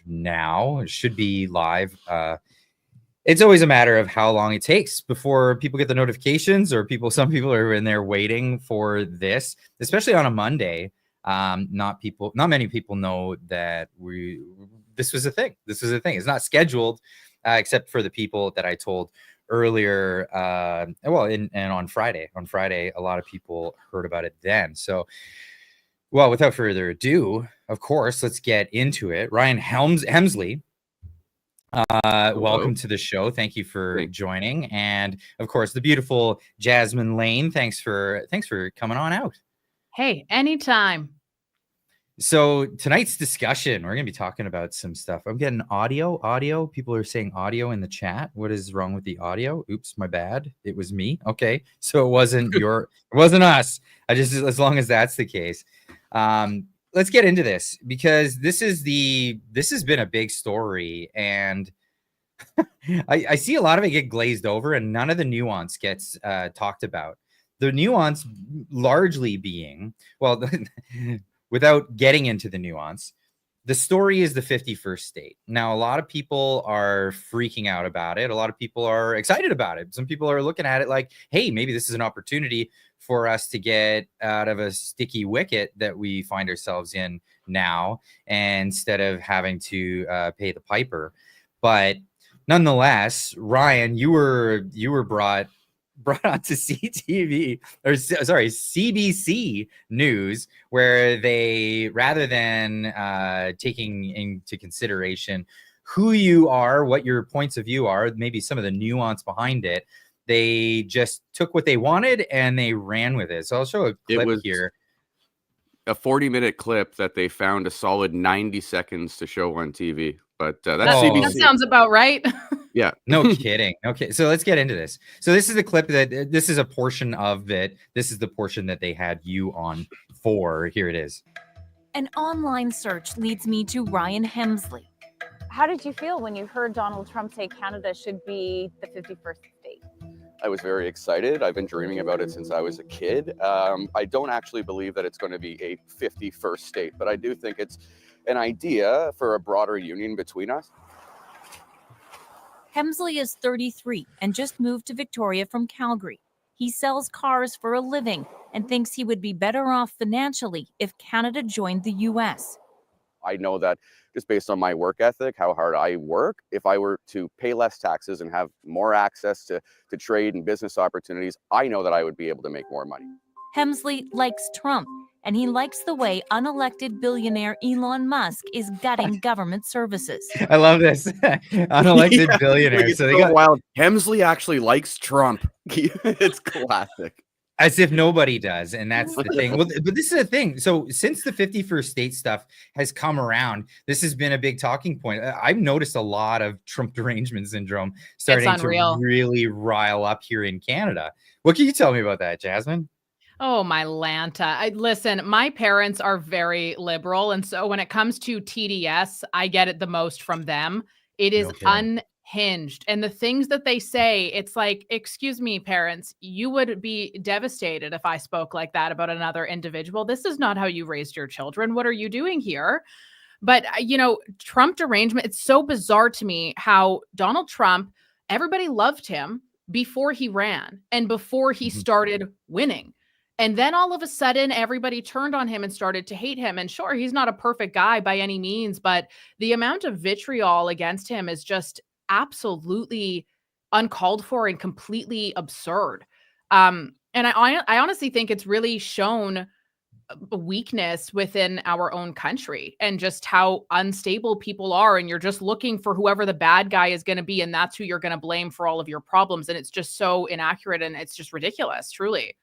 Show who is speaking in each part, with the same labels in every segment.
Speaker 1: now. It should be live. It's always a matter of how long it takes before people get the notifications, or some people are in there waiting for this, especially on a Monday. Not many people know that this was a thing. This is a thing. It's not scheduled, except for the people that I told earlier. And on Friday, a lot of people heard about it then. So, well, without further ado, of course, let's get into it. Ryan Hemsley, welcome to the show. Thank you for joining. And of course, the beautiful Jasmin Laine. Thanks for coming on out.
Speaker 2: Hey, anytime.
Speaker 1: So tonight's discussion, we're going to be talking about some stuff. I'm getting audio. People are saying audio in the chat. What is wrong with the audio? Oops, my bad. It was me. Okay. So it wasn't it wasn't us. As long as that's the case. Let's get into this, because this has been a big story, and I see a lot of it get glazed over, and none of the nuance gets talked about. The nuance largely being, well, without getting into the nuance, the story is the 51st state. Now, a lot of people are freaking out about it. A lot of people are excited about it. Some people are looking at it like, hey, maybe this is an opportunity for us to get out of a sticky wicket that we find ourselves in now, instead of having to pay the piper. But nonetheless, Ryan, you were brought onto CBC News, where they, rather than taking into consideration who you are, what your points of view are, maybe some of the nuance behind it, they just took what they wanted and they ran with it. So I'll show a clip here.
Speaker 3: A 40-minute clip that they found a solid 90 seconds to show on TV. But that's CBC.
Speaker 2: That sounds about right.
Speaker 3: Yeah.
Speaker 1: No kidding. Okay, so let's get into this. So this is the clip this is a portion of it. This is the portion that they had you on for. Here it is.
Speaker 4: An online search leads me to Ryan Hemsley.
Speaker 5: How did you feel when you heard Donald Trump say Canada should be the 51st state?
Speaker 6: I was very excited. I've been dreaming about it since I was a kid. I don't actually believe that it's going to be a 51st state, but I do think it's an idea for a broader union between us.
Speaker 4: Hemsley is 33 and just moved to Victoria from Calgary. He sells cars for a living and thinks he would be better off financially if Canada joined the U.S.
Speaker 6: I know that just based on my work ethic, how hard I work, if I were to pay less taxes and have more access to trade and business opportunities, I know that I would be able to make more money.
Speaker 4: Hemsley likes Trump, and he likes the way unelected billionaire Elon Musk is gutting government services.
Speaker 1: I love this. Unelected billionaire.
Speaker 6: So they got wild. Hemsley actually likes Trump. It's classic.
Speaker 1: As if nobody does. And that's the thing. Well, but this is the thing. So since the 51st state stuff has come around, this has been a big talking point. I've noticed a lot of Trump derangement syndrome starting to really rile up here in Canada. What can you tell me about that, Jasmin?
Speaker 2: Oh, my Lanta. Listen, my parents are very liberal. And so when it comes to TDS, I get it the most from them. It is unhinged. And the things that they say, it's like, excuse me, parents, you would be devastated if I spoke like that about another individual. This is not how you raised your children. What are you doing here? But, Trump derangement, it's so bizarre to me how Donald Trump, everybody loved him before he ran and before he started winning. And then all of a sudden, everybody turned on him and started to hate him. And sure, he's not a perfect guy by any means, but the amount of vitriol against him is just absolutely uncalled for and completely absurd. And I honestly think it's really shown a weakness within our own country and just how unstable people are. And you're just looking for whoever the bad guy is going to be. And that's who you're going to blame for all of your problems. And it's just so inaccurate and it's just ridiculous, truly.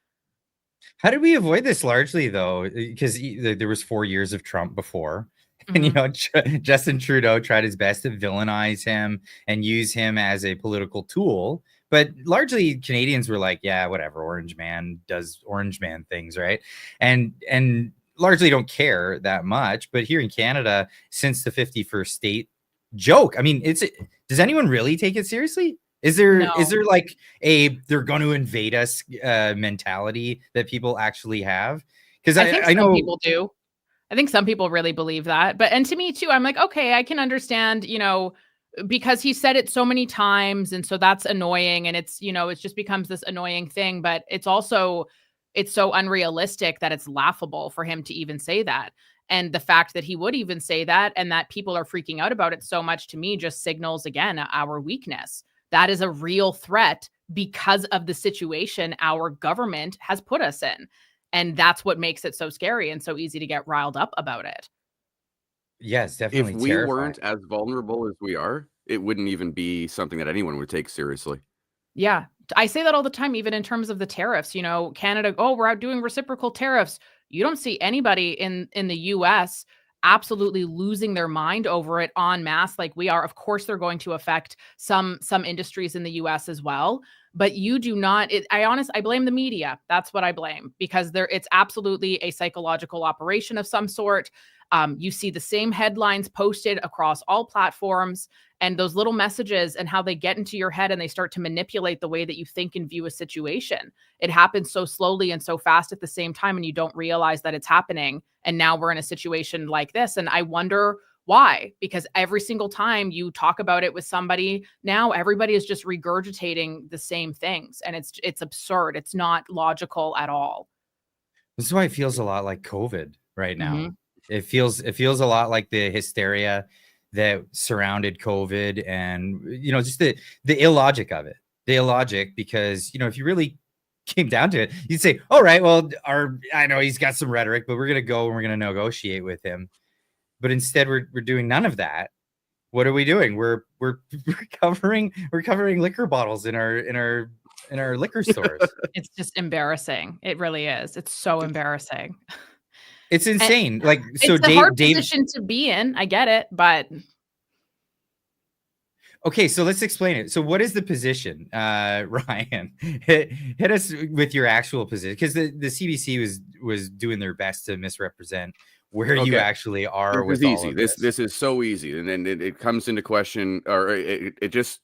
Speaker 1: How did we avoid this largely, though? Because there was 4 years of Trump before. And, Justin Trudeau tried his best to villainize him and use him as a political tool. But largely Canadians were like, yeah, whatever. Orange man does orange man things, right? And largely don't care that much. But here in Canada, since the 51st state joke, I mean, does anyone really take it seriously? Is there like they're going to invade us mentality that people actually have? Because
Speaker 2: I think some people do. I think some people really believe that. And to me too, I'm like, okay, I can understand, because he said it so many times. And so that's annoying. And it's, it just becomes this annoying thing. But it's so unrealistic that it's laughable for him to even say that. And the fact that he would even say that and that people are freaking out about it so much, to me, just signals, again, our weakness. That is a real threat because of the situation our government has put us in. And that's what makes it so scary and so easy to get riled up about it.
Speaker 1: Yes, definitely
Speaker 3: If we
Speaker 1: terrifying.
Speaker 3: weren't as vulnerable as we are, it wouldn't even be something that anyone would take seriously.
Speaker 2: Yeah. I say that all the time, even in terms of the tariffs. Canada, we're out doing reciprocal tariffs. You don't see anybody in the US absolutely losing their mind over it en masse like we are. Of course, they're going to affect some industries in the US as well. But you do not, I blame the media. That's what I blame, because it's absolutely a psychological operation of some sort. You see the same headlines posted across all platforms, and those little messages and how they get into your head and they start to manipulate the way that you think and view a situation. It happens so slowly and so fast at the same time, and you don't realize that it's happening. And now we're in a situation like this. And I wonder why, because every single time you talk about it with somebody, now everybody is just regurgitating the same things. And it's absurd. It's not logical at all.
Speaker 1: This is why it feels a lot like COVID right now.
Speaker 2: Mm-hmm.
Speaker 1: It feels a lot like the hysteria that surrounded COVID, and just the illogic of it. The illogic, because if you really came down to it, you'd say, all right, well, I know he's got some rhetoric, but we're gonna go and we're gonna negotiate with him. But instead, we're doing none of that. What are we doing? We're covering liquor bottles in our liquor stores.
Speaker 2: It's just embarrassing. It really is. It's so embarrassing.
Speaker 1: It's insane.
Speaker 2: It's a hard position to be in. I get it, but
Speaker 1: okay, so let's explain it. So what is the position, Ryan? Hit us with your actual position, because the CBC was doing their best to misrepresent where you actually are.
Speaker 3: This is easy. This is so easy, and then it comes into question, or it just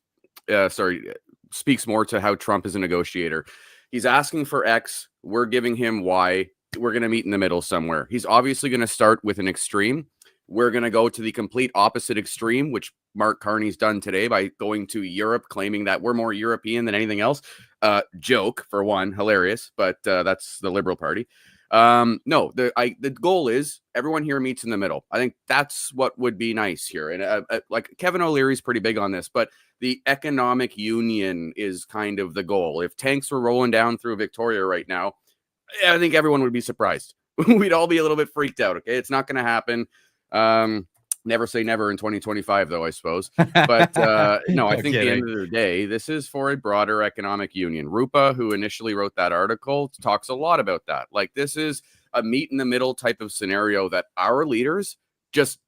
Speaker 3: speaks more to how Trump is a negotiator. He's asking for X, we're giving him Y. We're going to meet in the middle somewhere. He's obviously going to start with an extreme. We're going to go to the complete opposite extreme, which Mark Carney's done today by going to Europe, claiming that we're more European than anything else. Joke, for one, hilarious, but that's the Liberal Party. No, the goal is everyone here meets in the middle. I think that's what would be nice here. And like Kevin O'Leary's pretty big on this, but the economic union is kind of the goal. If tanks were rolling down through Victoria right now, I think everyone would be surprised. We'd all be a little bit freaked out. Okay, it's not going to happen. Never say never in 2025, though, I suppose. But no, I think at the end of the day, this is for a broader economic union. Rupa, who initially wrote that article, talks a lot about that. Like, this is a meet in the middle type of scenario that our leaders just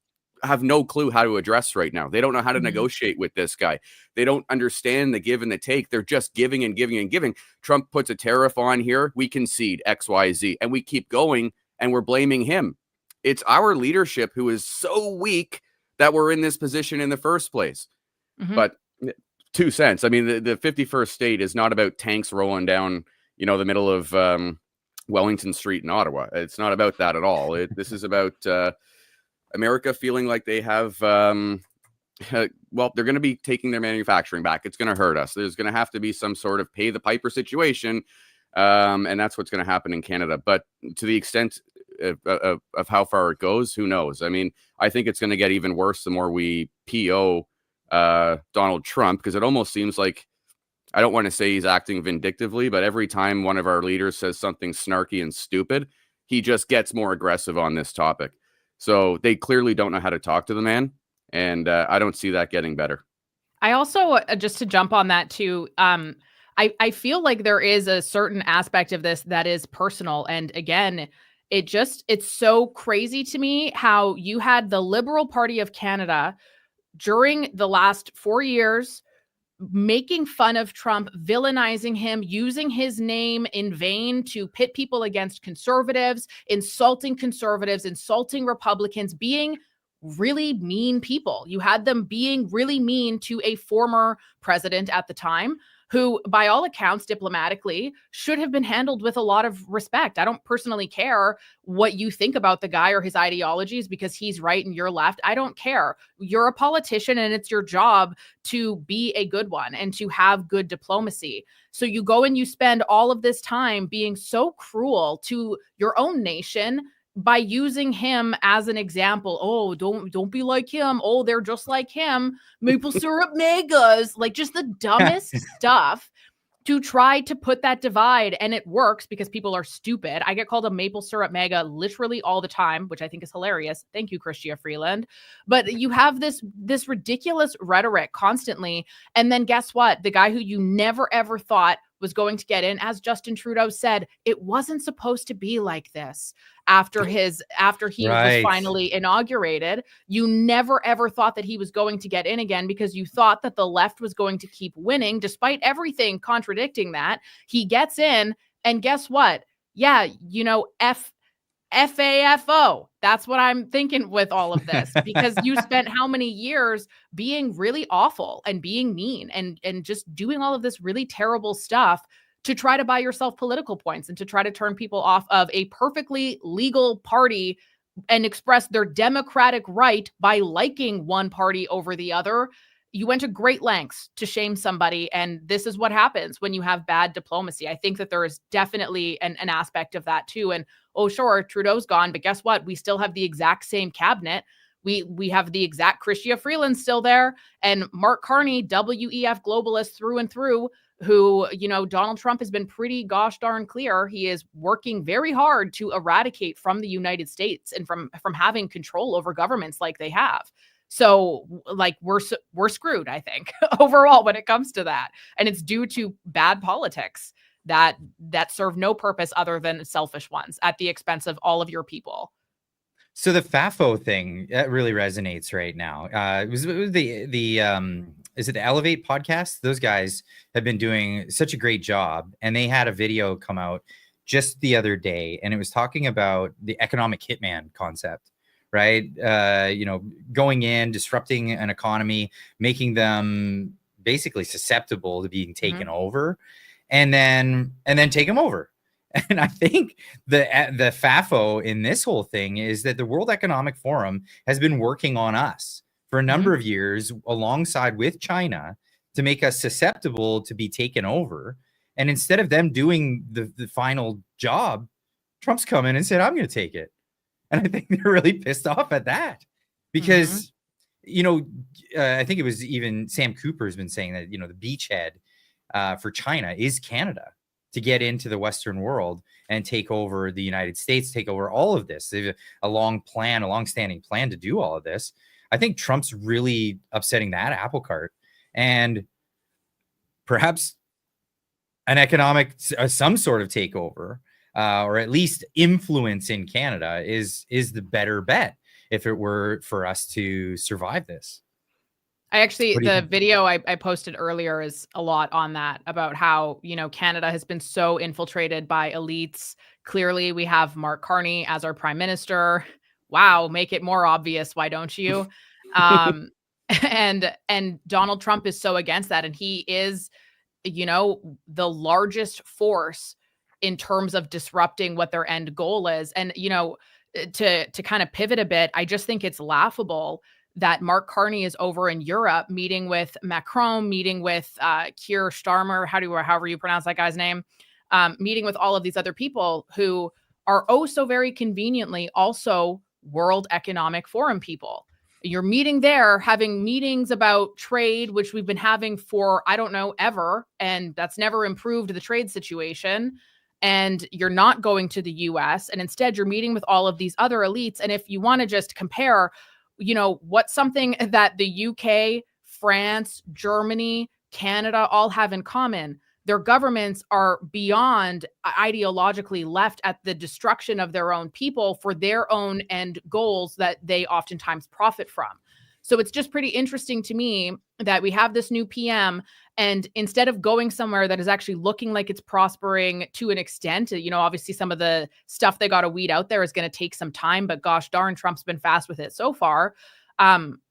Speaker 3: have no clue how to address right now. They don't know how to negotiate with this guy. They don't understand the give and the take. They're just giving and giving and giving. Trump puts a tariff on here. We concede X, Y, Z, and we keep going, and we're blaming him. It's our leadership who is so weak that we're in this position in the first place. But 2 cents. I mean, the 51st state is not about tanks rolling down, the middle of Wellington Street in Ottawa. It's not about that at all. This is about America feeling like they have, well, they're going to be taking their manufacturing back. It's going to hurt us. There's going to have to be some sort of pay the piper situation. And that's what's going to happen in Canada. But to the extent of how far it goes, who knows? I mean, I think it's going to get even worse the more we PO Donald Trump, because it almost seems like, I don't want to say he's acting vindictively, but every time one of our leaders says something snarky and stupid, he just gets more aggressive on this topic. So they clearly don't know how to talk to the man, and I don't see that getting better. I
Speaker 2: also, just to jump on that too, I feel like there is a certain aspect of this that is personal. And again, it's so crazy to me how you had the Liberal Party of Canada during the last 4 years making fun of Trump, villainizing him, using his name in vain to pit people against conservatives, insulting Republicans, being really mean people. You had them being really mean to a former president at the time who, by all accounts, diplomatically, should have been handled with a lot of respect. I don't personally care what you think about the guy or his ideologies because he's right and you're left. I don't care. You're a politician and it's your job to be a good one and to have good diplomacy. So you go and you spend all of this time being so cruel to your own nation by using him as an example. Oh, don't be like him. Oh, they're just like him. Maple syrup megas, like just the dumbest stuff to try to put that divide. And it works because people are stupid. I get called a maple syrup mega literally all the time, which I think is hilarious. Thank you, Chrystia Freeland. But you have this ridiculous rhetoric constantly. And then guess what? The guy who you never, ever thought was going to get in, as Justin Trudeau said, it wasn't supposed to be like this. After he was finally inaugurated, you never ever thought that he was going to get in again because you thought that the left was going to keep winning despite everything contradicting that. He gets in and guess what? Yeah, FAFO. That's what I'm thinking with all of this because you spent how many years being really awful and being mean and just doing all of this really terrible stuff to try to buy yourself political points and to try to turn people off of a perfectly legal party and express their democratic right by liking one party over the other. You went to great lengths to shame somebody. And this is what happens when you have bad diplomacy. I think that there is definitely an aspect of that too. And oh, sure, Trudeau's gone, but guess what? We still have the exact same cabinet. We have the exact Chrystia Freeland still there. And Mark Carney, WEF globalist through and through, who, Donald Trump has been pretty gosh darn clear. He is working very hard to eradicate from the United States and from having control over governments like they have. So like we're screwed, I think, overall when it comes to that. And it's due to bad politics that serve no purpose other than selfish ones at the expense of all of your people.
Speaker 1: So the FAFO thing, that really resonates right now. It was is it the Elevate podcast? Those guys have been doing such a great job. And they had a video come out just the other day. And it was talking about the economic hitman concept, right? Going in, disrupting an economy, making them basically susceptible to being taken over, and then take them over. And I think the FAFO in this whole thing is that the World Economic Forum has been working on us for a number of years alongside with China to make us susceptible to be taken over. And instead of them doing the final job, Trump's come in and said, I'm going to take it. And I think they're really pissed off at that because, I think it was even Sam Cooper has been saying that, the beachhead for China is Canada to get into the Western world and take over the United States, take over all of this. They have a long-standing plan to do all of this. I think Trump's really upsetting that apple cart, and perhaps an economic, some sort of takeover, or at least influence in Canada is the better bet if it were for us to survive this.
Speaker 2: The video I posted earlier is a lot on that about how, Canada has been so infiltrated by elites. Clearly, we have Mark Carney as our prime minister. Wow, make it more obvious. Why don't you? And Donald Trump is so against that. And he is, the largest force in terms of disrupting what their end goal is. And, to kind of pivot a bit, I just think it's laughable that Mark Carney is over in Europe meeting with Macron, meeting with Keir Starmer, however you pronounce that guy's name, meeting with all of these other people who are oh so very conveniently also World Economic Forum people. You're meeting there, having meetings about trade, which we've been having for, I don't know, ever, and that's never improved the trade situation. And you're not going to the US, and instead you're meeting with all of these other elites. And if you want to just compare, what's something that the UK, France, Germany, Canada all have in common? Their governments are beyond ideologically left at the destruction of their own people for their own end goals that they oftentimes profit from. So it's just pretty interesting to me that we have this new PM, and instead of going somewhere that is actually looking like it's prospering to an extent, obviously some of the stuff they got to weed out there is going to take some time, but gosh darn, Trump's been fast with it so far.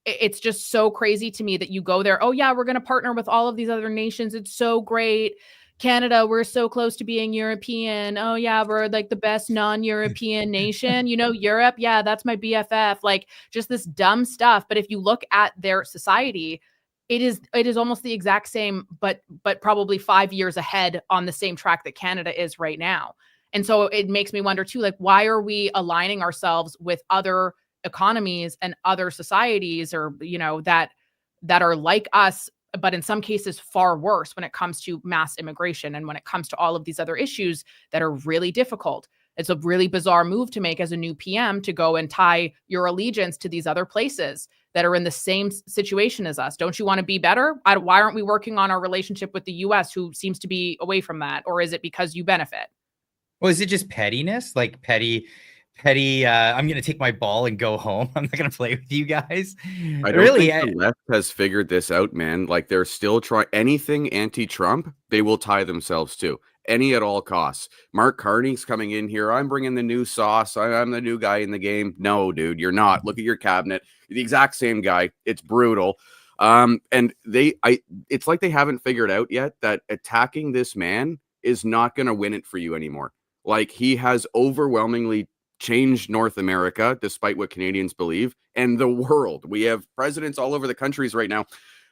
Speaker 2: It's just so crazy to me that you go there. Oh yeah, we're going to partner with all of these other nations. It's so great. Canada, we're so close to being European. Oh yeah, we're like the best non-European nation. You know, Europe, yeah, that's my BFF. Like just this dumb stuff. But if you look at their society, it is almost the exact same, but probably 5 years ahead on the same track that Canada is right now. And so it makes me wonder too, like, why are we aligning ourselves with other economies and other societies, or, you know, that are like us, but in some cases far worse when it comes to mass immigration and when it comes to all of these other issues that are really difficult. It's a really bizarre move to make as a new PM to go and tie your allegiance to these other places that are in the same situation as us. Don't you want to be better? Why aren't we working on our relationship with the US, who seems to be away from that? Or is it because you benefit?
Speaker 1: Well, is it just pettiness? Like petty, I'm going to take my ball and go home. I'm not going to play with you guys.
Speaker 3: I don't think the left has figured this out, man. Like they're still trying anything anti-Trump, they will tie themselves to. Any at all costs. Mark Carney's coming in here. I'm bringing the new sauce. I'm the new guy in the game. No, dude, you're not. Look at your cabinet. You're the exact same guy. It's brutal. And it's like they haven't figured out yet that attacking this man is not going to win it for you anymore. Like he has overwhelmingly changed North America, despite what Canadians believe, and the world. We have presidents all over the countries right now.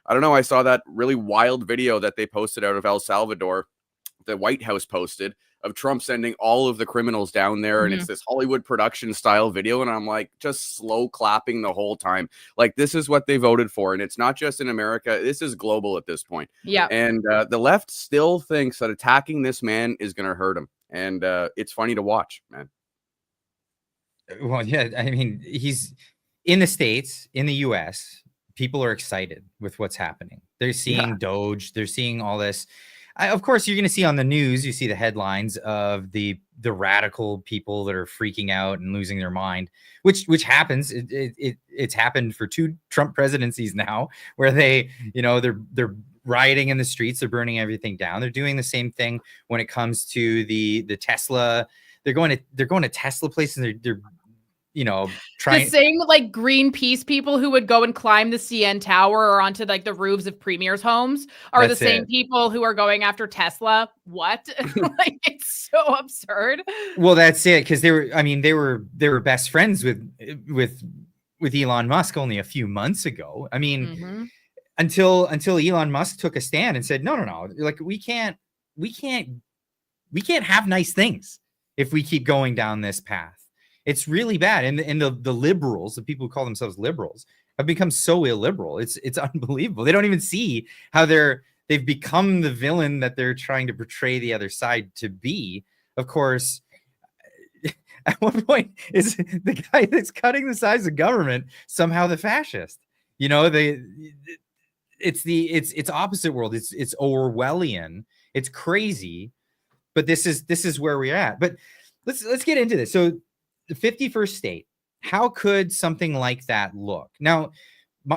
Speaker 3: I don't know. I saw that really wild video that they posted out of El Salvador. The White House posted of Trump sending all of the criminals down there. And it's this Hollywood production style video. And I'm like, just slow clapping the whole time. Like, this is what they voted for. And it's not just in America. This is global at this point.
Speaker 2: Yeah.
Speaker 3: And the left still thinks that attacking this man is going to hurt him. And it's funny to watch, man.
Speaker 1: Well, yeah, I mean, he's in the States, in the US, people are excited with what's happening. They're seeing Doge, they're seeing all this. Of course, you're going to see on the news, you see the headlines of the radical people that are freaking out and losing their mind, which happens. It's happened for 2 Trump presidencies now, where they, you know, they're rioting in the streets, they're burning everything down. They're doing the same thing when it comes to the Tesla. They're going to Tesla places. And they're you know, trying
Speaker 2: the same like Greenpeace people who would go and climb the CN Tower or onto like the roofs of premiers' homes are the same people who are going after Tesla. What? Like, it's so absurd.
Speaker 1: Well, that's it, because they were best friends with Elon Musk only a few months ago. I mean, until Elon Musk took a stand and said, no, like we can't have nice things if we keep going down this path. It's really bad. And the liberals, the people who call themselves liberals, have become so illiberal. It's unbelievable. They don't even see how they've become the villain that they're trying to portray the other side to be. Of course, at one point is the guy that's cutting the size of government somehow the fascist. You know, it's opposite world. It's Orwellian. It's crazy, but this is where we're at. But let's get into this. So the 51st state, how could something like that look? Now,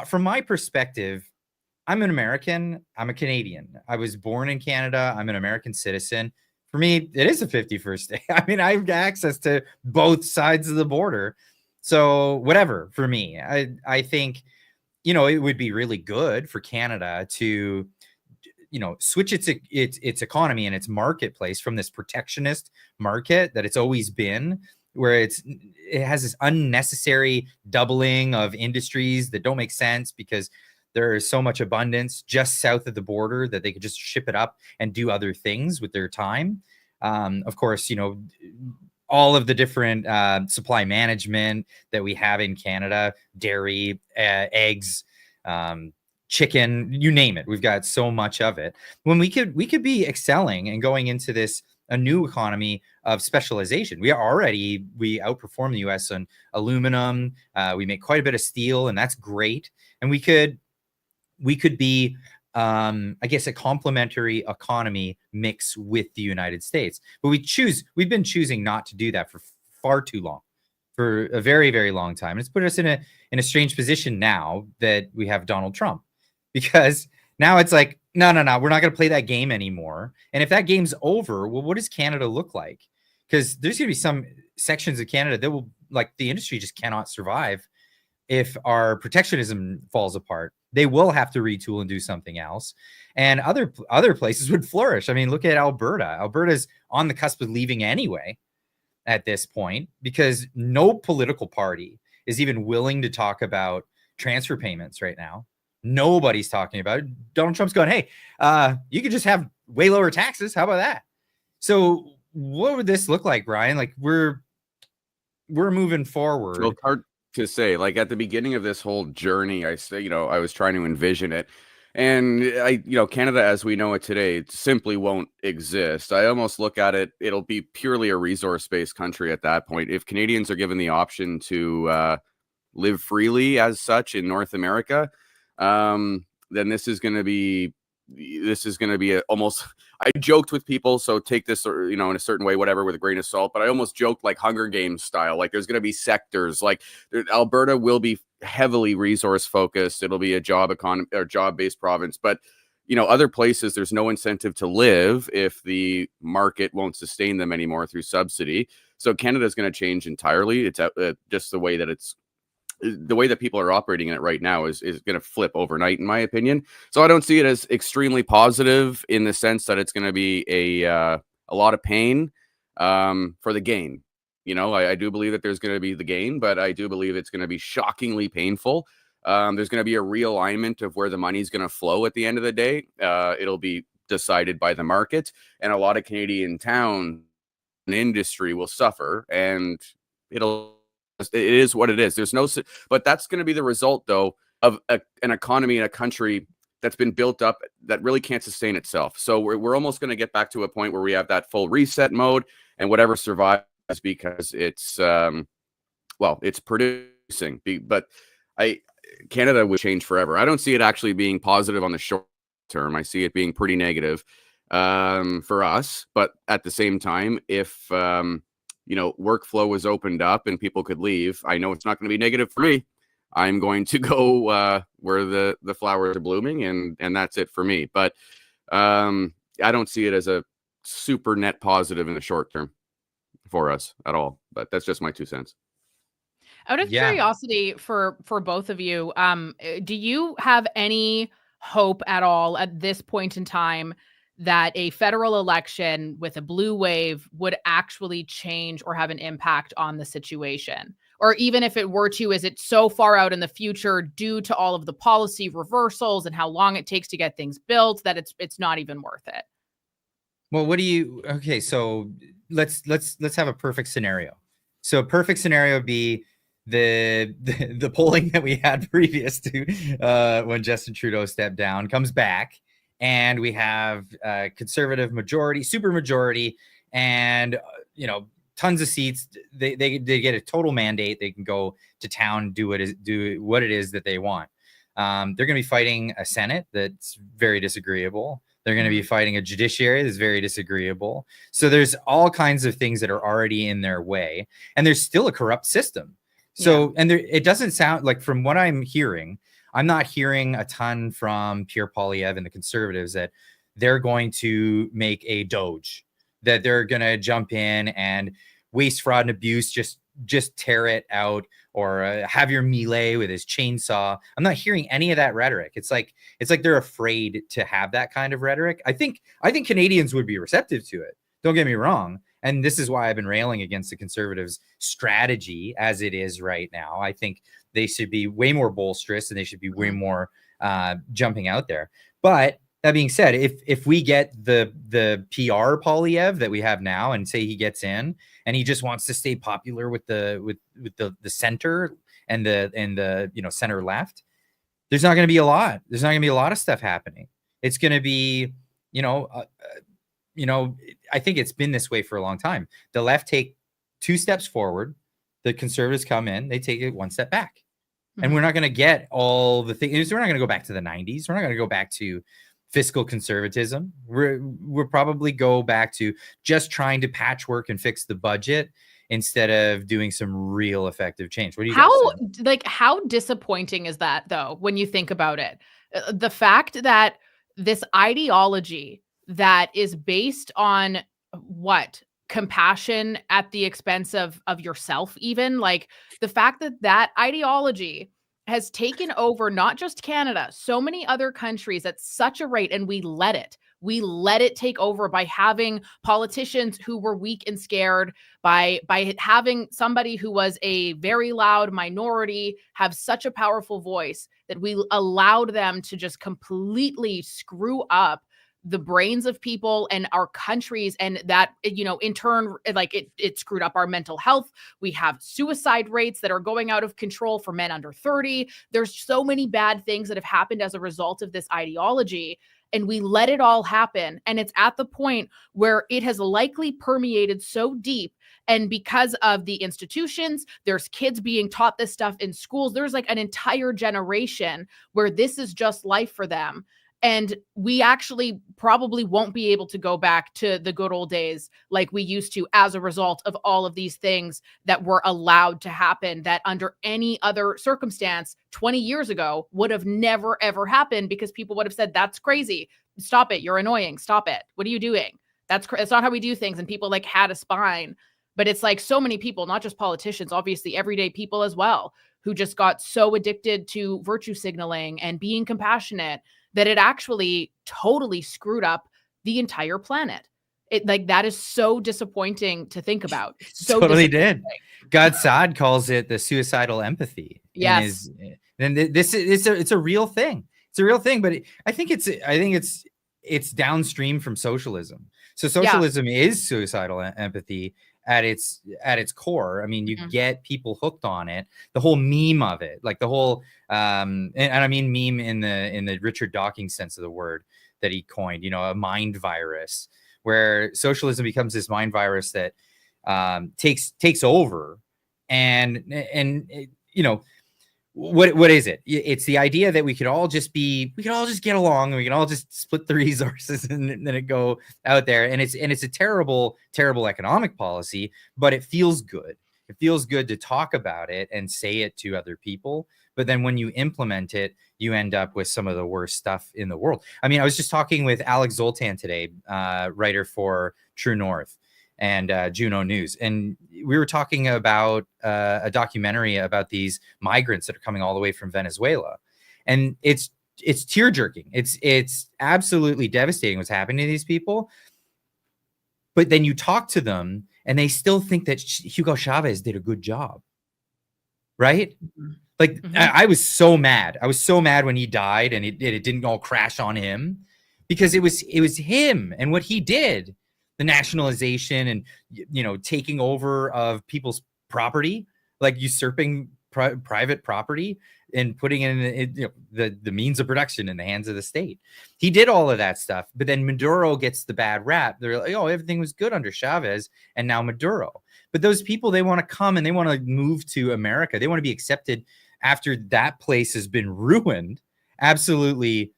Speaker 1: from my perspective, I'm an American. I'm a Canadian. I was born in Canada. I'm an American citizen. For me, it is a 51st state. I mean, I have access to both sides of the border. So whatever, for me, I think, you know, it would be really good for Canada to, you know, switch its economy and its marketplace from this protectionist market that it's always been, where it has this unnecessary doubling of industries that don't make sense because there is so much abundance just south of the border that they could just ship it up and do other things with their time. Of course, you know, all of the different supply management that we have in Canada, dairy, eggs, chicken, you name it. We've got so much of it. When we could be excelling and going into a new economy of specialization. We outperform the US on aluminum. We make quite a bit of steel, and that's great. And we could be, I guess, a complementary economy mix with the United States. But we've been choosing not to do that for far too long, for a very, very long time. And it's put us in a strange position now that we have Donald Trump, because now it's like, no, we're not going to play that game anymore. And if that game's over, well, what does Canada look like? Because there's going to be some sections of Canada that will, like, the industry just cannot survive if our protectionism falls apart, they will have to retool and do something else. And other places would flourish. I mean, look at Alberta. Alberta's on the cusp of leaving anyway at this point, because no political party is even willing to talk about transfer payments right now. Nobody's talking about it. Donald Trump's going, hey, you could just have way lower taxes. How about that? So what would this look like, Ryan? Like we're moving forward.
Speaker 3: Well, it's hard to say. Like at the beginning of this whole journey, I was trying to envision it. And Canada as we know it today, it simply won't exist. I almost look at it, it'll be purely a resource-based country at that point. If Canadians are given the option to live freely as such in North America, then this is going to be almost, I joked with people, so take this, in a certain way, whatever, with a grain of salt, but I almost joked like Hunger Games style, like there's going to be sectors, like Alberta will be heavily resource focused. It'll be a job economy or job based province, but other places, there's no incentive to live if the market won't sustain them anymore through subsidy. So Canada is going to change entirely. It's just the way that people are operating in it right now is going to flip overnight, in my opinion. So I don't see it as extremely positive in the sense that it's going to be a lot of pain for the gain. I do believe that there's going to be the gain, but I do believe it's going to be shockingly painful. There's going to be a realignment of where the money's going to flow at the end of the day. It'll be decided by the market, and a lot of Canadian town and industry will suffer, and it is what it is. But that's going to be the result, though, of an economy in a country that's been built up that really can't sustain itself. So we're almost going to get back to a point where we have that full reset mode, and whatever survives because it's it's producing. But Canada would change forever. I don't see it actually being positive on the short term. I see it being pretty negative for us. But at the same time, if workflow was opened up and people could leave, I know it's not going to be negative for me. I'm going to go where the flowers are blooming, and that's it for me. But I don't see it as a super net positive in the short term for us at all. But that's just my 2 cents.
Speaker 2: Out of curiosity for both of you, do you have any hope at all at this point in time that a federal election with a blue wave would actually change or have an impact on the situation? Or even if it were to, is it so far out in the future due to all of the policy reversals and how long it takes to get things built that it's not even worth it?
Speaker 1: Well, okay, so let's have a perfect scenario. So a perfect scenario would be the polling that we had previous to when Justin Trudeau stepped down comes back, and we have a conservative majority, super majority, and tons of seats. They get a total mandate. They can go to town, do what it is that they want. They're going to be fighting a Senate that's very disagreeable. They're going to be fighting a judiciary that's very disagreeable. So there's all kinds of things that are already in their way, and there's still a corrupt system. So, and it doesn't sound like, from what I'm hearing, I'm not hearing a ton from Pierre Poilievre and the Conservatives that they're going to make a Doge, that they're going to jump in and waste, fraud, and abuse, just tear it out, or have your Millet with his chainsaw. I'm not hearing any of that rhetoric. It's like they're afraid to have that kind of rhetoric. I think Canadians would be receptive to it. Don't get me wrong. And this is why I've been railing against the Conservatives' strategy as it is right now. I think they should be way more bolsterous, and they should be way more jumping out there. But that being said, if we get the PR Poilievre that we have now, and say he gets in and he just wants to stay popular with the center and the center left, there's not going to be a lot. There's not going to be a lot of stuff happening. It's going to be I think it's been this way for a long time. The left take 2 steps forward, the Conservatives come in, they take it 1 step back. And we're not going to get all the things. We're not going to go back to the 90s. We're not going to go back to fiscal conservatism. We'll probably go back to just trying to patchwork and fix the budget instead of doing some real effective change. What do you guys think?
Speaker 2: How disappointing is that, though, when you think about it? The fact that this ideology that is based on what? Compassion at the expense of yourself, even, like the fact that ideology has taken over not just Canada, so many other countries at such a rate, and we let it. We let it take over by having politicians who were weak and scared, by having somebody who was a very loud minority have such a powerful voice that we allowed them to just completely screw up the brains of people and our countries. And that, in turn, like it screwed up our mental health. We have suicide rates that are going out of control for men under 30. There's so many bad things that have happened as a result of this ideology. And we let it all happen. And it's at the point where it has likely permeated so deep. And because of the institutions, there's kids being taught this stuff in schools. There's like an entire generation where this is just life for them. And we actually probably won't be able to go back to the good old days like we used to as a result of all of these things that were allowed to happen that under any other circumstance 20 years ago would have never, ever happened, because people would have said, that's crazy. Stop it. You're annoying. Stop it. What are you doing? That's not how we do things. And people like had a spine. But it's like so many people, not just politicians, obviously everyday people as well, who just got so addicted to virtue signaling and being compassionate that it actually totally screwed up the entire planet. That is so disappointing to think about. So
Speaker 1: totally did. God Saad calls it the suicidal empathy.
Speaker 2: Yes.
Speaker 1: And it's a real thing. It's a real thing, but I think it's downstream from socialism. So socialism is suicidal empathy at its core. I mean, you get people hooked on it. The whole meme of it, like the whole and I mean meme in the Richard Dawkins sense of the word that he coined, a mind virus, where socialism becomes this mind virus that takes over. And what is it? It's the idea that we could all just get along, and we can all just split the resources and then it go out there. And it's a terrible, terrible economic policy, but it feels good. It feels good to talk about it and say it to other people. But then when you implement it, you end up with some of the worst stuff in the world. I mean, I was just talking with Alex Zoltan today, writer for True North and Juno News. And we were talking about a documentary about these migrants that are coming all the way from Venezuela. And it's tear jerking. It's absolutely devastating what's happening to these people. But then you talk to them and they still think that Hugo Chavez did a good job. Right? Like, I was so mad. I was so mad when he died and it didn't all crash on him, because it was him and what he did. The nationalization and, taking over of people's property, like usurping private property and putting in the means of production in the hands of the state. He did all of that stuff. But then Maduro gets the bad rap. They're like, oh, everything was good under Chavez and now Maduro. But those people, they want to come and they want to move to America. They want to be accepted after that place has been ruined, absolutely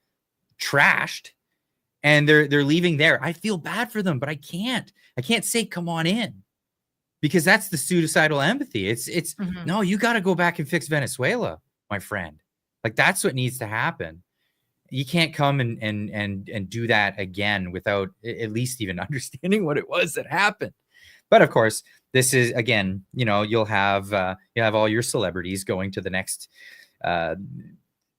Speaker 1: trashed. And they're leaving there. I feel bad for them, but I can't say, come on in, because that's the suicidal empathy. It's no, you got to go back and fix Venezuela, my friend. Like, that's what needs to happen. You can't come and do that again without at least even understanding what it was that happened. But of course, this is, again, you'll have all your celebrities going to the next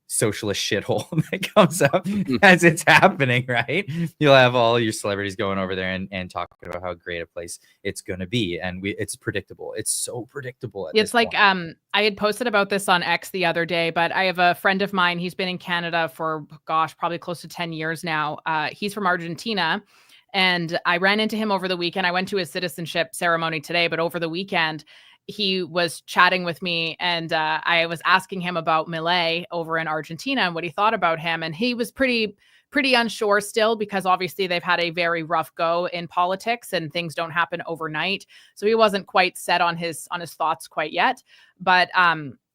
Speaker 1: socialist shithole that comes up as it's happening, right? You'll have all your celebrities going over there and talking about how great a place it's going to be. And it's predictable. It's so predictable.
Speaker 2: It's like, I had posted about this on X the other day, but I have a friend of mine. He's been in Canada for, probably close to 10 years now. He's from Argentina. And I ran into him over the weekend. I went to his citizenship ceremony today, but over the weekend, he was chatting with me, and I was asking him about Milei over in Argentina and what he thought about him. And he was pretty unsure still, because obviously they've had a very rough go in politics and things don't happen overnight. So he wasn't quite set on his thoughts quite yet. But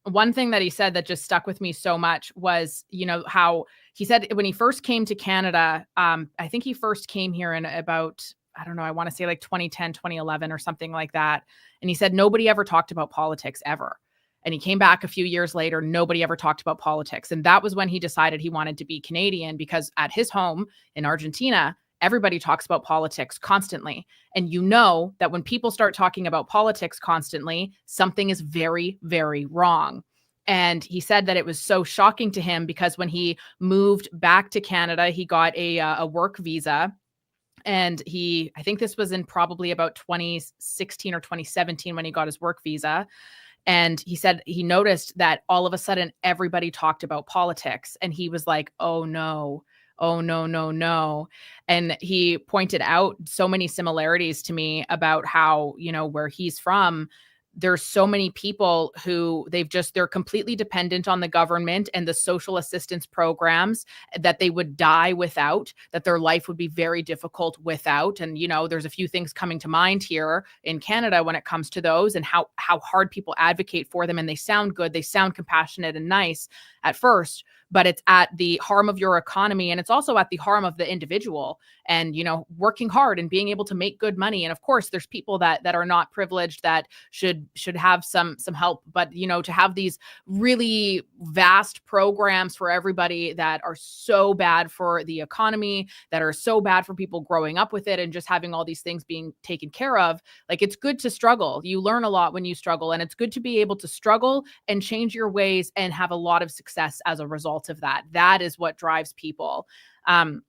Speaker 2: one thing that he said that just stuck with me so much was, how he said when he first came to Canada, I think he first came here in about, I don't know, I want to say like 2010, 2011 or something like that. And he said nobody ever talked about politics ever. And he came back a few years later, nobody ever talked about politics. And that was when he decided he wanted to be Canadian, because at his home in Argentina, everybody talks about politics constantly. And that when people start talking about politics constantly, something is very, very wrong. And he said that it was so shocking to him because when he moved back to Canada, he got a work visa. And I think this was in probably about 2016 or 2017 when he got his work visa. And he said he noticed that all of a sudden everybody talked about politics. And he was like, oh no, oh no, no, no. And he pointed out so many similarities to me about how, where he's from, there's so many people who they're completely dependent on the government and the social assistance programs that they would die without, that their life would be very difficult without. And, there's a few things coming to mind here in Canada when it comes to those and how hard people advocate for them. And they sound good. They sound compassionate and nice at first, but it's at the harm of your economy. And it's also at the harm of the individual and, working hard and being able to make good money. And of course, there's people that are not privileged that should have some help, but, to have these really vast programs for everybody that are so bad for the economy, that are so bad for people growing up with it and just having all these things being taken care of. Like, it's good to struggle. You learn a lot when you struggle, and it's good to be able to struggle and change your ways and have a lot of success as a result of that. That is what drives people. And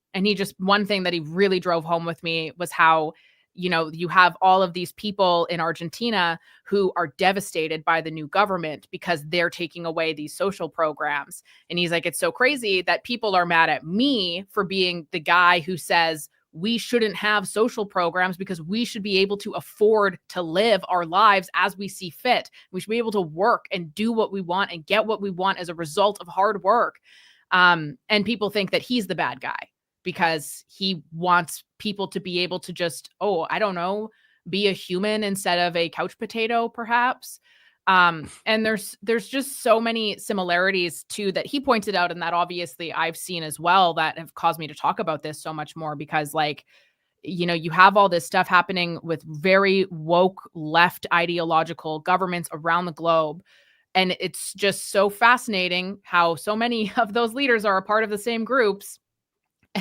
Speaker 2: one thing that he really drove home with me was how, you have all of these people in Argentina who are devastated by the new government because they're taking away these social programs. And he's like, it's so crazy that people are mad at me for being the guy who says we shouldn't have social programs because we should be able to afford to live our lives as we see fit. We should be able to work and do what we want and get what we want as a result of hard work. And people think that he's the bad guy because he wants people to be able to just, I don't know, be a human instead of a couch potato, perhaps. And there's just so many similarities too that he pointed out, and that obviously I've seen as well, that have caused me to talk about this so much more because, like, you have all this stuff happening with very woke left ideological governments around the globe. And it's just so fascinating how so many of those leaders are a part of the same groups.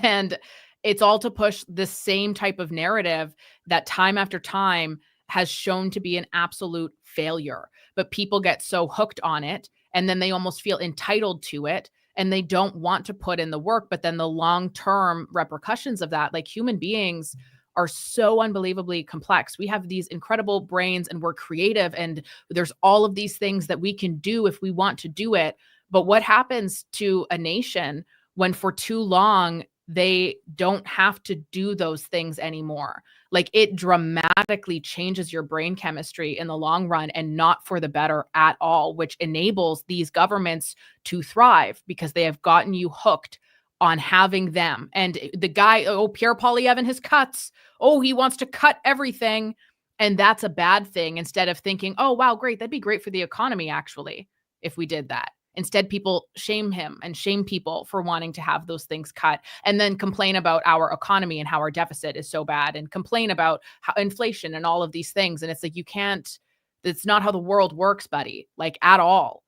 Speaker 2: And it's all to push the same type of narrative that time after time has shown to be an absolute failure. But people get so hooked on it, and then they almost feel entitled to it, and they don't want to put in the work. But then the long-term repercussions of that, like, human beings are so unbelievably complex. We have these incredible brains and we're creative, and there's all of these things that we can do if we want to do it. But what happens to a nation when for too long they don't have to do those things anymore? Like, it dramatically changes your brain chemistry in the long run, and not for the better at all, which enables these governments to thrive because they have gotten you hooked on having them. And the guy, Pierre Poilievre and his cuts, he wants to cut everything. And that's a bad thing, instead of thinking, oh, wow, great. That'd be great for the economy, actually, if we did that. Instead, people shame him and shame people for wanting to have those things cut, and then complain about our economy and how our deficit is so bad, and complain about how inflation and all of these things. And it's like, it's not how the world works, buddy, like, at all.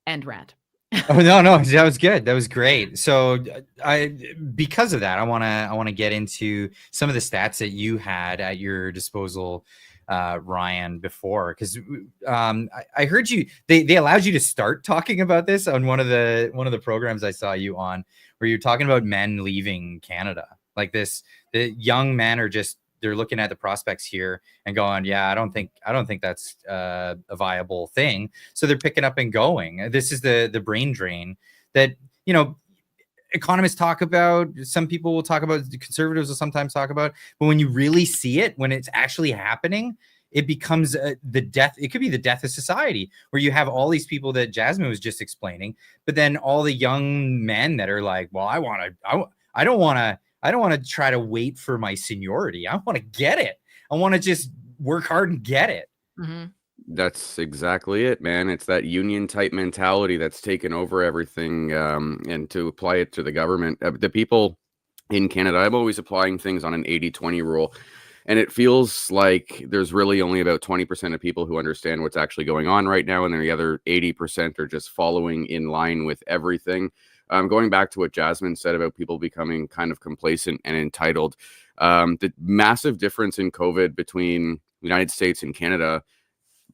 Speaker 2: End rant.
Speaker 1: Oh, no, that was good. That was great. So because of that, I want to get into some of the stats that you had at your disposal, Ryan, before, because I heard you, they allowed you to start talking about this on one of the programs I saw you on, where you're talking about men leaving Canada. Like, the young men are just, they're looking at the prospects here and going, yeah, I don't think that's a viable thing. So they're picking up and going. This is the brain drain that, economists talk about. Some people will talk about, conservatives will sometimes talk about, but when you really see it, when it's actually happening, it becomes the death. It could be the death of society, where you have all these people that Jasmin was just explaining, but then all the young men that are like, well, I don't want to try to wait for my seniority. I want to get it. I want to just work hard and get it.
Speaker 2: Mm-hmm.
Speaker 3: That's exactly it, man. It's that union type mentality that's taken over everything. And to apply it to the government, the people in Canada, I'm always applying things on an 80-20 rule. And it feels like there's really only about 20% of people who understand what's actually going on right now. And then the other 80% are just following in line with everything. Going back to what Jasmin said about people becoming kind of complacent and entitled, the massive difference in COVID between the United States and Canada,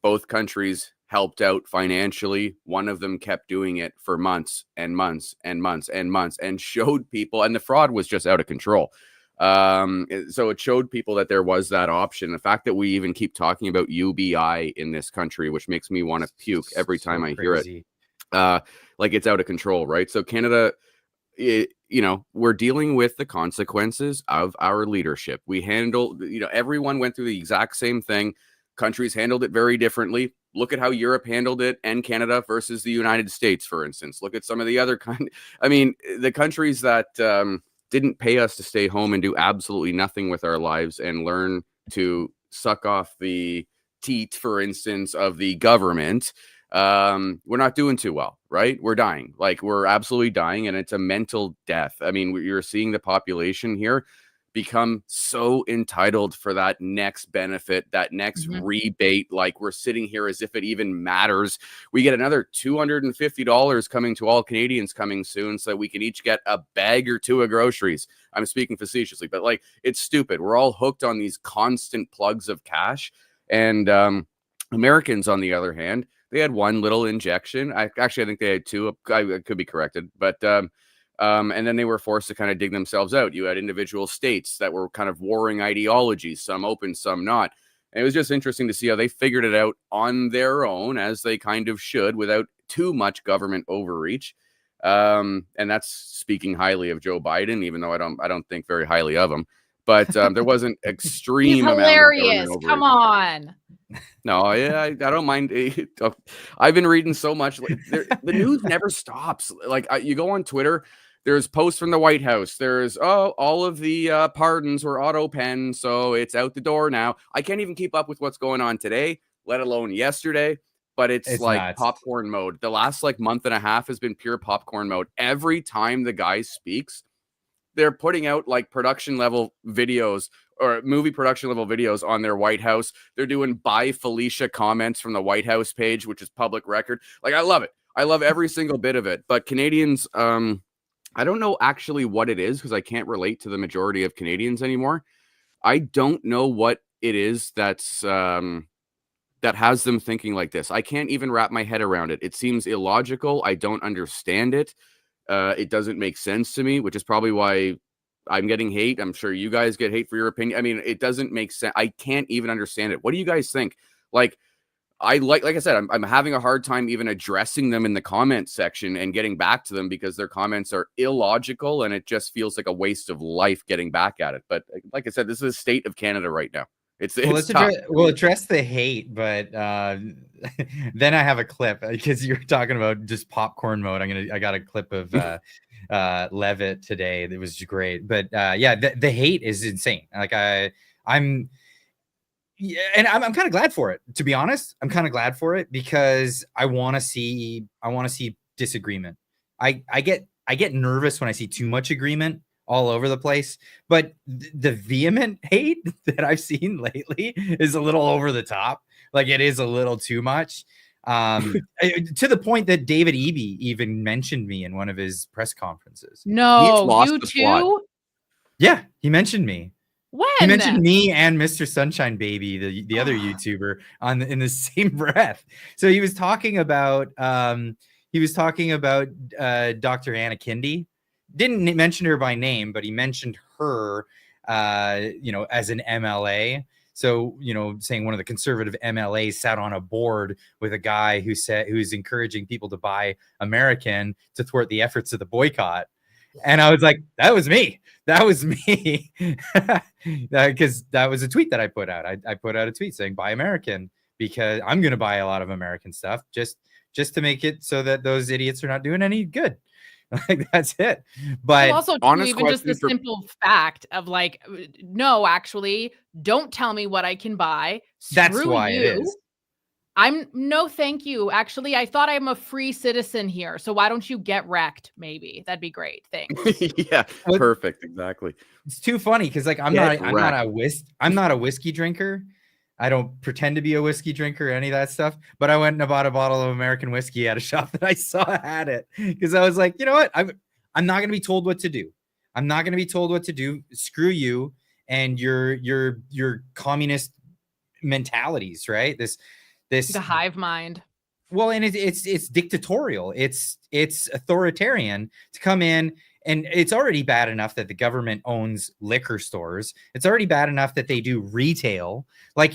Speaker 3: both countries helped out financially. One of them kept doing it for months and months and months and months and showed people, and the fraud was just out of control. So it showed people that there was that option. The fact that we even keep talking about UBI in this country, which makes me want to puke every time I hear it, like it's out of control, right? So Canada, we're dealing with the consequences of our leadership. We handle, everyone went through the exact same thing. Countries handled it very differently. Look at how Europe handled it, and Canada versus the United States, for instance. Look at some of the other the countries that didn't pay us to stay home and do absolutely nothing with our lives and learn to suck off the teat, for instance, of the government. We're not doing too well, right? We're dying. Like, we're absolutely dying, and it's a mental death. I mean, you're seeing the population here become so entitled for that next benefit, that next rebate. Like, we're sitting here as if it even matters. We get another $250 coming to all Canadians coming soon, so we can each get a bag or two of groceries. I'm speaking facetiously, but like, it's stupid. We're all hooked on these constant plugs of cash. And Americans, on the other hand, they had one little injection. I think they had two. I could be corrected, but and then they were forced to kind of dig themselves out. You had individual states that were kind of warring ideologies, some open, some not. And it was just interesting to see how they figured it out on their own, as they kind of should, without too much government overreach. And that's speaking highly of Joe Biden, even though I don't think very highly of him. But there wasn't extreme.
Speaker 2: He's
Speaker 3: amount
Speaker 2: hilarious.
Speaker 3: Of
Speaker 2: Come on.
Speaker 3: No, yeah, I don't mind. I've been reading so much. The news never stops. Like, you go on Twitter, there's posts from the White House. There's, all of the pardons were auto penned, so it's out the door now. I can't even keep up with what's going on today, let alone yesterday. But it's like nuts. Popcorn mode. The last month and a half has been pure popcorn mode. Every time the guy speaks, they're putting out production level videos or movie production level videos on their White House. They're doing bye Felicia comments from the White House page, which is public record. Like, I love it. I love every single bit of it. But Canadians, I don't know actually what it is, because I can't relate to the majority of Canadians anymore. I don't know what it is that's that has them thinking like this. I can't even wrap my head around it. It seems illogical. I don't understand it. It doesn't make sense to me, which is probably why I'm getting hate. I'm sure you guys get hate for your opinion. I mean, it doesn't make sense. I can't even understand it. What do you guys think? Like I said, I'm having a hard time even addressing them in the comment section and getting back to them, because their comments are illogical, and it just feels like a waste of life getting back at it. But like I said, this is the state of Canada right now.
Speaker 1: We'll address the hate, but then I have a clip, because you're talking about just popcorn mode. I got a clip of Levitt today that was great. But the hate is insane. Like, I'm kind of glad for it, to be honest. I'm kind of glad for it, because I want to see disagreement. I get nervous when I see too much agreement all over the place, but the vehement hate that I've seen lately is a little over the top. Like, it is a little too much, to the point that David Eby even mentioned me in one of his press conferences.
Speaker 2: No, you too?
Speaker 1: Yeah, he mentioned me.
Speaker 2: When?
Speaker 1: He mentioned me and Mr. Sunshine Baby, the other YouTuber, in the same breath. So he was talking about Dr. Anna Kindi. Didn't mention her by name, but he mentioned her, as an MLA. So, saying one of the conservative MLAs sat on a board with a guy who's encouraging people to buy American to thwart the efforts of the boycott. And I was like, that was me. Because that was a tweet that I put out. I put out a tweet saying buy American, because I'm going to buy a lot of American stuff just to make it so that those idiots are not doing any good. Like, that's it. But
Speaker 2: also, even just the simple fact of no, actually, don't tell me what I can buy.
Speaker 1: That's why it is.
Speaker 2: No, thank you. Actually, I thought I'm a free citizen here. So why don't you get wrecked? Maybe that'd be great. Thanks.
Speaker 3: Yeah, perfect. Exactly.
Speaker 1: It's too funny, because I'm not a whiskey drinker. I don't pretend to be a whiskey drinker or any of that stuff, but I went and bought a bottle of American whiskey at a shop that I saw had it, because I was like, you know what? I'm not going to be told what to do. I'm not going to be told what to do. Screw you and your communist mentalities, right? This
Speaker 2: the hive mind.
Speaker 1: Well, and it's dictatorial. It's authoritarian to come in, and it's already bad enough that the government owns liquor stores. It's already bad enough that they do retail. Like,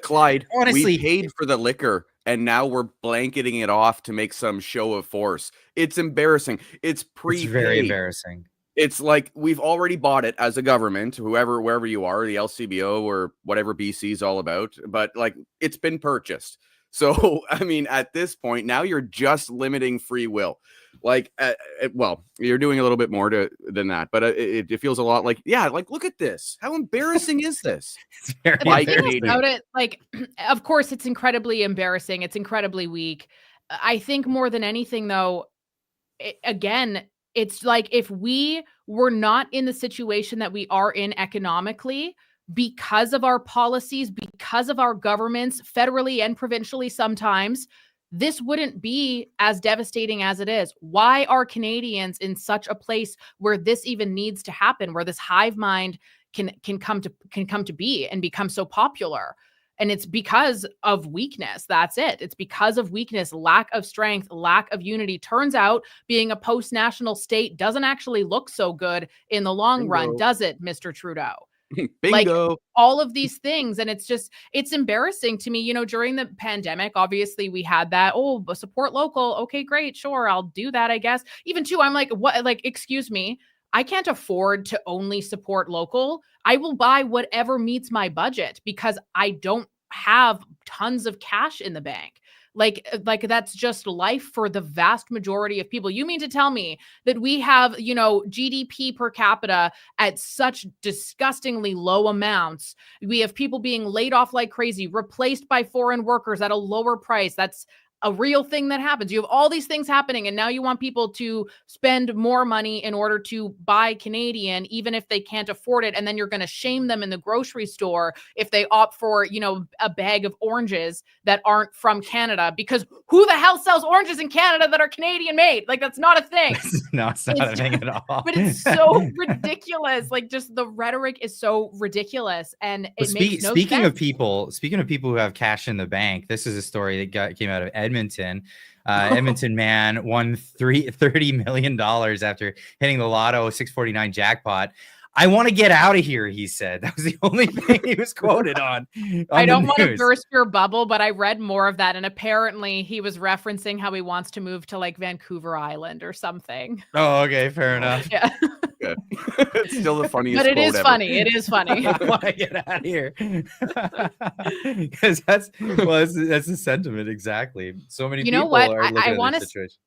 Speaker 3: Clyde,
Speaker 1: honestly,
Speaker 3: we paid for the liquor, and now we're blanketing it off to make some show of force. It's embarrassing. It's prepaid.
Speaker 1: It's very embarrassing.
Speaker 3: It's like we've already bought it as a government, wherever you are, the LCBO or whatever BC is all about. But like, it's been purchased. So, I mean, at this point, now you're just limiting free will. Like, well, you're doing a little bit more than that, but it feels a lot like, yeah, like, look at this. How embarrassing is this?
Speaker 1: It's very
Speaker 2: The thing about it, like, of course, it's incredibly embarrassing. It's incredibly weak. I think more than anything, though, again, it's like if we were not in the situation that we are in economically, because of our policies, because of our governments, federally and provincially sometimes, this wouldn't be as devastating as it is. Why are Canadians in such a place where this even needs to happen, where this hive mind can come to be and become so popular? And it's because of weakness. That's it. It's because of weakness, lack of strength, lack of unity. Turns out being a post-national state doesn't actually look so good in the long run, does it, Mr. Trudeau?
Speaker 3: Bingo.
Speaker 2: Like all of these things. And it's embarrassing to me. You know, during the pandemic, obviously we had that, support local. Okay, great. Sure. I'll do that, I guess. Even too, I'm like, what? Like, excuse me. I can't afford to only support local. I will buy whatever meets my budget because I don't have tons of cash in the bank. Like that's just life for the vast majority of people. You mean to tell me that we have, you know, GDP per capita at such disgustingly low amounts? We have people being laid off like crazy, replaced by foreign workers at a lower price. That's a real thing that happens. You have all these things happening, and now you want people to spend more money in order to buy Canadian, even if they can't afford it. And then you're going to shame them in the grocery store if they opt for, you know, a bag of oranges that aren't from Canada, because who the hell sells oranges in Canada that are Canadian made? Like, that's not a thing.
Speaker 1: No, it's not a thing at all.
Speaker 2: But it's so ridiculous. Like, just the rhetoric is so ridiculous, and it makes no
Speaker 1: speaking
Speaker 2: sense.
Speaker 1: Speaking of people who have cash in the bank, this is a story that came out of Edmonton. Edmonton man won $30 million after hitting the Lotto 649 jackpot. I want to get out of here, he said. That was the only thing he was quoted on
Speaker 2: I don't want to burst your bubble, but I read more of that. And apparently he was referencing how he wants to move to like Vancouver Island or something.
Speaker 1: Oh, okay. Fair enough.
Speaker 2: Yeah.
Speaker 3: It's still the funniest
Speaker 2: But it
Speaker 3: quote
Speaker 2: is
Speaker 3: ever.
Speaker 2: funny. It is funny.
Speaker 1: I want to get out of here. Because that's the sentiment. Exactly. So many people are looking at this situation.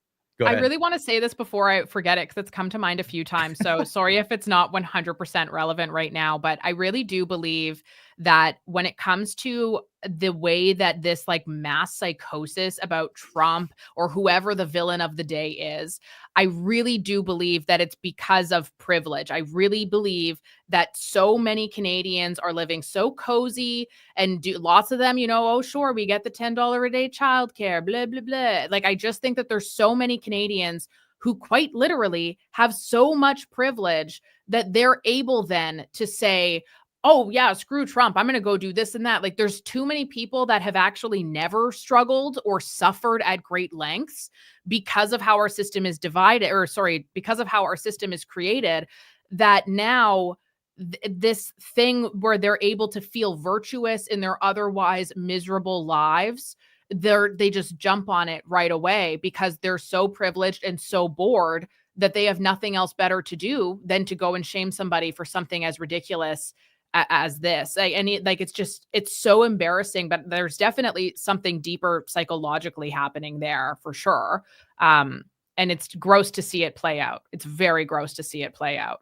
Speaker 2: I really want to say this before I forget it, because it's come to mind a few times. So sorry if it's not 100% relevant right now, but I really do believe that when it comes to the way that this like mass psychosis about Trump or whoever the villain of the day is, I really do believe that it's because of privilege. I really believe that so many Canadians are living so cozy, and lots of them, you know, oh, sure, we get the $10 a day childcare, blah, blah, blah. Like, I just think that there's so many Canadians who quite literally have so much privilege that they're able then to say, oh yeah, screw Trump, I'm going to go do this and that. Like, there's too many people that have actually never struggled or suffered at great lengths because of how our system is because of how our system is created, that now this thing where they're able to feel virtuous in their otherwise miserable lives, they just jump on it right away because they're so privileged and so bored that they have nothing else better to do than to go and shame somebody for something as ridiculous as this. It's so embarrassing, but there's definitely something deeper psychologically happening there for sure. And it's gross to see it play out. It's very gross to see it play out.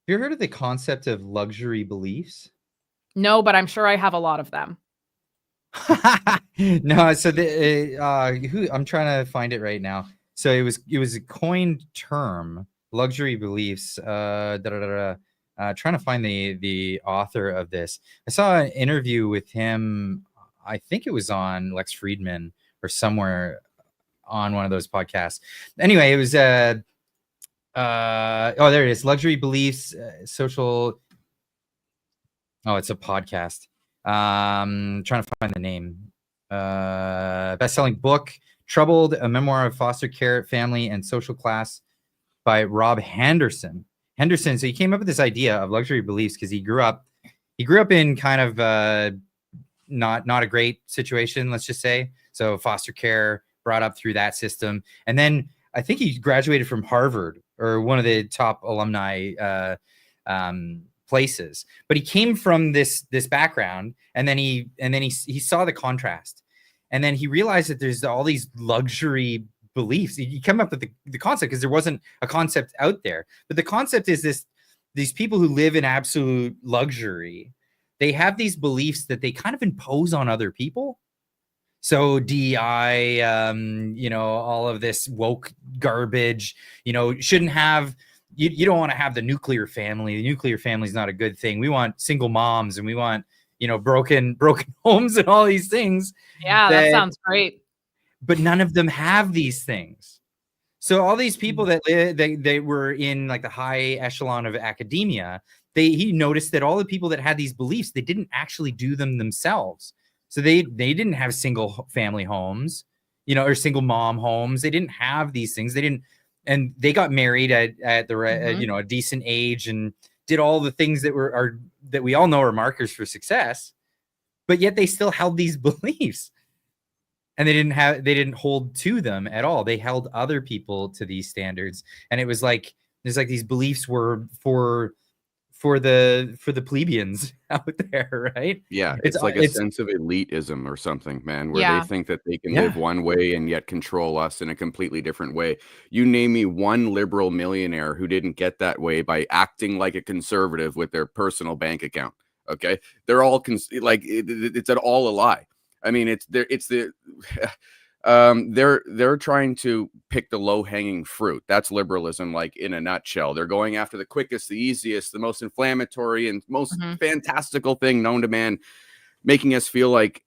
Speaker 1: Have you heard of the concept of luxury beliefs?
Speaker 2: No, but I'm sure I have a lot of them.
Speaker 1: No, so I'm trying to find it right now. So it was a coined term, luxury beliefs. Trying to find the author of this. I saw an interview with him. I think it was on Lex Friedman or somewhere on one of those podcasts. Anyway, it was there it is. Luxury beliefs, social. Oh, it's a podcast. Trying to find the name best-selling book, Troubled, a memoir of foster care, family, and social class by Rob Henderson. So he came up with this idea of luxury beliefs because he grew up in kind of not a great situation, let's just say. So foster care, brought up through that system. And then I think he graduated from Harvard, or one of the top alumni places. But he came from this background, and then he saw the contrast. And then he realized that there's all these luxury beliefs. He came up with the concept because there wasn't a concept out there. But the concept is these people who live in absolute luxury, they have these beliefs that they kind of impose on other people. So DEI, all of this woke garbage, shouldn't have, you don't want to have the nuclear family. The nuclear family is not a good thing. We want single moms, and we want, broken homes and all these things.
Speaker 2: Yeah, that sounds great.
Speaker 1: But none of them have these things. So all these people that they were in like the high echelon of academia, he noticed that all the people that had these beliefs, they didn't actually do them themselves. So they didn't have single family homes, or single mom homes. They didn't have these things. And they got married at a decent age and did all the things that we all know are markers for success. But yet they still held these beliefs. And they didn't hold to them at all. They held other people to these standards. And it was like, there's like these beliefs were for the plebeians out there, right?
Speaker 3: Yeah, it's like a sense of elitism or something, man, where they think that they can live one way and yet control us in a completely different way. You name me one liberal millionaire who didn't get that way by acting like a conservative with their personal bank account. Okay, they're all it's all a lie. I mean, they're trying to pick the low-hanging fruit. That's liberalism, like in a nutshell. They're going after the quickest, the easiest, the most inflammatory, and most fantastical thing known to man, making us feel like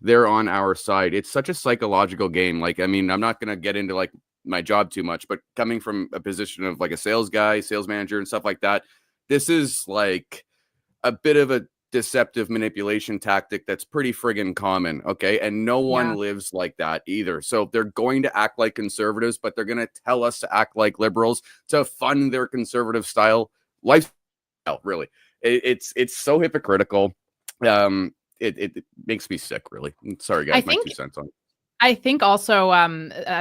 Speaker 3: they're on our side. It's such a psychological game. Like, I mean, I'm not going to get into like my job too much, but coming from a position of like a sales guy, sales manager, and stuff like that, this is like a bit of a deceptive manipulation tactic that's pretty friggin' common, okay? And no one lives like that either. So they're going to act like conservatives, but they're going to tell us to act like liberals to fund their conservative style lifestyle. Really, it's so hypocritical. It makes me sick, really. Sorry, guys, my 2 cents on it.
Speaker 2: I think also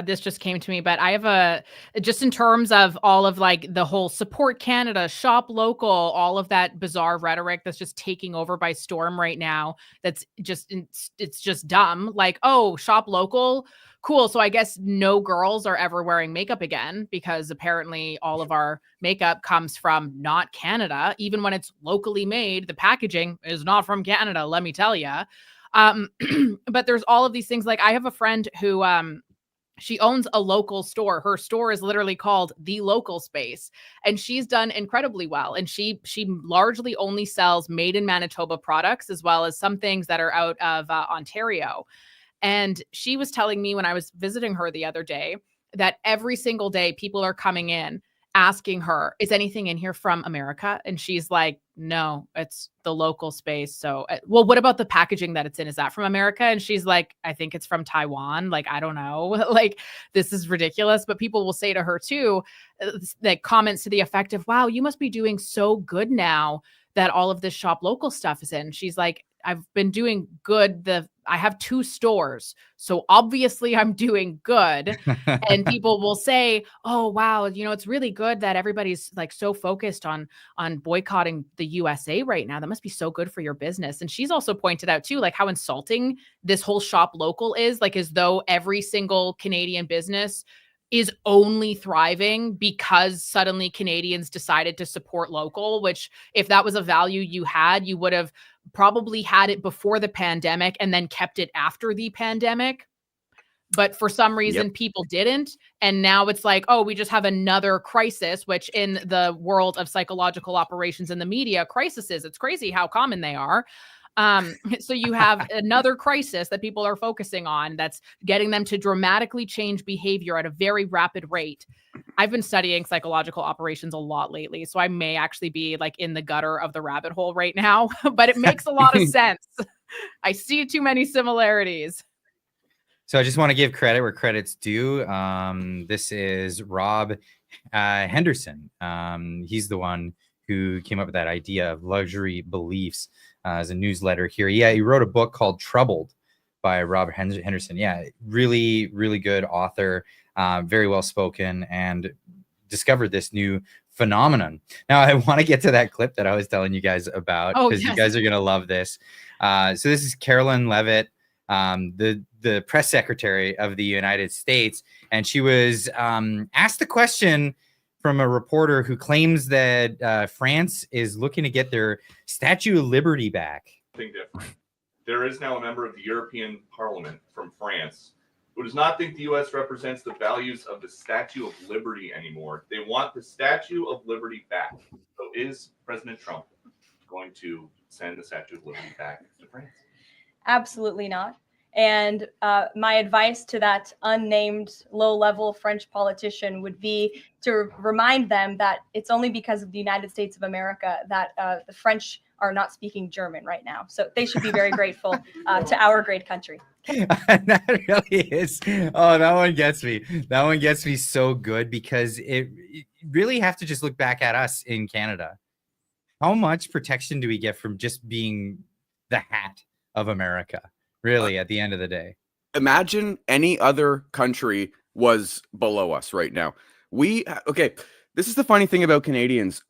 Speaker 2: this just came to me, but I have just in terms of all of like the whole support Canada, shop local, all of that bizarre rhetoric that's just taking over by storm right now. It's just dumb. Like, oh, shop local. Cool. So I guess no girls are ever wearing makeup again, because apparently all of our makeup comes from not Canada. Even when it's locally made, the packaging is not from Canada, let me tell you. But there's all of these things. Like I have a friend who, she owns a local store. Her store is literally called The Local Space, and she's done incredibly well. And she largely only sells made in Manitoba products, as well as some things that are out of Ontario. And she was telling me when I was visiting her the other day that every single day people are coming in asking her, is anything in here from America? And she's like, no, it's The Local Space. So, well, what about the packaging that it's in? Is that from America? And she's like, I think it's from Taiwan. Like, I don't know. Like, this is ridiculous. But people will say to her too, like comments to the effect of, wow, you must be doing so good now that all of this shop local stuff is in. She's like, I've been doing good. I have 2 stores, so obviously I'm doing good. And people will say, oh, wow, it's really good that everybody's like so focused on boycotting the USA right now. That must be so good for your business. And she's also pointed out too, like how insulting this whole shop local is, like as though every single Canadian business is only thriving because suddenly Canadians decided to support local, which if that was a value you had, you would have probably had it before the pandemic and then kept it after the pandemic. But for some reason, people didn't. And now it's like, oh, we just have another crisis, which in the world of psychological operations and the media, crises, it's crazy how common they are. So you have another crisis that people are focusing on that's getting them to dramatically change behavior at a very rapid rate. I've been studying psychological operations a lot lately, so I may actually be like in the gutter of the rabbit hole right now, but it makes a lot of sense. I see too many similarities.
Speaker 1: So I just want to give credit where credit's due. This is Rob Henderson. He's the one who came up with that idea of luxury beliefs as a newsletter here. Yeah, he wrote a book called Troubled by Rob Henderson. Yeah, really, really good author, very well spoken, and discovered this new phenomenon. Now, I want to get to that clip that I was telling you guys about because you guys are going to love this. So this is Carolyn Levitt, the press secretary of the United States, and she was asked a question from a reporter who claims that France is looking to get their Statue of Liberty back.
Speaker 7: Something different. There is now a member of the European Parliament from France who does not think the U.S. represents the values of the Statue of Liberty anymore. They want the Statue of Liberty back. So is President Trump going to send the Statue of Liberty back to France?
Speaker 8: Absolutely not. And my advice to that unnamed low-level French politician would be to remind them that it's only because of the United States of America that the French are not speaking German right now. So they should be very grateful to our great country.
Speaker 1: That really is. Oh, that one gets me. That one gets me so good because you really have to just look back at us in Canada. How much protection do we get from just being the hat of America? Really, at the end of the day.
Speaker 3: Imagine any other country was below us right now. Okay, this is the funny thing about Canadians.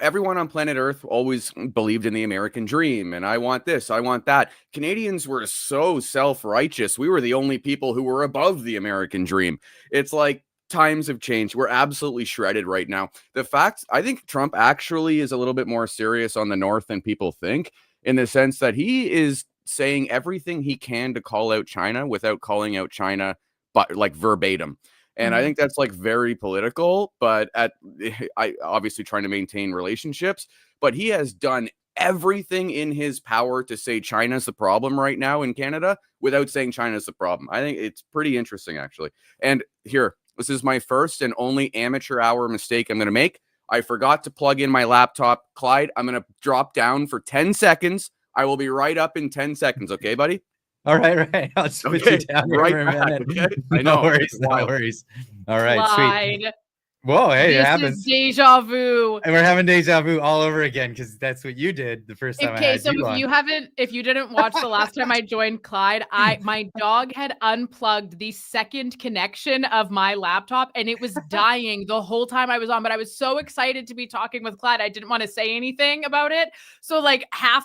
Speaker 3: Everyone on planet Earth always believed in the American dream, and I want this, I want that. Canadians were so self-righteous. We were the only people who were above the American dream. It's like times have changed. We're absolutely shredded right now. I think Trump actually is a little bit more serious on the North than people think, in the sense that he is saying everything he can to call out China without calling out China, but like verbatim. And I think that's like very political, but I obviously trying to maintain relationships, but he has done everything in his power to say China's the problem right now in Canada without saying China's the problem. I think it's pretty interesting, actually. And here, this is my first and only amateur hour mistake I'm going to make. I forgot to plug in my laptop. Clyde, I'm going to drop down for 10 seconds. I will be right up in 10 seconds. Okay, buddy?
Speaker 1: All right. I'll just put you down
Speaker 3: right
Speaker 1: for a minute.
Speaker 3: Okay? I know.
Speaker 1: No worries. All right,
Speaker 2: Clyde.
Speaker 1: sweet. Whoa, hey, it happens.
Speaker 2: Is deja vu.
Speaker 1: And we're having deja vu all over again because that's what you did the first time.
Speaker 2: Okay, so if you didn't watch the last time I joined Clyde, my dog had unplugged the second connection of my laptop and it was dying the whole time I was on. But I was so excited to be talking with Clyde, I didn't want to say anything about it. So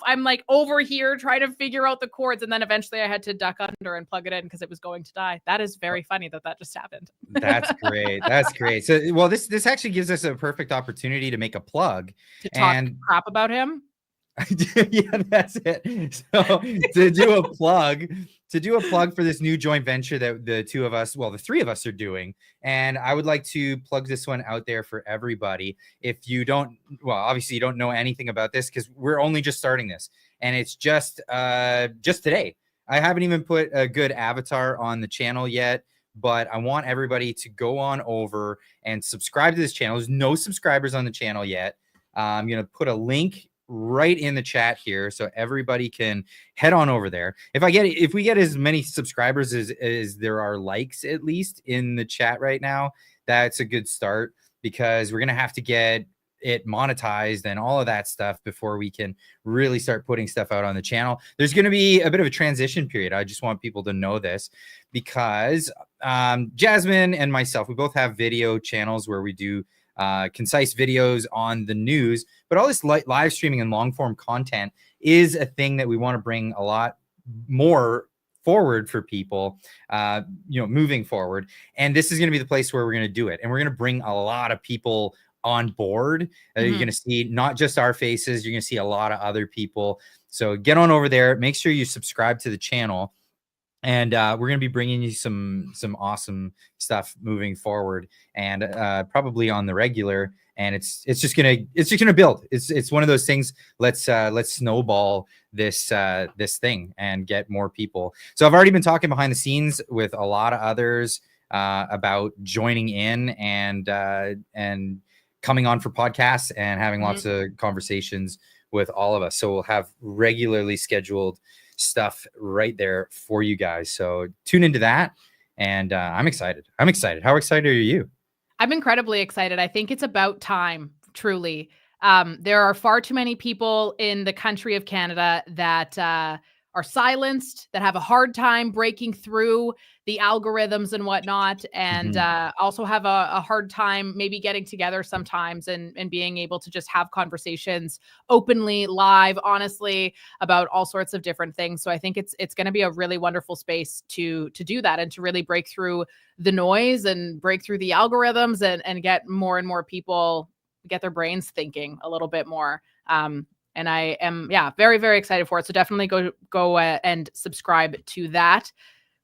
Speaker 2: I'm like over here trying to figure out the cords, and then eventually I had to duck under and plug it in because it was going to die. That is very funny that just happened.
Speaker 1: That's great. That's great. So, well, this actually gives us a perfect opportunity to make a plug
Speaker 2: to talk crap about him.
Speaker 1: Yeah, that's it. So to do a plug for this new joint venture that the three of us are doing, and I would like to plug this one out there for everybody. If you don't, obviously you don't know anything about this because we're only just starting this, and it's just today. I haven't even put a good avatar on the channel yet, but I want everybody to go on over and subscribe to this channel. There's no subscribers on the channel yet. I'm going to put a link right in the chat here so everybody can head on over there. If we get as many subscribers as there are likes, at least in the chat right now, that's a good start, because we're going to have to get it monetized and all of that stuff before we can really start putting stuff out on the channel. There's going to be a bit of a transition period. I just want people to know this, because Jasmin and myself, we both have video channels where we do concise videos on the news, but all this live streaming and long form content is a thing that we want to bring a lot more forward for people, moving forward. And this is going to be the place where we're going to do it. And we're going to bring a lot of people on board. You're going to see not just our faces, you're going to see a lot of other people. So get on over there, make sure you subscribe to the channel, and we're going to be bringing you some awesome stuff moving forward, and probably on the regular. And it's just gonna build. It's one of those things. Let's snowball this thing and get more people. So I've already been talking behind the scenes with a lot of others about joining in and coming on for podcasts and having lots of conversations with all of us. So we'll have regularly scheduled stuff right there for you guys. So tune into that. And I'm excited. How excited are you?
Speaker 2: I'm incredibly excited. I think it's about time, truly. There are far too many people in the country of Canada that are silenced, that have a hard time breaking through the algorithms and whatnot, and also have a hard time maybe getting together sometimes and being able to just have conversations openly, live, honestly, about all sorts of different things. So I think it's going to be a really wonderful space to do that and to really break through the noise and break through the algorithms and get more and more people get their brains thinking a little bit more. And I am, very, very excited for it. So definitely go and subscribe to that.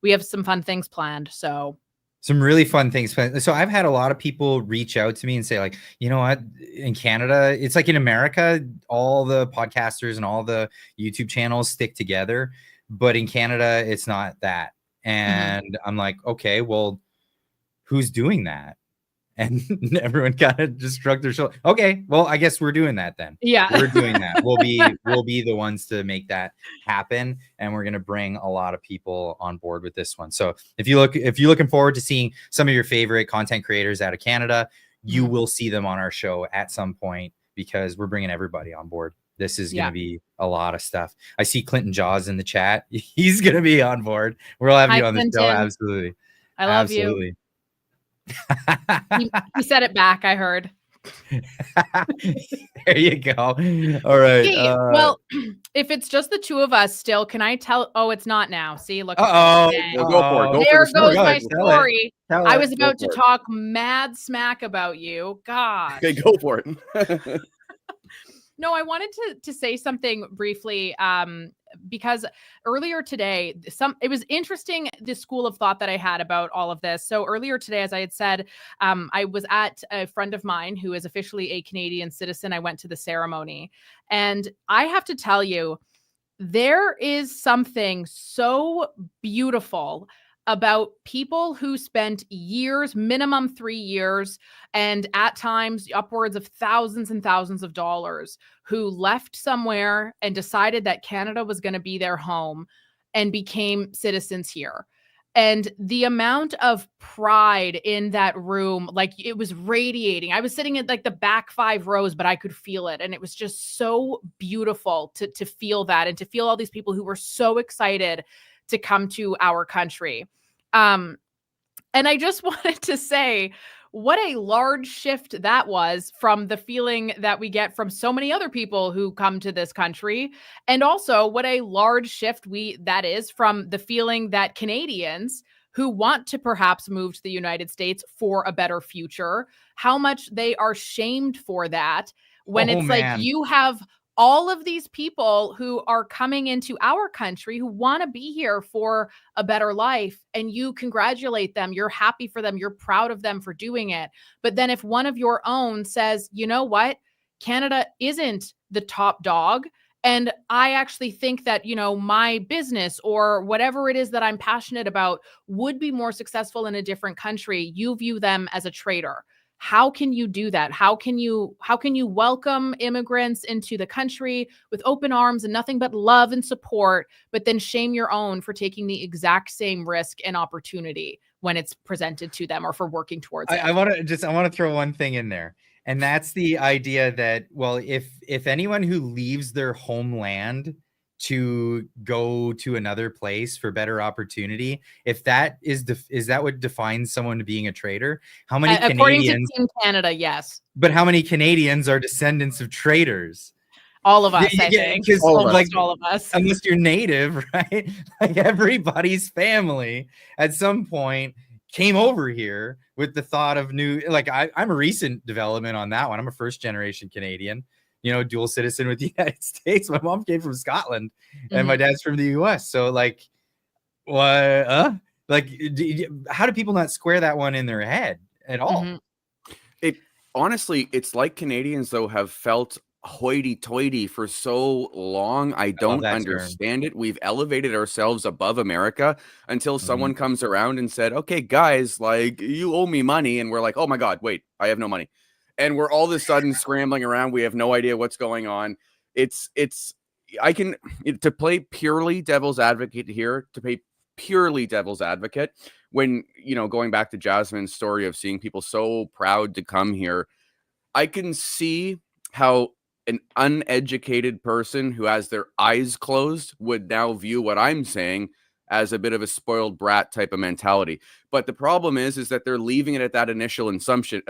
Speaker 2: We have some fun things planned. So
Speaker 1: some really fun things planned. So I've had a lot of people reach out to me and say, like, you know what, in Canada, it's like in America, all the podcasters and all the YouTube channels stick together, but in Canada, it's not that. And I'm like, okay, well, who's doing that? And everyone kind of just shrugged their shoulder. Okay, well, I guess we're doing that then.
Speaker 2: Yeah,
Speaker 1: we're doing that. We'll be the ones to make that happen, and we're gonna bring a lot of people on board with this one. So if you're looking forward to seeing some of your favorite content creators out of Canada, you will see them on our show at some point because we're bringing everybody on board. This is going to be a lot of stuff. I see Clinton Jaws in the chat. He's going to be on board. We'll have you on the show. Absolutely.
Speaker 2: I love you. He said it back, I heard.
Speaker 1: There you go. All right.
Speaker 2: Hey, well, if it's just the two of us still, can I tell? Oh, it's not now. See, look.
Speaker 3: Go for it.
Speaker 2: There goes my story.
Speaker 1: Tell
Speaker 2: I was about to talk mad smack about you. God.
Speaker 3: Okay, go for it.
Speaker 2: No, I wanted to say something briefly because earlier today, it was interesting, the school of thought that I had about all of this. So earlier today, as I had said, I was at a friend of mine who is officially a Canadian citizen. I went to the ceremony, and I have to tell you, there is something so beautiful about people who spent years, minimum 3 years, and at times upwards of thousands and thousands of dollars, who left somewhere and decided that Canada was going to be their home and became citizens here. And the amount of pride in that room, like, it was radiating. I was sitting in like the back 5 rows, but I could feel it. And it was just so beautiful to feel that and to feel all these people who were so excited to come to our country. And I just wanted to say what a large shift that was from the feeling that we get from so many other people who come to this country. And also what a large shift that is from the feeling that Canadians who want to perhaps move to the United States for a better future, how much they are shamed for that when like you have all of these people who are coming into our country who want to be here for a better life, and you congratulate them, you're happy for them, you're proud of them for doing it. But then if one of your own says, you know what, Canada isn't the top dog, and I actually think that, you know, my business or whatever it is that I'm passionate about would be more successful in a different country, you view them as a traitor. How can you do that? How can you welcome immigrants into the country with open arms and nothing but love and support, but then shame your own for taking the exact same risk and opportunity when it's presented to them or for working towards it?
Speaker 1: I want to throw one thing in there. And that's the idea that, well, if anyone who leaves their homeland to go to another place for better opportunity, if that is that what defines someone being a traitor? How many
Speaker 2: according
Speaker 1: Canadians,
Speaker 2: to Team Canada, yes.
Speaker 1: But how many Canadians are descendants of traitors?
Speaker 2: All of us, I think. Almost all of us.
Speaker 1: Unless you're native, right? Like, everybody's family at some point came over here with the thought of new, like, I'm a recent development on that one. I'm a first generation Canadian, you know, dual citizen with the United States. My mom came from Scotland and my dad's from the US. So, like, what? Like, how do people not square that one in their head at all?
Speaker 3: Honestly, it's like Canadians, though, have felt hoity-toity for so long. I don't understand it. We've elevated ourselves above America until someone comes around and said, okay, guys, like, you owe me money. And we're like, oh my God, wait, I have no money. And we're all of a sudden scrambling around. We have no idea what's going on. It's I can, to play purely devil's advocate here, when, going back to Jasmin's story of seeing people so proud to come here, I can see how an uneducated person who has their eyes closed would now view what I'm saying as a bit of a spoiled brat type of mentality. But the problem is that they're leaving it at that initial assumption.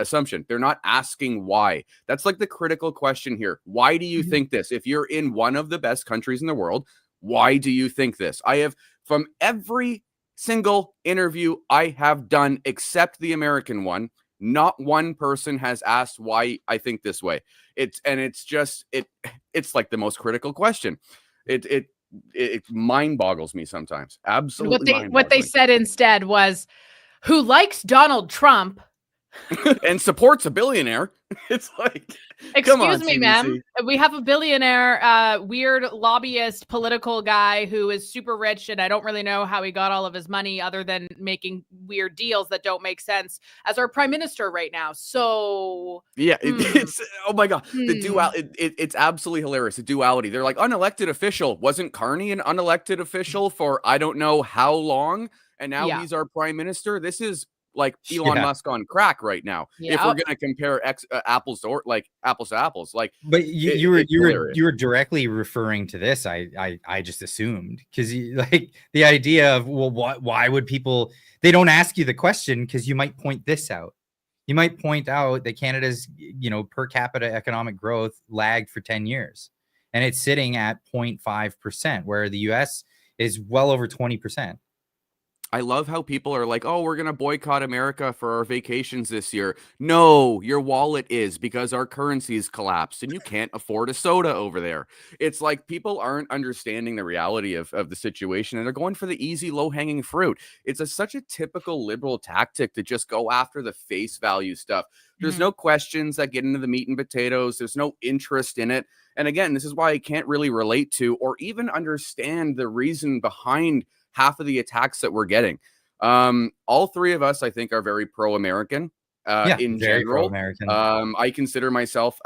Speaker 3: They're not asking why. That's like the critical question here. Why do you think this? If you're in one of the best countries in the world, why do you think this? I have, from every single interview I have done, except the American one, not one person has asked why I think this way. It's like the most critical question. It mind boggles me sometimes. Absolutely.
Speaker 2: What they said instead was, who likes Donald Trump
Speaker 3: and supports a billionaire. It's like,
Speaker 2: excuse me, ma'am. We have a billionaire, weird lobbyist, political guy who is super rich, and I don't really know how he got all of his money other than making weird deals that don't make sense as our prime minister right now. So
Speaker 3: yeah, it's oh my god, the duality. It's absolutely hilarious. The duality. They're like, unelected official. Wasn't Carney an unelected official for I don't know how long, and now he's our prime minister? This is like Elon Musk on crack right now. If we're gonna compare apples to apples, like.
Speaker 1: But you were directly referring to this. I just assumed, because like the idea of, well, why would people? They don't ask you the question because you might point this out. You might point out that Canada's per capita economic growth lagged for 10 years, and it's sitting at 0.5%, where the U.S. is well over 20%.
Speaker 3: I love how people are like, oh, we're going to boycott America for our vacations this year. No, your wallet is, because our currency's collapsed and you can't afford a soda over there. It's like people aren't understanding the reality of the situation, and they're going for the easy, low-hanging fruit. It's such a typical liberal tactic to just go after the face value stuff. There's no questions that get into the meat and potatoes. There's no interest in it. And again, this is why I can't really relate to or even understand the reason behind half of the attacks that we're getting. All three of us, I think, are very pro-American in general.
Speaker 1: Pro-American.
Speaker 3: I consider myself,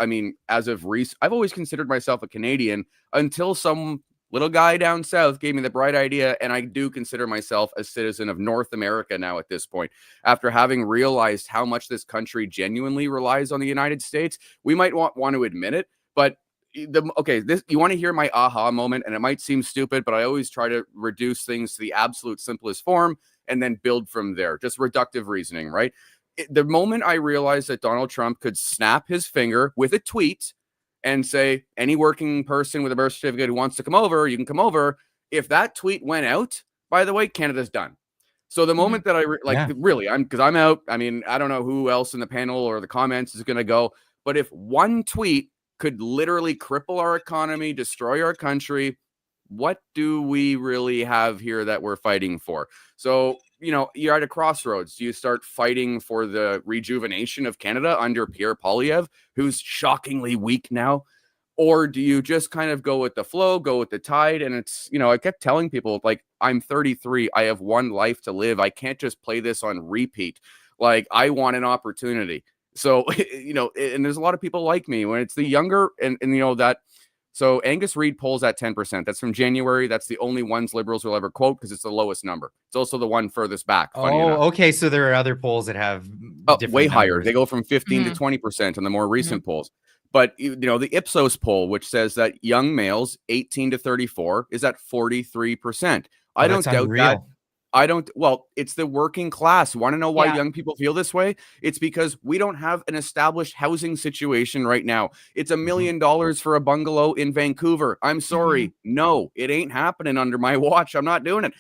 Speaker 3: as of recent, I've always considered myself a Canadian until some little guy down south gave me the bright idea, and I do consider myself a citizen of North America now at this point. After having realized how much this country genuinely relies on the United States, we might want to admit it, but you want to hear my aha moment, and it might seem stupid, but I always try to reduce things to the absolute simplest form and then build from there. Just reductive reasoning, right? The moment I realized that Donald Trump could snap his finger with a tweet and say, any working person with a birth certificate who wants to come over, you can come over. If that tweet went out, by the way, Canada's done. So the moment that I'm out. I don't know who else in the panel or the comments is going to go, but if one tweet could literally cripple our economy, destroy our country, what do we really have here that we're fighting for? So, you're at a crossroads. Do you start fighting for the rejuvenation of Canada under Pierre Poilievre, who's shockingly weak now? Or do you just kind of go with the flow, go with the tide? And it's, I kept telling people, like, I'm 33. I have one life to live. I can't just play this on repeat. Like, I want an opportunity. So, and there's a lot of people like me when it's the younger and that. So Angus Reid polls at 10%. That's from January. That's the only ones liberals will ever quote because it's the lowest number. It's also the one furthest back.
Speaker 1: Okay. So there are other polls that have
Speaker 3: way higher. They go from 15 to 20% on the more recent polls. But, the Ipsos poll, which says that young males 18 to 34 is at 43%. I don't doubt that. It's the working class. Want to know why young people feel this way? It's because we don't have an established housing situation right now. It's $1 million for a bungalow in Vancouver. I'm sorry. No, it ain't happening under my watch. I'm not doing it.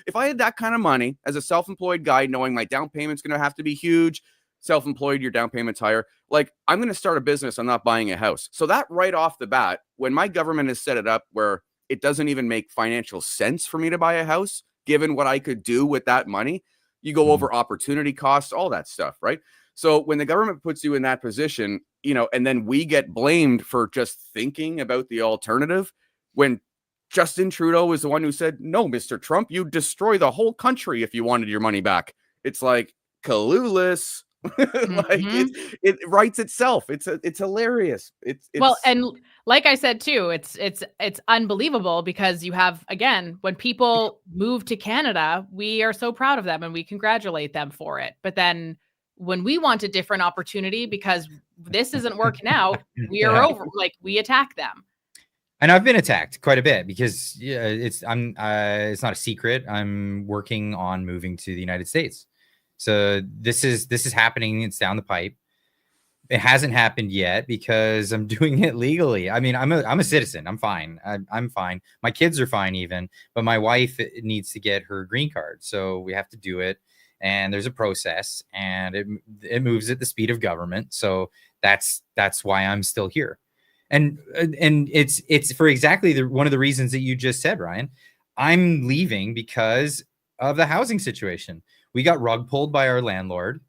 Speaker 3: If I had that kind of money as a self-employed guy, knowing my down payment's going to have to be huge, self-employed, your down payment's higher. Like, I'm going to start a business. I'm not buying a house. So that right off the bat, when my government has set it up where it doesn't even make financial sense for me to buy a house, given what I could do with that money, you go over opportunity costs, all that stuff, right? So when the government puts you in that position, and then we get blamed for just thinking about the alternative, when Justin Trudeau is the one who said, no, Mr. Trump, you'd destroy the whole country if you wanted your money back. It's like, clueless. Like it writes itself. It's hilarious. It's
Speaker 2: well, and like I said too, it's unbelievable because you have, again, when people move to Canada, we are so proud of them and we congratulate them for it. But then when we want a different opportunity because this isn't working out, we are over, like we attack them.
Speaker 1: And I've been attacked quite a bit because it's not a secret. I'm working on moving to the United States. So this is happening. It's down the pipe. It hasn't happened yet because I'm doing it legally. I mean, I'm a citizen. I'm fine. I'm fine. My kids are fine even, but my wife needs to get her green card. So we have to do it. And there's a process and it moves at the speed of government. So that's why I'm still here. And it's for exactly one of the reasons that you just said, Ryan. I'm leaving because of the housing situation. We got rug pulled by our landlord.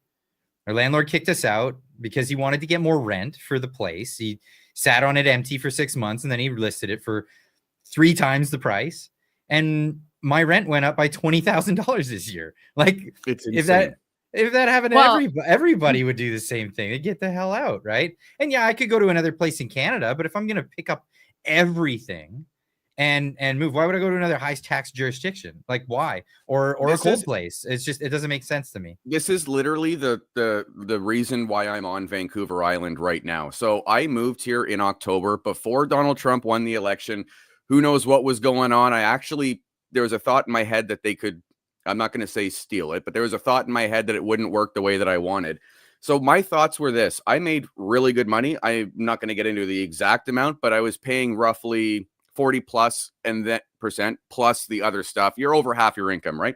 Speaker 1: Our landlord kicked us out because he wanted to get more rent for the place. He sat on it empty for 6 months and then he listed it for 3 times the price. And my rent went up by $20,000 this year. Like,
Speaker 3: it's insane.
Speaker 1: If that happened to everybody would do the same thing. They'd get the hell out, right? And yeah, I could go to another place in Canada, but if I'm going to pick up everything and move, why would I go to another high tax jurisdiction? Like, why? Or a cold place? It's just, it doesn't make sense to me.
Speaker 3: This is literally the reason why I'm on Vancouver Island right now. So I moved here in October before Donald Trump won the election. Who knows what was going on? There was a thought in my head that they could, I'm not going to say steal it, but there was a thought in my head that it wouldn't work the way that I wanted. So my thoughts were this: I made really good money. I'm not going to get into the exact amount, but I was paying roughly 40 plus and that percent plus the other stuff. You're over half your income, right?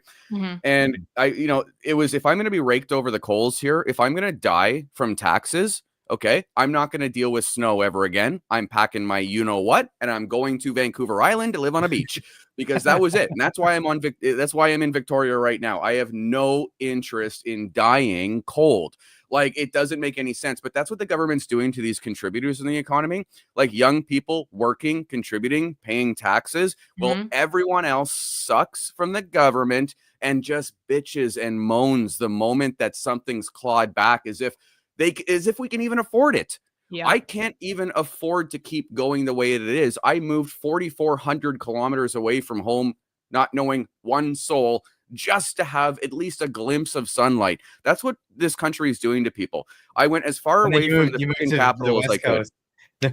Speaker 3: And it was, if I'm going to be raked over the coals here, if I'm going to die from taxes, okay, I'm not going to deal with snow ever again. I'm packing my you-know-what, and I'm going to Vancouver Island to live on a beach because that was it. And that's why I'm in Victoria right now. I have no interest in dying cold. Like, it doesn't make any sense, but that's what the government's doing to these contributors in the economy. Like young people working, contributing, paying taxes. Well, everyone else sucks from the government and just bitches and moans the moment that something's clawed back as if we can even afford it. Yeah. I can't even afford to keep going the way it is. I moved 4,400 kilometers away from home, not knowing one soul, just to have at least a glimpse of sunlight. That's what this country is doing to people. I went as far away from the freaking capital as I could.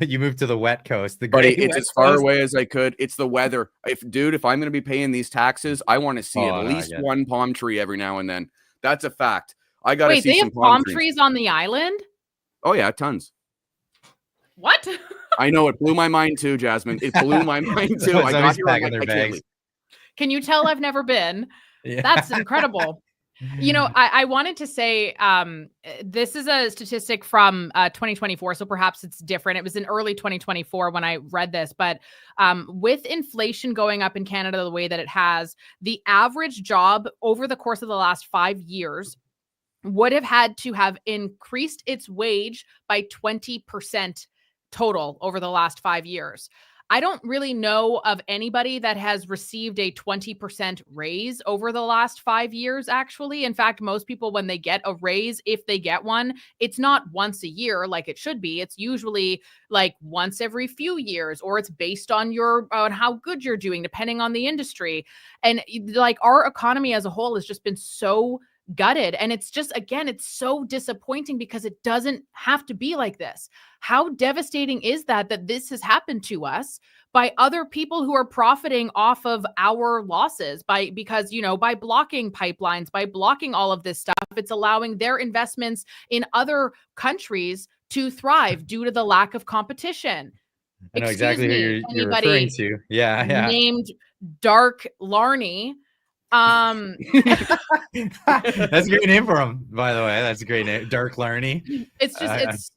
Speaker 1: You moved to the wet coast.
Speaker 3: Buddy, it's as far away as I could. It's the weather. If I'm going to be paying these taxes, I want to see at least one palm tree every now and then. That's a fact. I got to see
Speaker 2: they
Speaker 3: some
Speaker 2: have palm trees on the island?
Speaker 3: Oh, yeah, tons.
Speaker 2: What?
Speaker 3: I know, it blew my mind too, Jasmin. It blew my mind too. I got here on their bags.
Speaker 2: Can you tell I've never been? Yeah. That's incredible. I wanted to say this is a statistic from 2024, so perhaps it's different. It was in early 2024 when I read this, but with inflation going up in Canada the way that it has, the average job over the course of the last 5 years would have had to have increased its wage by 20% total over the last 5 years. I don't really know of anybody that has received a 20% raise over the last 5 years, actually. In fact, most people, when they get a raise, if they get one, it's not once a year like it should be. It's usually like once every few years, or it's based on on how good you're doing, depending on the industry. And like our economy as a whole has just been so gutted. And it's just, again, it's so disappointing because it doesn't have to be like this. How devastating is that this has happened to us by other people who are profiting off of our losses because by blocking pipelines, by blocking all of this stuff, it's allowing their investments in other countries to thrive due to the lack of competition.
Speaker 1: I know exactly who you're referring to. Yeah.
Speaker 2: Named Dark Larney.
Speaker 1: That's a great name for him, by the way. That's a great name, Dark Larney.
Speaker 2: It's just it's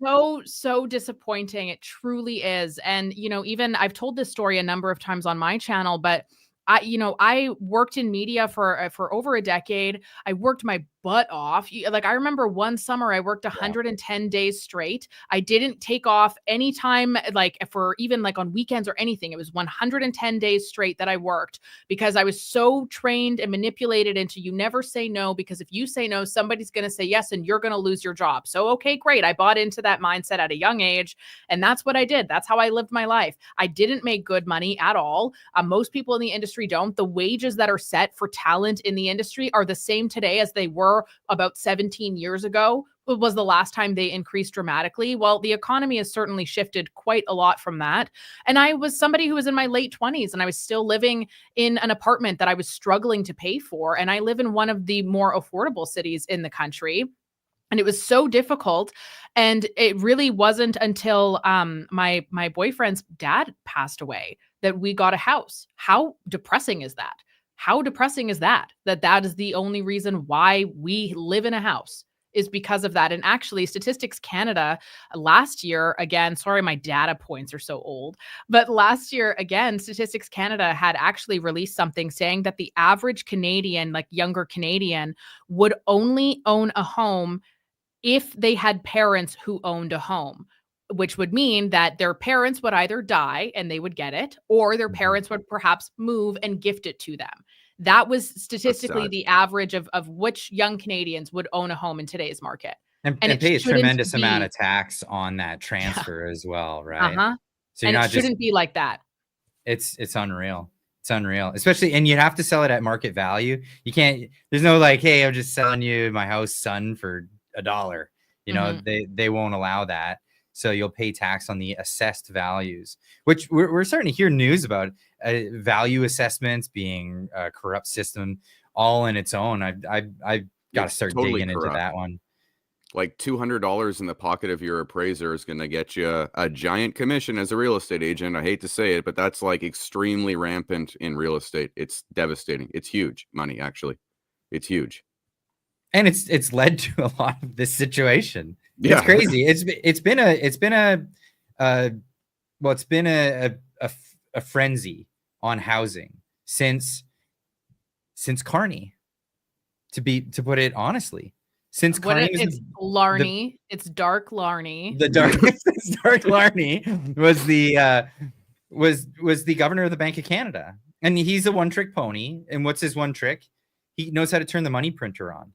Speaker 2: so disappointing. It truly is. And even I've told this story a number of times on my channel, but I worked in media for over a decade. I worked my butt off. Like, I remember one summer I worked 110 days straight. I didn't take off any time, like for even like on weekends or anything. It was 110 days straight that I worked because I was so trained and manipulated into you never say no, because if you say no, somebody's going to say yes and you're going to lose your job. So, okay, great. I bought into that mindset at a young age, and that's what I did. That's how I lived my life. I didn't make good money at all. Most people in the industry don't. The wages that are set for talent in the industry are the same today as they were about 17 years ago. Was the last time they increased dramatically. Well, the economy has certainly shifted quite a lot from that. And I was somebody who was in my late 20s, and I was still living in an apartment that I was struggling to pay for. And I live in one of the more affordable cities in the country. And it was so difficult. And it really wasn't until my boyfriend's dad passed away that we got a house. How depressing is that? How depressing is that? That is the only reason why we live in a house, is because of that. And actually, Statistics Canada last year, again, sorry, my data points are so old, but last year, again, Statistics Canada had actually released something saying that the average Canadian, like younger Canadian, would only own a home if they had parents who owned a home, which would mean that their parents would either die and they would get it, or their parents would perhaps move and gift it to them. That was statistically the average of which young Canadians would own a home in today's market.
Speaker 1: And pay a tremendous amount of tax on that transfer as well, right?
Speaker 2: So and it shouldn't be like that.
Speaker 1: It's unreal. It's unreal, especially, and you have to sell it at market value. You can't, there's no like, hey, I'm just selling you my house, son, for $1. You know, they won't allow that. So you'll pay tax on the assessed values, which we're starting to hear news about value assessments being a corrupt system all in its own. I've got to start digging into that one.
Speaker 3: Like $200 in the pocket of your appraiser is going to get you a giant commission as a real estate agent. I hate to say it, but that's like extremely rampant in real estate. It's devastating. It's huge money, actually. It's huge.
Speaker 1: And it's led to a lot of this situation. Yeah. It's crazy. It's been a frenzy on housing since Carney, to put it honestly. Since Carney
Speaker 2: it's Larney, it's Dark Larney.
Speaker 1: Dark Larney was the governor of the Bank of Canada, and he's a one-trick pony. And what's his one trick? He knows how to turn the money printer on.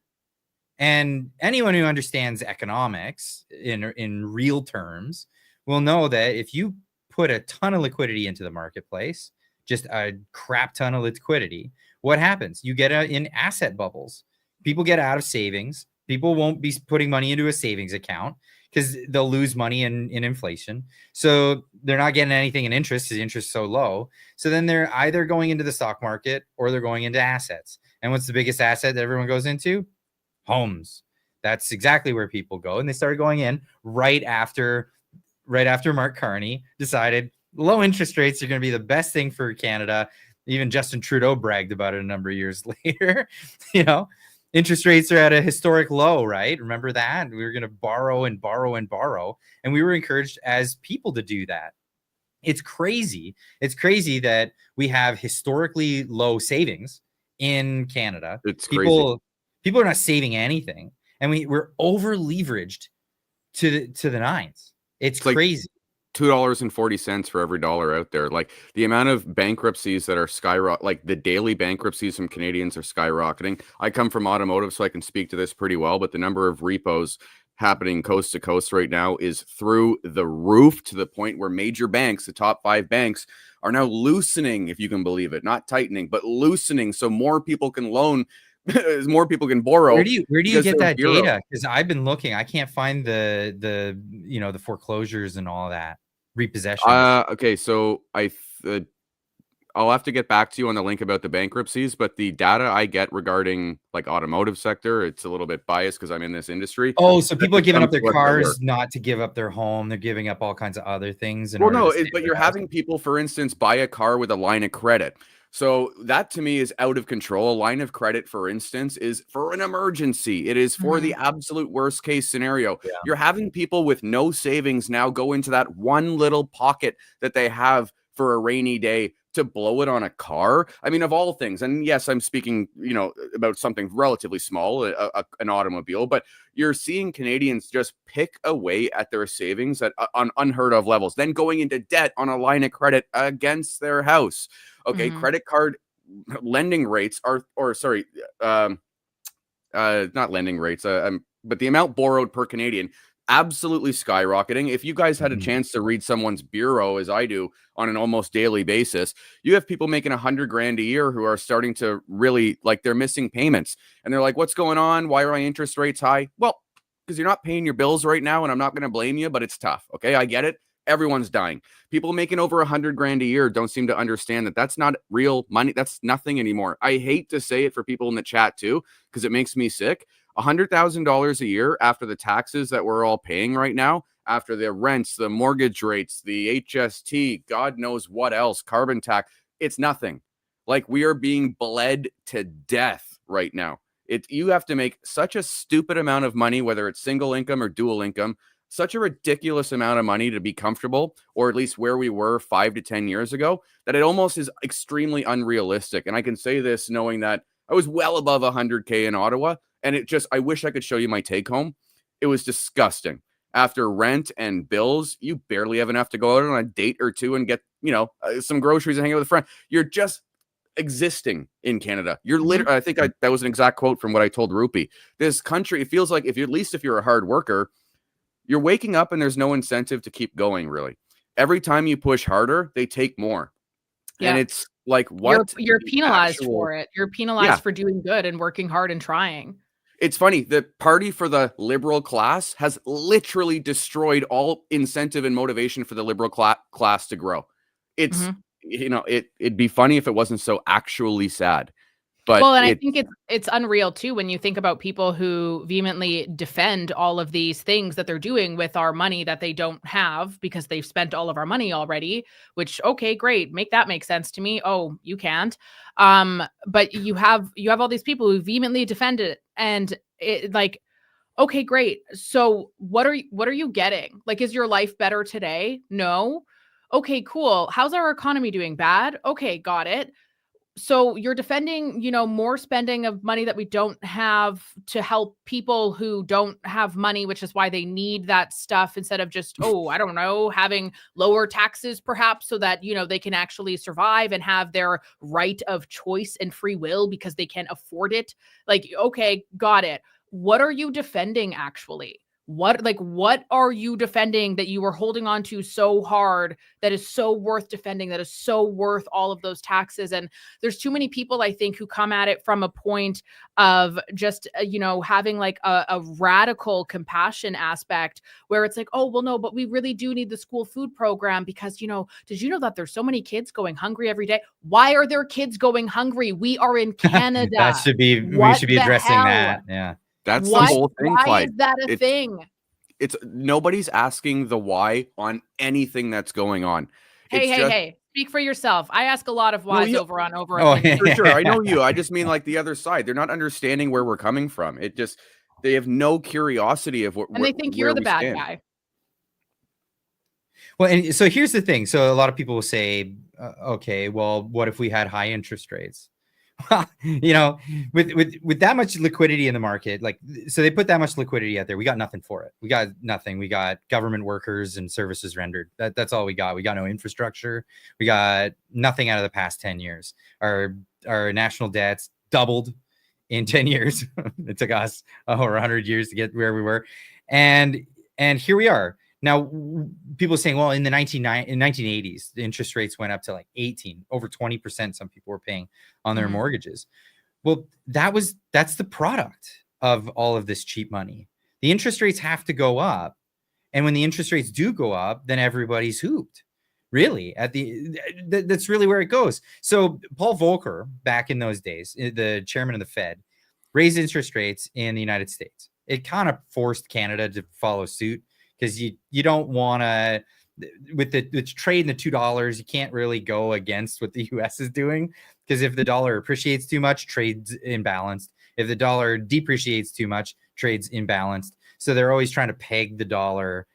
Speaker 1: And anyone who understands economics in real terms will know that if you put a ton of liquidity into the marketplace, just a crap ton of liquidity, what happens? You get in asset bubbles. People get out of savings. People won't be putting money into a savings account because they'll lose money in inflation. So they're not getting anything in interest because the interest is so low. So then they're either going into the stock market or they're going into assets. And what's the biggest asset that everyone goes into? Homes. That's exactly where people go. And they started going in right after Mark Carney decided low interest rates are going to be the best thing for Canada. Even Justin Trudeau bragged about it a number of years later. You know, interest rates are at a historic low, right? Remember that? We were going to borrow and borrow and borrow. And we were encouraged as people to do that. It's crazy. It's crazy that we have historically low savings in Canada.
Speaker 3: It's crazy.
Speaker 1: People are not saving anything, and we're over leveraged to the nines. It's crazy.
Speaker 3: $2.40 for every dollar out there. Like the amount of bankruptcies that are skyrocketing, like the daily bankruptcies from Canadians are skyrocketing. I come from automotive, so I can speak to this pretty well, but the number of repos happening coast to coast right now is through the roof, to the point where major banks, the top 5 banks, are now loosening, if you can believe it, not tightening, but loosening, so more people can loan. More people can borrow.
Speaker 1: Where do you get that data? Because I've been looking, I can't find the foreclosures and all that repossession.
Speaker 3: Okay, so I'll have to get back to you on the link about the bankruptcies, but the data I get regarding like automotive sector, it's a little bit biased because I'm in this industry.
Speaker 1: Oh, so people are giving up their cars not to give up their home. They're giving up all kinds of other things.
Speaker 3: Well, no, but you're having people, for instance, buy a car with a line of credit. So that to me is out of control. A line of credit, for instance, is for an emergency. It is for the absolute worst case scenario. Yeah. You're having people with no savings now go into that one little pocket that they have for a rainy day to blow it on a car. I mean, of all things, and yes, I'm speaking, about something relatively small, an automobile, but you're seeing Canadians just pick away at their savings on unheard of levels, then going into debt on a line of credit against their house. Okay, credit card lending rates not lending rates, but the amount borrowed per Canadian absolutely skyrocketing. If you guys had a chance to read someone's bureau, as I do on an almost daily basis, you have people making $100,000 a year who are starting to really, like, they're missing payments, and they're like, what's going on? Why are my interest rates high? Well, because you're not paying your bills right now, and I'm not going to blame you, but it's tough. Okay, I get it. Everyone's dying. People making over $100,000 a year don't seem to understand that that's not real money. That's nothing anymore. I hate to say it for people in the chat too, because it makes me sick. $100,000 a year after the taxes that we're all paying right now, after the rents, the mortgage rates, the HST, God knows what else, carbon tax, it's nothing. Like, we are being bled to death right now. You have to make such a stupid amount of money, whether it's single income or dual income, such a ridiculous amount of money to be comfortable, or at least where we were 5 to 10 years ago, that it almost is extremely unrealistic. And I can say this knowing that I was well above 100K in Ottawa, and I wish I could show you my take home. It was disgusting. After rent and bills, you barely have enough to go out on a date or two and get, some groceries and hang out with a friend. You're just existing in Canada. You're literally, I think that was an exact quote from what I told Rupi. This country, it feels like, if you're a hard worker, you're waking up and there's no incentive to keep going, really. Every time you push harder, they take more. Yeah. And it's like, what?
Speaker 2: You're penalized for it. You're penalized for doing good and working hard and trying.
Speaker 3: It's funny. The party for the liberal class has literally destroyed all incentive and motivation for the liberal class to grow. It's, it'd be funny if it wasn't so actually sad. But
Speaker 2: I think it's unreal too when you think about people who vehemently defend all of these things that they're doing with our money that they don't have because they've spent all of our money already, which, okay, great. Make sense to me. Oh, you can't. But you have all these people who vehemently defend it, and it, like, okay, great. So what are you getting? Like, is your life better today? No. Okay, cool. How's our economy doing? Bad. Okay, got it. So you're defending, more spending of money that we don't have to help people who don't have money, which is why they need that stuff, instead of just, I don't know, having lower taxes perhaps so that, they can actually survive and have their right of choice and free will because they can afford it. Like, okay, got it. What are you defending actually? What are you defending that you were holding on to so hard that is so worth defending, that is so worth all of those taxes? And there's too many people, I think, who come at it from a point of just, having like a radical compassion aspect where it's like, oh, well, no, but we really do need the school food program because, did you know that there's so many kids going hungry every day? Why are there kids going hungry? We are in Canada.
Speaker 1: We should be addressing that. Yeah.
Speaker 3: That's the whole thing, Clyde.
Speaker 2: Why is that a thing?
Speaker 3: It's nobody's asking the why on anything that's going on.
Speaker 2: Hey, speak for yourself. I ask a lot of whys over and over.
Speaker 3: For sure. I know you. I just mean like the other side. They're not understanding where we're coming from. They have no curiosity of what.
Speaker 2: And they think you're the bad guy.
Speaker 1: Well, and so here's the thing. So a lot of people will say, okay, well, what if we had high interest rates? With that much liquidity in the market, so they put that much liquidity out there. We got nothing for it. We got nothing. We got government workers and services rendered. That's all we got. We got no infrastructure. We got nothing out of the past 10 years. Our national debt's doubled in 10 years. It took us over 100 years to get where we were. And here we are. Now, people are saying, well, in the 1980s, the interest rates went up to like 18, over 20%. Some people were paying on their mortgages. Well, that's the product of all of this cheap money. The interest rates have to go up. And when the interest rates do go up, then everybody's hooped. Really, that's really where it goes. So Paul Volcker, back in those days, the chairman of the Fed, raised interest rates in the United States. It kind of forced Canada to follow suit. Because you don't want to, with the trade in the $2, you can't really go against what the U.S. is doing. Because if the dollar appreciates too much, trade's imbalanced. If the dollar depreciates too much, trade's imbalanced. So they're always trying to peg the dollar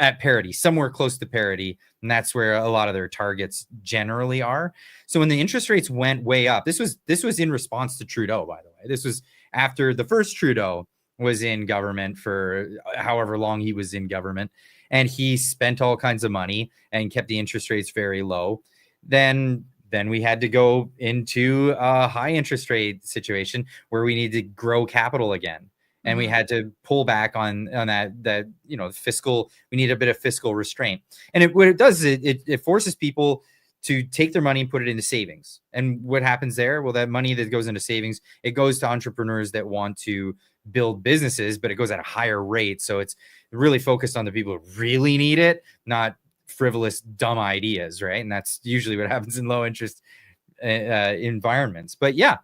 Speaker 1: at parity, somewhere close to parity. And that's where a lot of their targets generally are. So when the interest rates went way up, this was in response to Trudeau, by the way. This was after the first Trudeau was in government for however long he was in government, and he spent all kinds of money and kept the interest rates very low. Then we had to go into a high interest rate situation where we need to grow capital again. And we had to pull back on that, you know, fiscal, we need a bit of fiscal restraint. And what it does is it forces people to take their money and put it into savings. And what happens there? Well, that money that goes into savings, it goes to entrepreneurs that want to build businesses, but it goes at a higher rate. So it's really focused on the people who really need it, not frivolous, dumb ideas, right? And that's usually what happens in low interest environments. But yeah,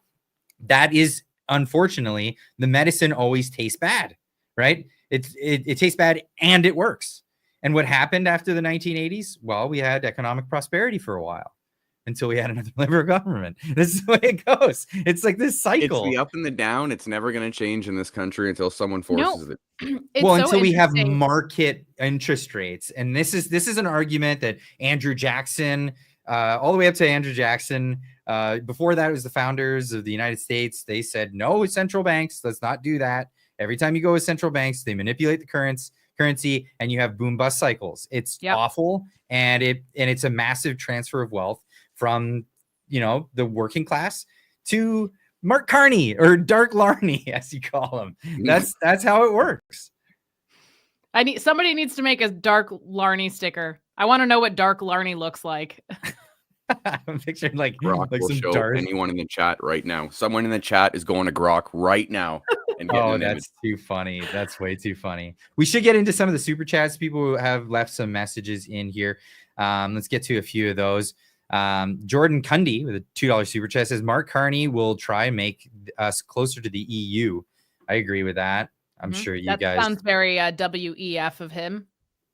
Speaker 1: that is, unfortunately, the medicine always tastes bad, right? It tastes bad and it works. And what happened after the 1980s? Well, we had economic prosperity for a while until we had another Liberal government. This is the way it goes. It's like this cycle.
Speaker 3: It's the up and the down. It's never going to change in this country until someone forces it.
Speaker 1: Well, so until we have market interest rates. And this is an argument that Andrew Jackson, all the way up to Andrew Jackson, before that, it was the founders of the United States. They said, no, central banks, let's not do that. Every time you go with central banks, they manipulate the currency and you have boom bust cycles. It's awful. And it's a massive transfer of wealth from, you know, the working class to Mark Carney, or Dark Larney, as you call him. That's how it works.
Speaker 2: Somebody needs to make a Dark Larney sticker. I want to know what Dark Larney looks like.
Speaker 1: I'm picturing like
Speaker 3: Grok will
Speaker 1: some
Speaker 3: show
Speaker 1: dark...
Speaker 3: anyone in the chat right now. Someone in the chat is going to Grok right now. And
Speaker 1: oh, that's too funny. That's way too funny. We should get into some of the super chats. People who have left some messages in here. Let's get to a few of those. Jordan Cundy with a $2 super chat says Mark Carney will try and make us closer to the EU. I agree with that. I'm sure you guys.
Speaker 2: That sounds very WEF of him.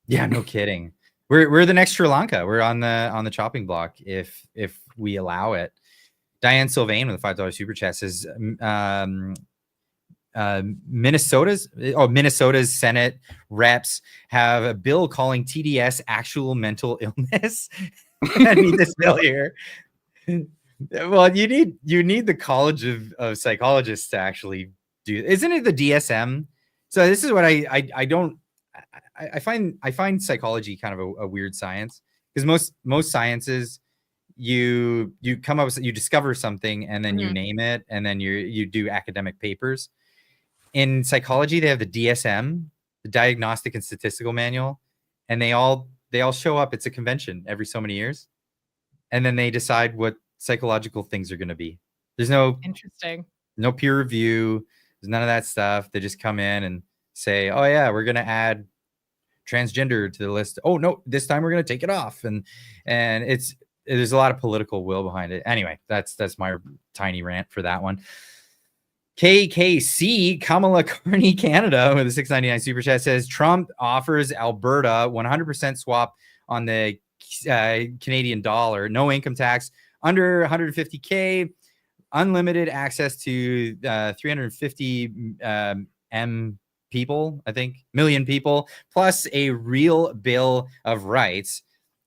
Speaker 1: Yeah, no kidding. We're the next Sri Lanka. We're on the chopping block if we allow it. Diane Sylvain with a $5 super chat says Minnesota's Senate reps have a bill calling TDS actual mental illness. I need this bill here. Well, you need the College of Psychologists to actually do. Isn't it the DSM? So this is what I find psychology kind of a weird science, because most sciences you come up with, you discover something and then you name it and then you do academic papers. In psychology, they have the DSM, the Diagnostic and Statistical Manual, and they all show up. It's a convention every so many years, and then they decide what psychological things are going to be. There's no peer review. There's none of that stuff. They just come in and say, oh yeah, we're going to add transgender to the list. Oh no, this time we're going to take it off. And there's a lot of political will behind it. Anyway, that's my tiny rant for that one. KKC Kamala Carney Canada with a $6.99 super chat says Trump offers Alberta 100% swap on the Canadian dollar, no income tax, under 150K, unlimited access to 350 million people, plus a real bill of rights.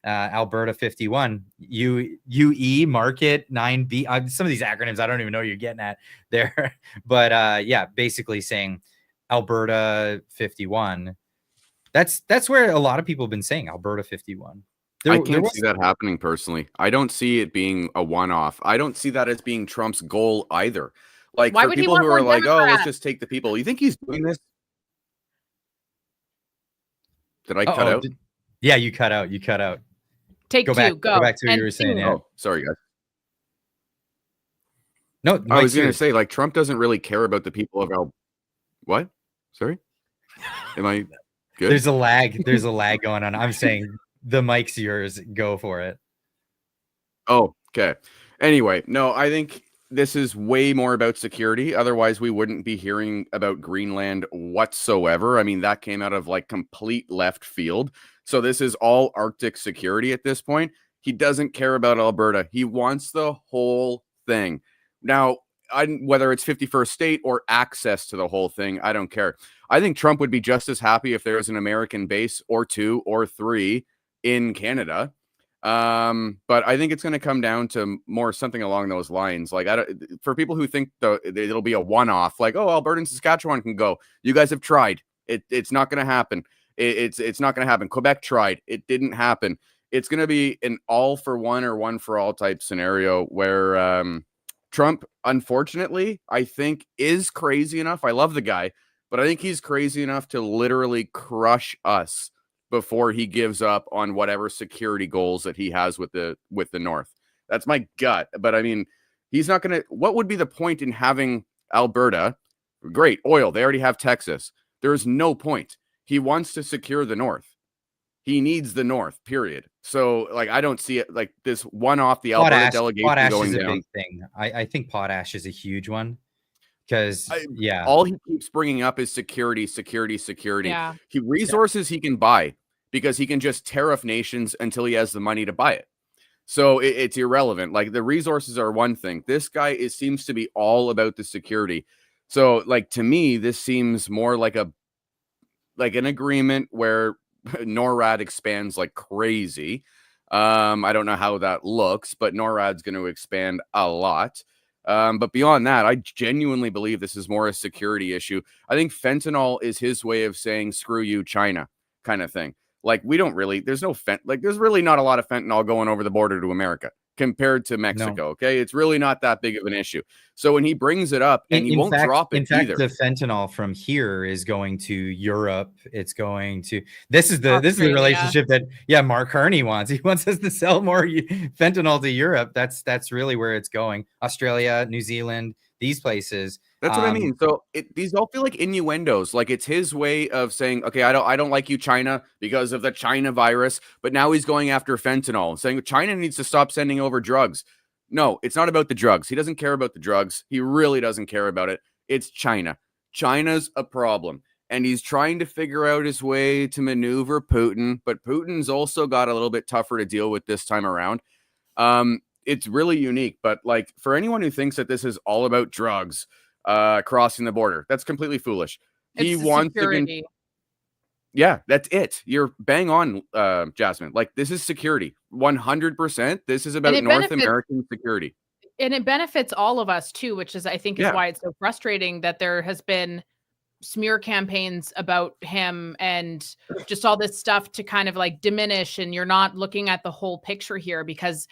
Speaker 1: Alberta 51, UE market 9B. Some of these acronyms I don't even know you're getting at there, but yeah, basically saying Alberta 51. That's where a lot of people have been saying Alberta 51.
Speaker 3: I can't see that happening personally. I don't see it being a one-off. I don't see that as being Trump's goal either. Like, for people who are like, oh, let's just take the people. You think he's doing this? Did I cut out?
Speaker 1: Yeah, you cut out. You cut out.
Speaker 2: Go back to what
Speaker 1: you were saying. Yeah.
Speaker 3: Oh, sorry, guys.
Speaker 1: No,
Speaker 3: I was going to say, like, Trump doesn't really care about the people of What? Sorry? Am I good?
Speaker 1: There's a lag. There's a lag going on. I'm saying the mic's yours. Go for it.
Speaker 3: Oh, okay. Anyway, no, I think this is way more about security. Otherwise, we wouldn't be hearing about Greenland whatsoever. I mean, that came out of like complete left field. So this is all Arctic security at this point. He doesn't care about Alberta. He wants the whole thing. Now, whether it's 51st state or access to the whole thing, I don't care. I think Trump would be just as happy if there's an American base or 2 or 3 in Canada. But I think it's going to come down to more something along those lines. Like, for people who think it'll be a one-off, like, oh, Alberta and Saskatchewan can go. You guys have tried. It's not going to happen. It's not going to happen. Quebec tried. It didn't happen. It's going to be an all for one or one for all type scenario where Trump, unfortunately, I think is crazy enough. I love the guy, but I think he's crazy enough to literally crush us before he gives up on whatever security goals that he has with the North. That's my gut. But I mean, he's not going to. What would be the point in having Alberta? Great oil. They already have Texas. There is no point. He wants to secure the North. He needs the North, period. So, like, I don't see it like this one off the Alberta delegation going down.
Speaker 1: Big thing. I think potash is a huge one because,
Speaker 3: all he keeps bringing up is security.
Speaker 2: Yeah.
Speaker 3: Resources he can buy because he can just tariff nations until he has the money to buy it. So it's irrelevant. Like, the resources are one thing. This guy seems to be all about the security. So, like, to me, this seems more like an agreement where NORAD expands like crazy. I don't know how that looks, but NORAD's going to expand a lot. But beyond that, I genuinely believe this is more a security issue. I think fentanyl is his way of saying, screw you, China, kind of thing. Like, we don't really, there's really not a lot of fentanyl going over the border to America compared to Mexico. No. Okay. It's really not that big of an issue. So when he brings it up, and he won't drop it either.
Speaker 1: The fentanyl from here is going to Europe. It's going to, this is the relationship that, Mark Carney wants. He wants us to sell more fentanyl to Europe. That's really where it's going. Australia, New Zealand, these places.
Speaker 3: That's what I mean. So these all feel like innuendos. Like, it's his way of saying, okay, I don't like you, China, because of the China virus. But now he's going after fentanyl, saying China needs to stop sending over drugs. No, it's not about the drugs. He doesn't care about the drugs. He really doesn't care about it. It's China. China's a problem. And he's trying to figure out his way to maneuver Putin. But Putin's also got a little bit tougher to deal with this time around. It's really unique. But, like, for anyone who thinks that this is all about drugs, crossing the border, that's completely foolish. He wants security. Yeah, that's it. You're bang on, Jasmin. Like, this is security, 100%. This is about North American security,
Speaker 2: and it benefits all of us too, which is, I think, is why it's so frustrating that there has been smear campaigns about him and just all this stuff to kind of like diminish, and you're not looking at the whole picture here, because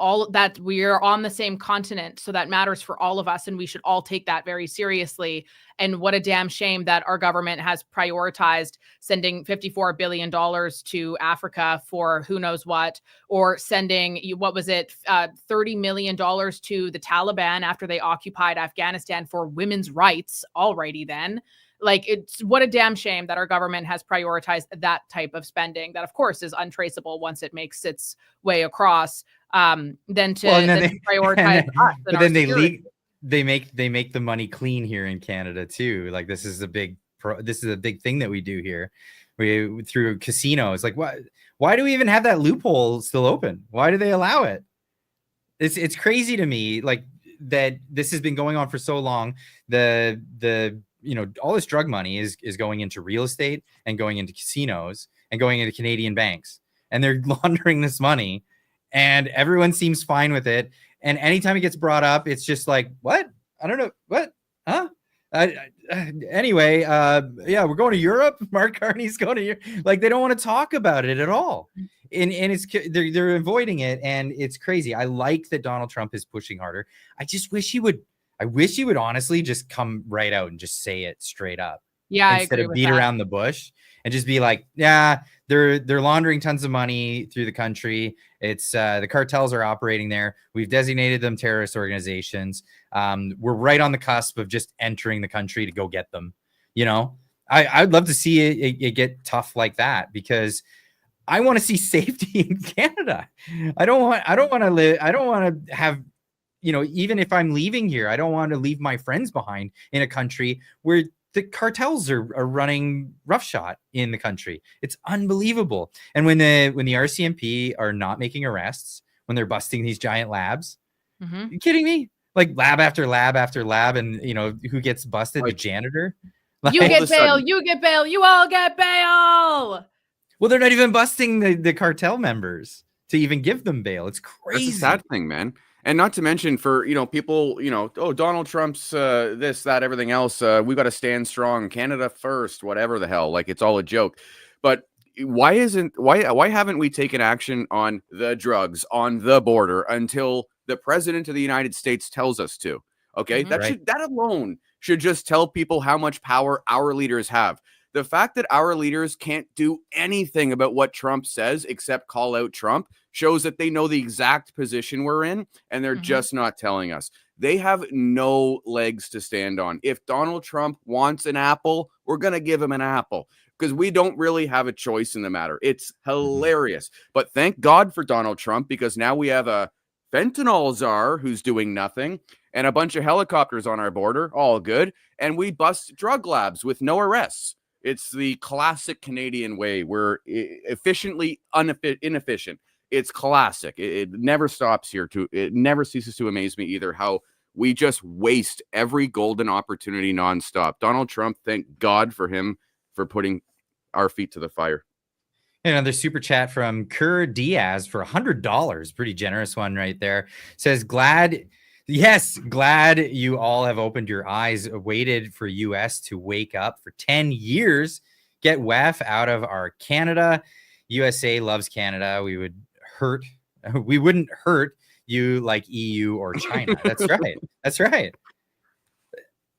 Speaker 2: all that, we are on the same continent, so that matters for all of us, and we should all take that very seriously. And what a damn shame that our government has prioritized sending $54 billion to Africa for who knows what, or sending, $30 million to the Taliban after they occupied Afghanistan for women's rights. Alrighty then. Like, it's what a damn shame that our government has prioritized that type of spending that, of course, is untraceable once it makes its way across. Then to prioritize us.
Speaker 1: But then they make the money clean here in Canada too. Like, this is a big thing that we do here. We through casinos. Like, why do we even have that loophole still open? Why do they allow it? It's crazy to me, like, that this has been going on for so long. All this drug money is going into real estate and going into casinos and going into Canadian banks, and they're laundering this money. And everyone seems fine with it. And anytime it gets brought up, it's just like, what? I don't know. What? Huh? Anyway, we're going to Europe. Mark Carney's going to Europe. Like, they don't want to talk about it at all. And it's they're avoiding it. And it's crazy. I like that Donald Trump is pushing harder. I just wish he would. I wish he would honestly just come right out and just say it straight up.
Speaker 2: Yeah,
Speaker 1: instead of beat around the bush and just be like, they're laundering tons of money through the country. It's the cartels are operating there. We've designated them terrorist organizations. We're right on the cusp of just entering the country to go get them. I'd love to see it get tough like that, because I want to see safety in Canada. I don't want to have, even if I'm leaving here, I don't want to leave my friends behind in a country where the cartels are running roughshod in the country. It's unbelievable. And when the RCMP are not making arrests, when they're busting these giant labs, you kidding me? Like lab after lab after lab, and you know who gets busted?
Speaker 3: Like,
Speaker 1: the janitor.
Speaker 2: You
Speaker 3: all
Speaker 2: get
Speaker 3: of a
Speaker 2: bail,
Speaker 3: sudden-
Speaker 2: you get bail, you all get bail.
Speaker 1: Well, they're not even busting the cartel members to even give them bail. It's crazy.
Speaker 3: That's a sad thing, man. And not to mention for, people, oh, Donald Trump's this, that, everything else. We got to stand strong. Canada first, whatever the hell. Like, it's all a joke. But why haven't we taken action on the drugs on the border until the president of the United States tells us to? Okay, that alone should just tell people how much power our leaders have. The fact that our leaders can't do anything about what Trump says except call out Trump shows that they know the exact position we're in, and they're just not telling us. They have no legs to stand on. If Donald Trump wants an apple, we're going to give him an apple because we don't really have a choice in the matter. It's hilarious. But thank God for Donald Trump, because now we have a fentanyl czar who's doing nothing and a bunch of helicopters on our border, all good. And we bust drug labs with no arrests. It's the classic Canadian way. We're efficiently inefficient. It's classic. It never stops here. It never ceases to amaze me either how we just waste every golden opportunity nonstop. Donald Trump, thank God for him for putting our feet to the fire.
Speaker 1: Another super chat from Kerr Diaz for $100. Pretty generous one right there. Says, glad you all have opened your eyes, waited for US to wake up for 10 years. Get WEF out of our Canada. USA loves Canada. We wouldn't hurt you like EU or China. That's right. That's right.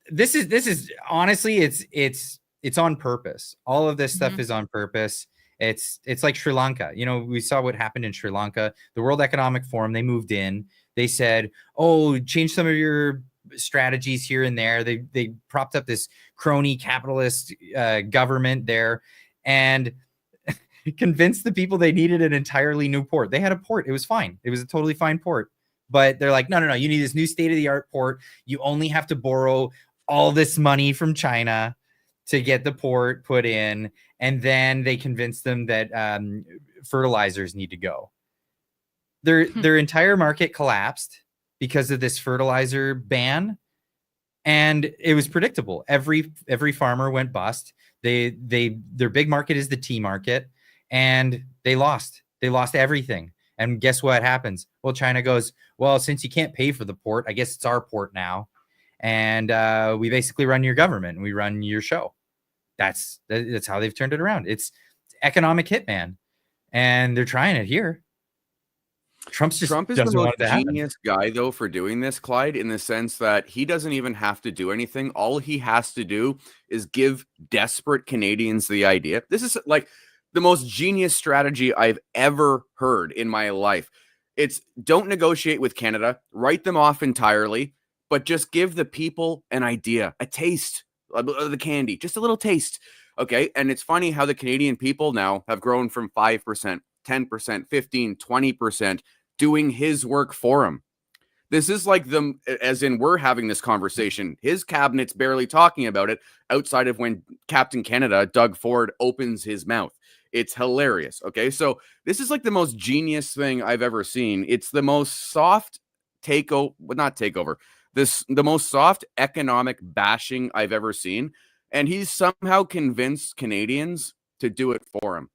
Speaker 1: This is honestly, it's on purpose. All of this stuff is on purpose. It's like Sri Lanka. We saw what happened in Sri Lanka. The World Economic Forum, they moved in. They said, oh, change some of your strategies here and there. They propped up this crony capitalist government there and convinced the people they needed an entirely new port. They had a port. It was fine. It was a totally fine port. But they're like, no. You need this new state-of-the-art port. You only have to borrow all this money from China to get the port put in. And then they convinced them that fertilizers need to go. Their entire market collapsed because of this fertilizer ban, and it was predictable. Every farmer went bust. Their big market is the tea market, and they lost everything. And guess what happens? Well, China goes, well, since you can't pay for the port, I guess it's our port now, and we basically run your government and we run your show. That's how they've turned it around. It's economic hitman, and they're trying it here. Trump is the most
Speaker 3: genius guy, though, for doing this, Clyde, in the sense that he doesn't even have to do anything. All he has to do is give desperate Canadians the idea. This is like the most genius strategy I've ever heard in my life. It's don't negotiate with Canada, write them off entirely, but just give the people an idea, a taste of the candy, just a little taste. Okay. And it's funny how the Canadian people now have grown from 5%, 10%, 15, 20% doing his work for him. This is like them, as in we're having this conversation. His cabinet's barely talking about it outside of when Captain Canada, Doug Ford, opens his mouth. It's hilarious. Okay. So this is like the most genius thing I've ever seen. It's the most soft the most soft economic bashing I've ever seen. And he's somehow convinced Canadians to do it for him.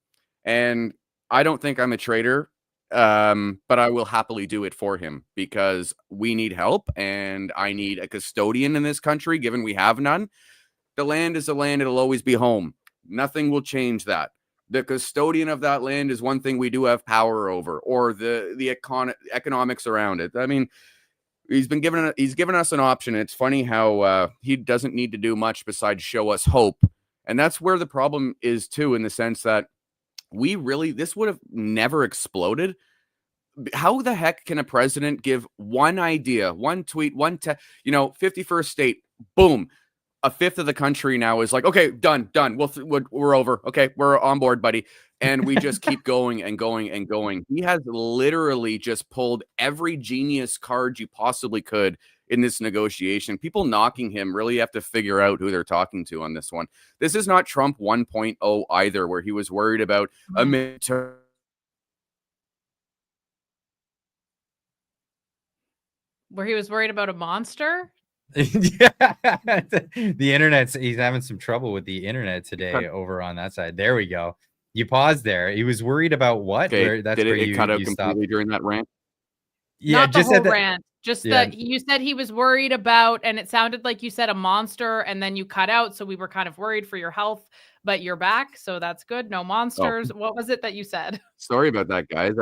Speaker 3: And I don't think I'm a traitor, but I will happily do it for him because we need help and I need a custodian in this country, given we have none. The land is a land. It'll always be home. Nothing will change that. The custodian of that land is one thing we do have power over, or the economics around it. I mean, he's given us an option. It's funny how he doesn't need to do much besides show us hope. And that's where the problem is too, in the sense that this would have never exploded. How the heck can a president give one idea, one tweet, 51st state, boom, a fifth of the country now is like, okay, done. We're over. Okay, we're on board, buddy. And we just keep going and going and going. He has literally just pulled every genius card you possibly could in this negotiation. People knocking him really have to figure out who they're talking to on this one. This is not Trump 1.0 either, where he was worried about a midterm.
Speaker 2: Where he was worried about a monster?
Speaker 1: Yeah, the internet's he's having some trouble with the internet today over on that side. There we go. You paused there. He was worried about what?
Speaker 3: Okay,
Speaker 1: Where that's
Speaker 3: did
Speaker 1: where
Speaker 3: it cut out
Speaker 1: you
Speaker 3: completely
Speaker 1: stopped.
Speaker 3: during that rant?
Speaker 1: Yeah,
Speaker 2: Not the
Speaker 1: just
Speaker 2: whole
Speaker 1: said that.
Speaker 2: rant. Just
Speaker 1: Yeah.
Speaker 2: that you said he was worried about, and it sounded like you said a monster, and then you cut out. So we were kind of worried for your health, but you're back. So that's good. No monsters. What was it that you said?
Speaker 3: Sorry about that, guys.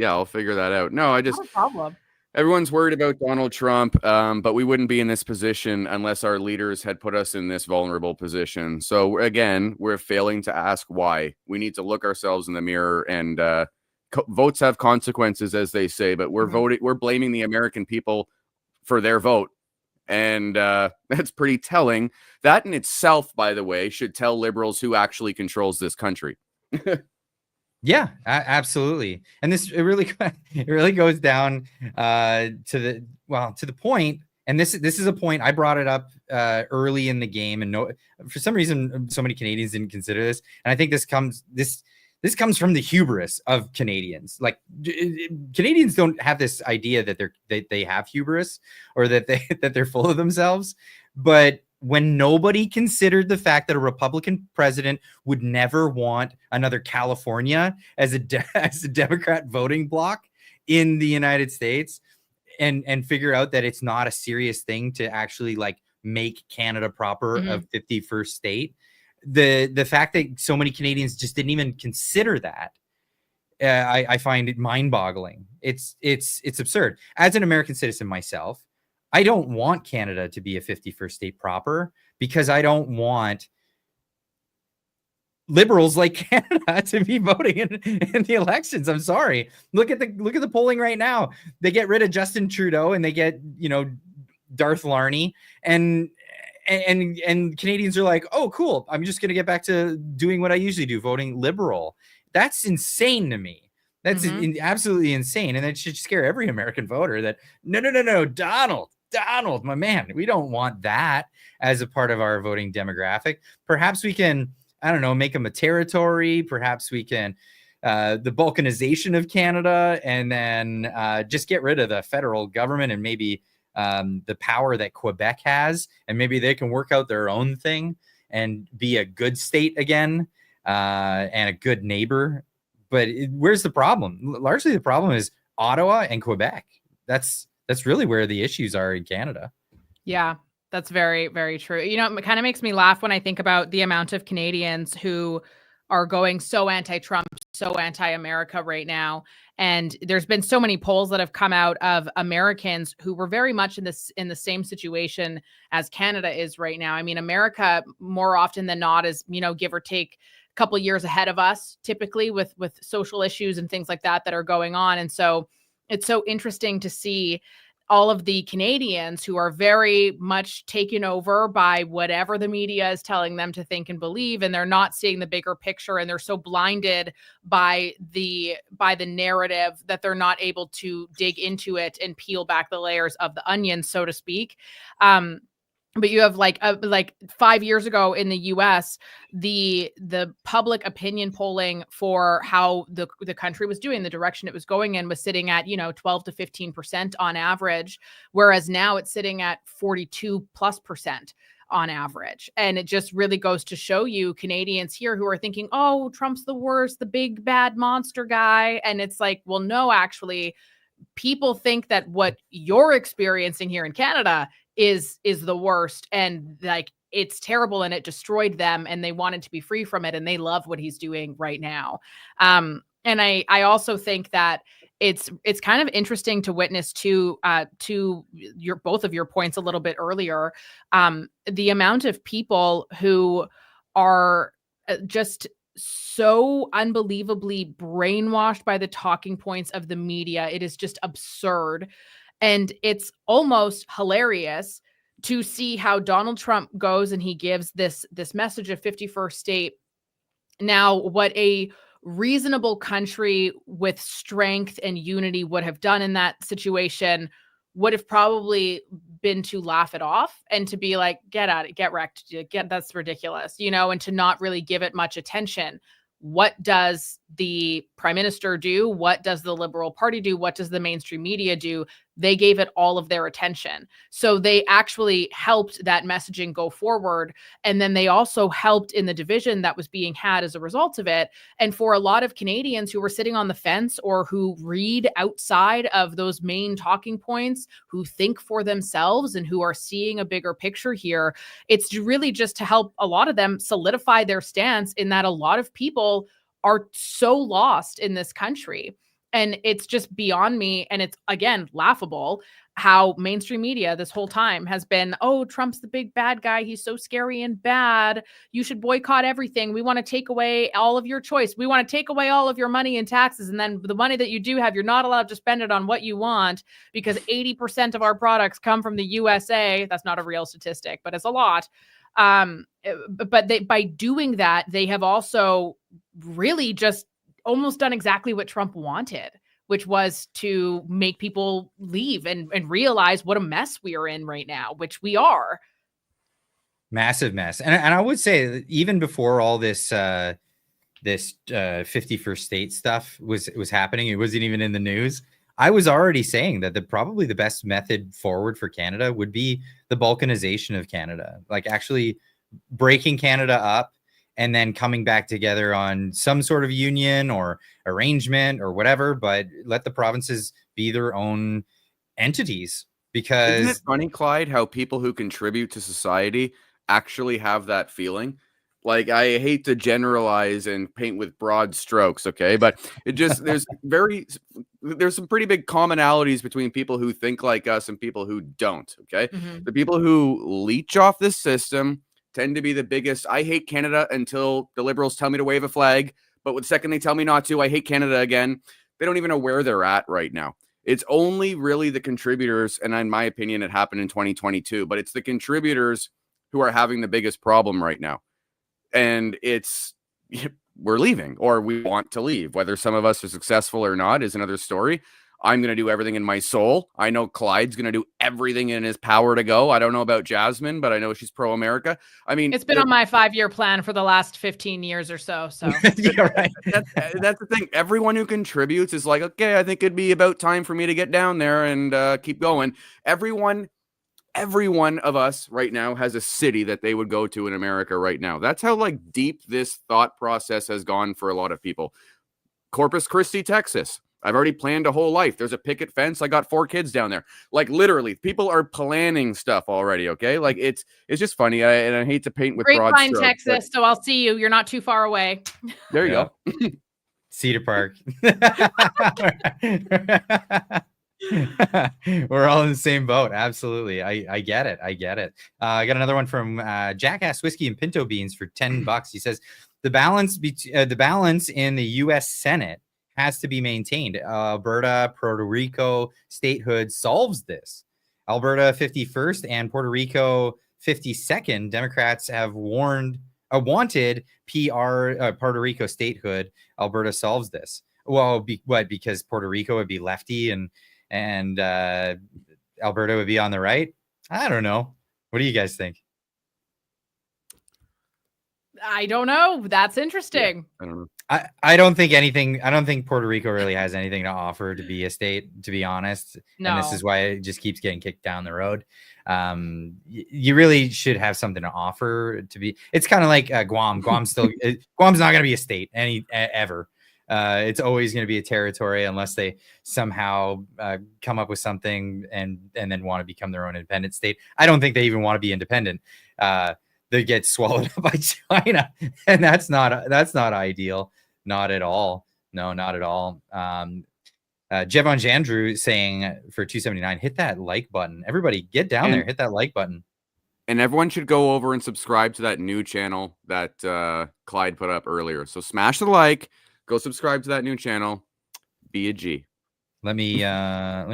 Speaker 3: I'll figure that out. No, I just
Speaker 2: No problem.
Speaker 3: everyone's worried about Donald Trump, but we wouldn't be in this position unless our leaders had put us in this vulnerable position. So again, we're failing to ask why. We need to look ourselves in the mirror, and votes have consequences, as they say, but we're blaming the American people for their vote. And that's pretty telling. That in itself, by the way, should tell liberals who actually controls this country.
Speaker 1: Yeah, absolutely. And it really goes down to the point. And this is a point I brought it up early in the game, and for some reason so many Canadians didn't consider this. And I think this comes from the hubris of Canadians. Like Canadians don't have this idea that they have hubris or that they're full of themselves. But when nobody considered the fact that a Republican president would never want another California as a Democrat voting bloc in the United States, and figure out that it's not a serious thing to actually like make Canada proper a 51st state. The fact that so many Canadians just didn't even consider that, I find it mind-boggling. It's absurd. As an American citizen myself, I don't want Canada to be a 51st state proper because I don't want liberals like Canada to be voting in the elections. I'm sorry. Look at the polling right now. They get rid of Justin Trudeau and they get, Darth Larney, and Canadians are like, oh, cool. I'm just going to get back to doing what I usually do, voting liberal. That's insane to me. That's absolutely insane. And it should scare every American voter that no, Donald, my man, we don't want that as a part of our voting demographic. Perhaps we can, I don't know, make them a territory. Perhaps we can, the balkanization of Canada, and then just get rid of the federal government and maybe the power that Quebec has, and maybe they can work out their own thing and be a good state again, and a good neighbor. But where's the problem? Largely the problem is Ottawa and Quebec. That's really where the issues are in Canada.
Speaker 2: Yeah, that's very, very true. It kind of makes me laugh when I think about the amount of Canadians who are going so anti-Trump, so anti-America right now. And there's been so many polls that have come out of Americans who were very much in the same situation as Canada is right now. I mean, America more often than not is, give or take a couple years ahead of us, typically with social issues and things like that are going on. And so it's so interesting to see all of the Canadians who are very much taken over by whatever the media is telling them to think and believe, and they're not seeing the bigger picture, and they're so blinded by the narrative that they're not able to dig into it and peel back the layers of the onion, so to speak. But you have like 5 years ago in the US, the public opinion polling for how the country was doing, the direction it was going in, was sitting at 12 to 15% on average, whereas now it's sitting at 42+% on average. And it just really goes to show you Canadians here who are thinking, oh, Trump's the worst, the big bad monster guy. And it's like, well, no, actually, people think that what you're experiencing here in Canada is the worst, and like it's terrible, and it destroyed them, and they wanted to be free from it, and they love what he's doing right now. And I also think that it's kind of interesting to witness to both of your points a little bit earlier, the amount of people who are just so unbelievably brainwashed by the talking points of the media. It is just absurd. And it's almost hilarious to see how Donald Trump goes and he gives this message of 51st state. Now, what a reasonable country with strength and unity would have done in that situation would have probably been to laugh it off and to be like, get wrecked, that's ridiculous, and to not really give it much attention. What does the prime minister do? What does the Liberal Party do? What does the mainstream media do? they gave it all of their attention. So they actually helped that messaging go forward. And then they also helped in the division that was being had as a result of it. And for a lot of Canadians who were sitting on the fence or who read outside of those main talking points, who think for themselves and who are seeing a bigger picture here, it's really just to help a lot of them solidify their stance in that a lot of people are so lost in this country. And it's just beyond me. And it's, again, laughable how mainstream media this whole time has been, oh, Trump's the big bad guy. He's so scary and bad. You should boycott everything. We want to take away all of your choice. We want to take away all of your money and taxes. And then the money that you do have, you're not allowed to spend it on what you want because 80% of our products come from the USA. That's not a real statistic, but it's a lot. But by doing that, they have also really just almost done exactly what Trump wanted, which was to make people leave and realize what a mess we are in right now, which we are.
Speaker 1: Massive mess. And I would say that even before all this 51st state stuff was happening, it wasn't even in the news. I was already saying that probably the best method forward for Canada would be the balkanization of Canada, like actually breaking Canada up and then coming back together on some sort of union or arrangement or whatever, but let the provinces be their own entities. Because
Speaker 3: isn't it funny, Clyde, how people who contribute to society actually have that feeling? Like, I hate to generalize and paint with broad strokes, okay? But it just, there's some pretty big commonalities between people who think like us and people who don't, okay?
Speaker 2: Mm-hmm.
Speaker 3: The people who leech off this system tend to be the biggest. I hate Canada until the Liberals tell me to wave a flag, but the second they tell me not to, I hate Canada again. They don't even know where they're at right now. It's only really the contributors, and in my opinion, it happened in 2022, but it's the contributors who are having the biggest problem right now. And it's, we're leaving, or we want to leave. Whether some of us are successful or not is another story. I'm going to do everything in my soul. I know Clyde's going to do everything in his power to go. I don't know about Jasmin, but I know she's pro-America. I mean,
Speaker 2: it's been on my 5-year plan for the last 15 years or so. So
Speaker 1: yeah, right.
Speaker 3: That's the thing. Everyone who contributes is like, okay, I think it'd be about time for me to get down there and keep every one of us right now has a city that they would go to in America right now. That's how like deep this thought process has gone for a lot of people. Corpus Christi, Texas. I've already planned a whole life. There's a picket fence. I got 4 kids down there. Like literally, people are planning stuff already. Okay, like it's just funny. And I hate to paint with broad strokes.
Speaker 2: Grapevine, Texas. So I'll see you. You're not too far away.
Speaker 3: There you go.
Speaker 1: Cedar Park. We're all in the same boat. Absolutely. I get it. I got another one from Jackass Whiskey and Pinto Beans for $10. He says the balance in the U.S. Senate has to be maintained. Alberta, Puerto Rico statehood solves this. Alberta 51st and Puerto Rico 52nd. Democrats have wanted Puerto Rico statehood. Alberta solves this. Well, because Puerto Rico would be lefty and Alberta would be on the right? I don't know. What do you guys think?
Speaker 2: I don't know. That's interesting.
Speaker 3: Yeah, I don't know.
Speaker 1: I don't think anything. I don't think Puerto Rico really has anything to offer to be a state, to be honest.
Speaker 2: No.
Speaker 1: And this is why it just keeps getting kicked down the road. You really should have something to offer to be. It's kind of like Guam. Guam's not going to be a state ever. It's always going to be a territory unless they somehow come up with something and then want to become their own independent state. I don't think they even want to be independent. They get swallowed up by China, and that's not ideal. Not at all. No, not at all. Jevon Jandrew saying for 279, hit that like button. Everybody get down there, hit that like button.
Speaker 3: And everyone should go over and subscribe to that new channel that Clyde put up earlier. So smash the like, go subscribe to that new channel. Be a G.
Speaker 1: Let me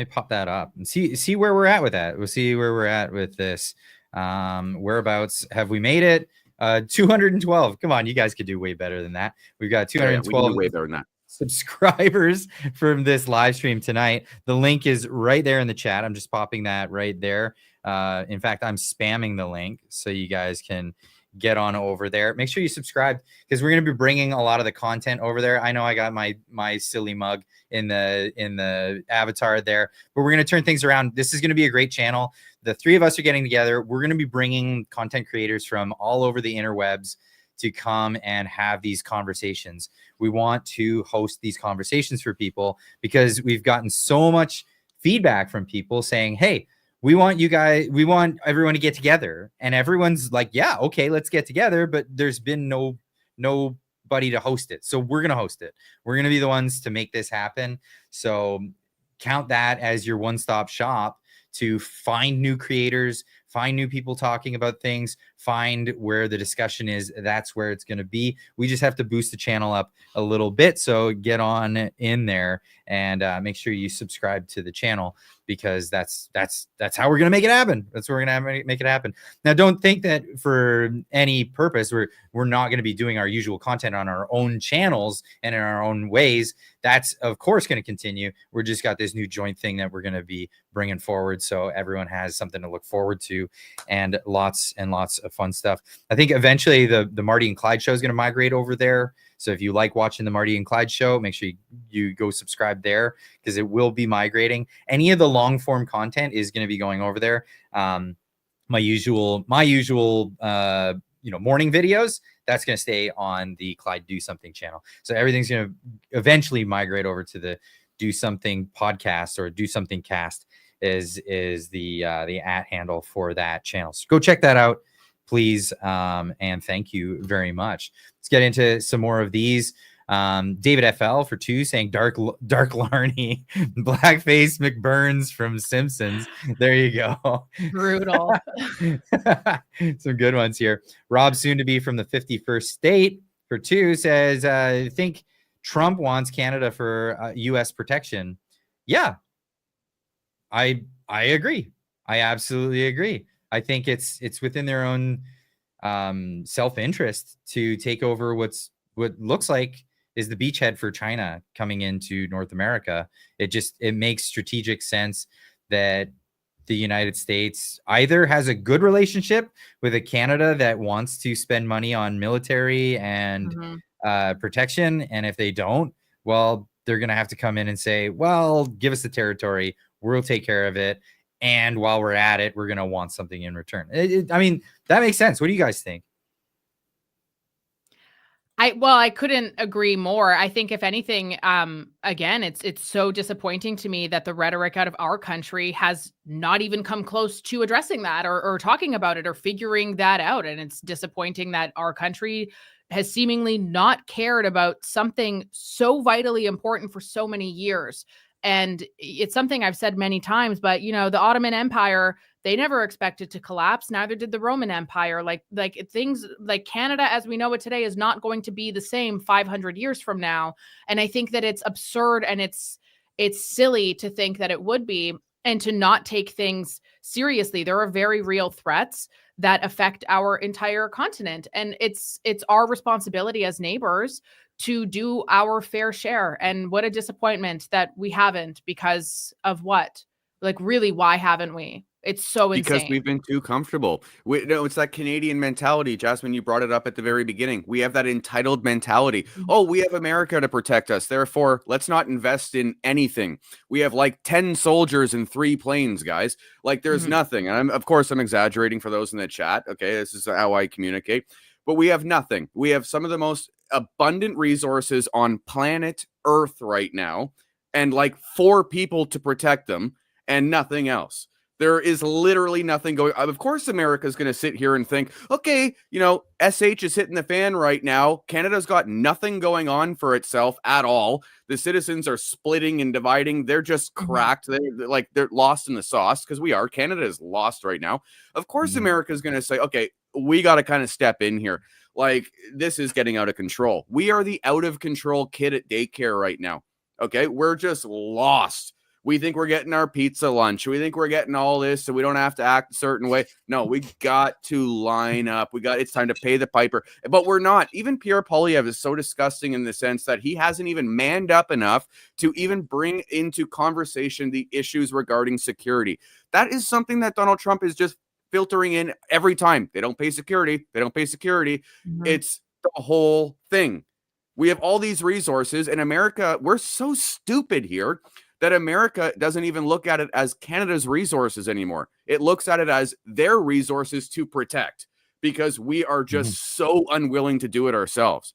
Speaker 1: pop that up and see where we're at with that. We'll see where we're at with this. Whereabouts have we made it? 212. Come on, you guys could do way better than that. We've got 212
Speaker 3: way better than that.
Speaker 1: Subscribers from this live stream tonight. The link is right there in the chat. I'm just popping that right there. In fact, I'm spamming the link so you guys can get on over there. Make sure you subscribe, because we're going to be bringing a lot of the content over there. I know I got my silly mug in the avatar there, but we're going to turn things around. This is going to be a great channel. The three of us are getting together. We're going to be bringing content creators from all over the interwebs to come and have these conversations. We want to host these conversations for people because we've gotten so much feedback from people saying, hey, we want everyone to get together. And everyone's like, yeah, okay, let's get together. But there's been nobody to host it. So we're going to host it. We're going to be the ones to make this happen. So count that as your one-stop shop to find new creators, find new people talking about things, find where the discussion is. That's where it's going to be. We just have to boost the channel up a little bit. So get on in there and make sure you subscribe to the channel, because that's how we're going to make it happen. That's where we're going to make it happen. Now, don't think that for any purpose we're not going to be doing our usual content on our own channels and in our own ways. That's of course going to continue. We're just got this new joint thing that we're going to be bringing forward, so everyone has something to look forward to, and lots and lots of fun stuff. I think eventually the Marty and Clyde show is going to migrate over there. So if you like watching the Marty and Clyde show, make sure you go subscribe there, because it will be migrating. Any of the long form content is going to be going over there. My usual morning videos, that's going to stay on the Clyde Do Something channel. So everything's going to eventually migrate over to the Do Something podcast, or Do Something cast is the @ handle for that channel. So go check that out, please. And thank you very much. Let's get into some more of these. David FL for 2 saying Dark Larney, Blackface McBurns from Simpsons. There you go.
Speaker 2: Brutal.
Speaker 1: Some good ones here. Rob, soon to be from the 51st state for 2 says, I think Trump wants Canada for U.S. protection. Yeah, I agree. I absolutely agree. I think it's within their own self-interest to take over what looks like is the beachhead for China coming into North America. It makes strategic sense that the United States either has a good relationship with a Canada that wants to spend money on military and protection, and if they don't, well, they're going to have to come in and say, well, give us the territory, we'll take care of it, and while we're at it, we're going to want something in return. I mean, that makes sense. What do you guys think?
Speaker 2: I couldn't agree more. I think if anything, again, it's so disappointing to me that the rhetoric out of our country has not even come close to addressing that or talking about it or figuring that out. And it's disappointing that our country has seemingly not cared about something so vitally important for so many years. And it's something I've said many times, but the Ottoman Empire, they never expected to collapse. Neither did the Roman Empire. Like things like Canada as we know it today is not going to be the same 500 years from now. And I think that it's absurd and it's silly to think that it would be, and to not take things seriously. There are very real threats that affect our entire continent. And it's our responsibility as neighbors to do our fair share. And what a disappointment that we haven't, because of what? Like, really, why haven't we? It's so insane.
Speaker 3: Because we've been too comfortable. It's that Canadian mentality. Jasmin, you brought it up at the very beginning. We have that entitled mentality. Oh, we have America to protect us. Therefore, let's not invest in anything. We have like 10 soldiers and 3 planes, guys. Like, there's nothing. And of course, I'm exaggerating for those in the chat. Okay, this is how I communicate. But we have nothing. We have some of the most abundant resources on planet Earth right now, and like 4 people to protect them, and nothing else. There is literally nothing going on. Of course, America's going to sit here and think, okay, SH is hitting the fan right now. Canada's got nothing going on for itself at all. The citizens are splitting and dividing. They're just cracked. They're lost in the sauce, because we are. Canada is lost right now. Of course, America's going to say, okay, we got to kind of step in here. Like, this is getting out of control. We are the out of control kid at daycare right now. Okay, we're just lost. We think we're getting our pizza lunch. We think we're getting all this, so we don't have to act a certain way. No, we got to line up. It's time to pay the piper. But we're not. Even Pierre Poilievre is so disgusting in the sense that he hasn't even manned up enough to even bring into conversation the issues regarding security. That is something that Donald Trump is just filtering in every time. They don't pay security. They don't pay security. It's the whole thing. We have all these resources in America. We're so stupid here that America doesn't even look at it as Canada's resources anymore. It looks at it as their resources to protect, because we are just so unwilling to do it ourselves.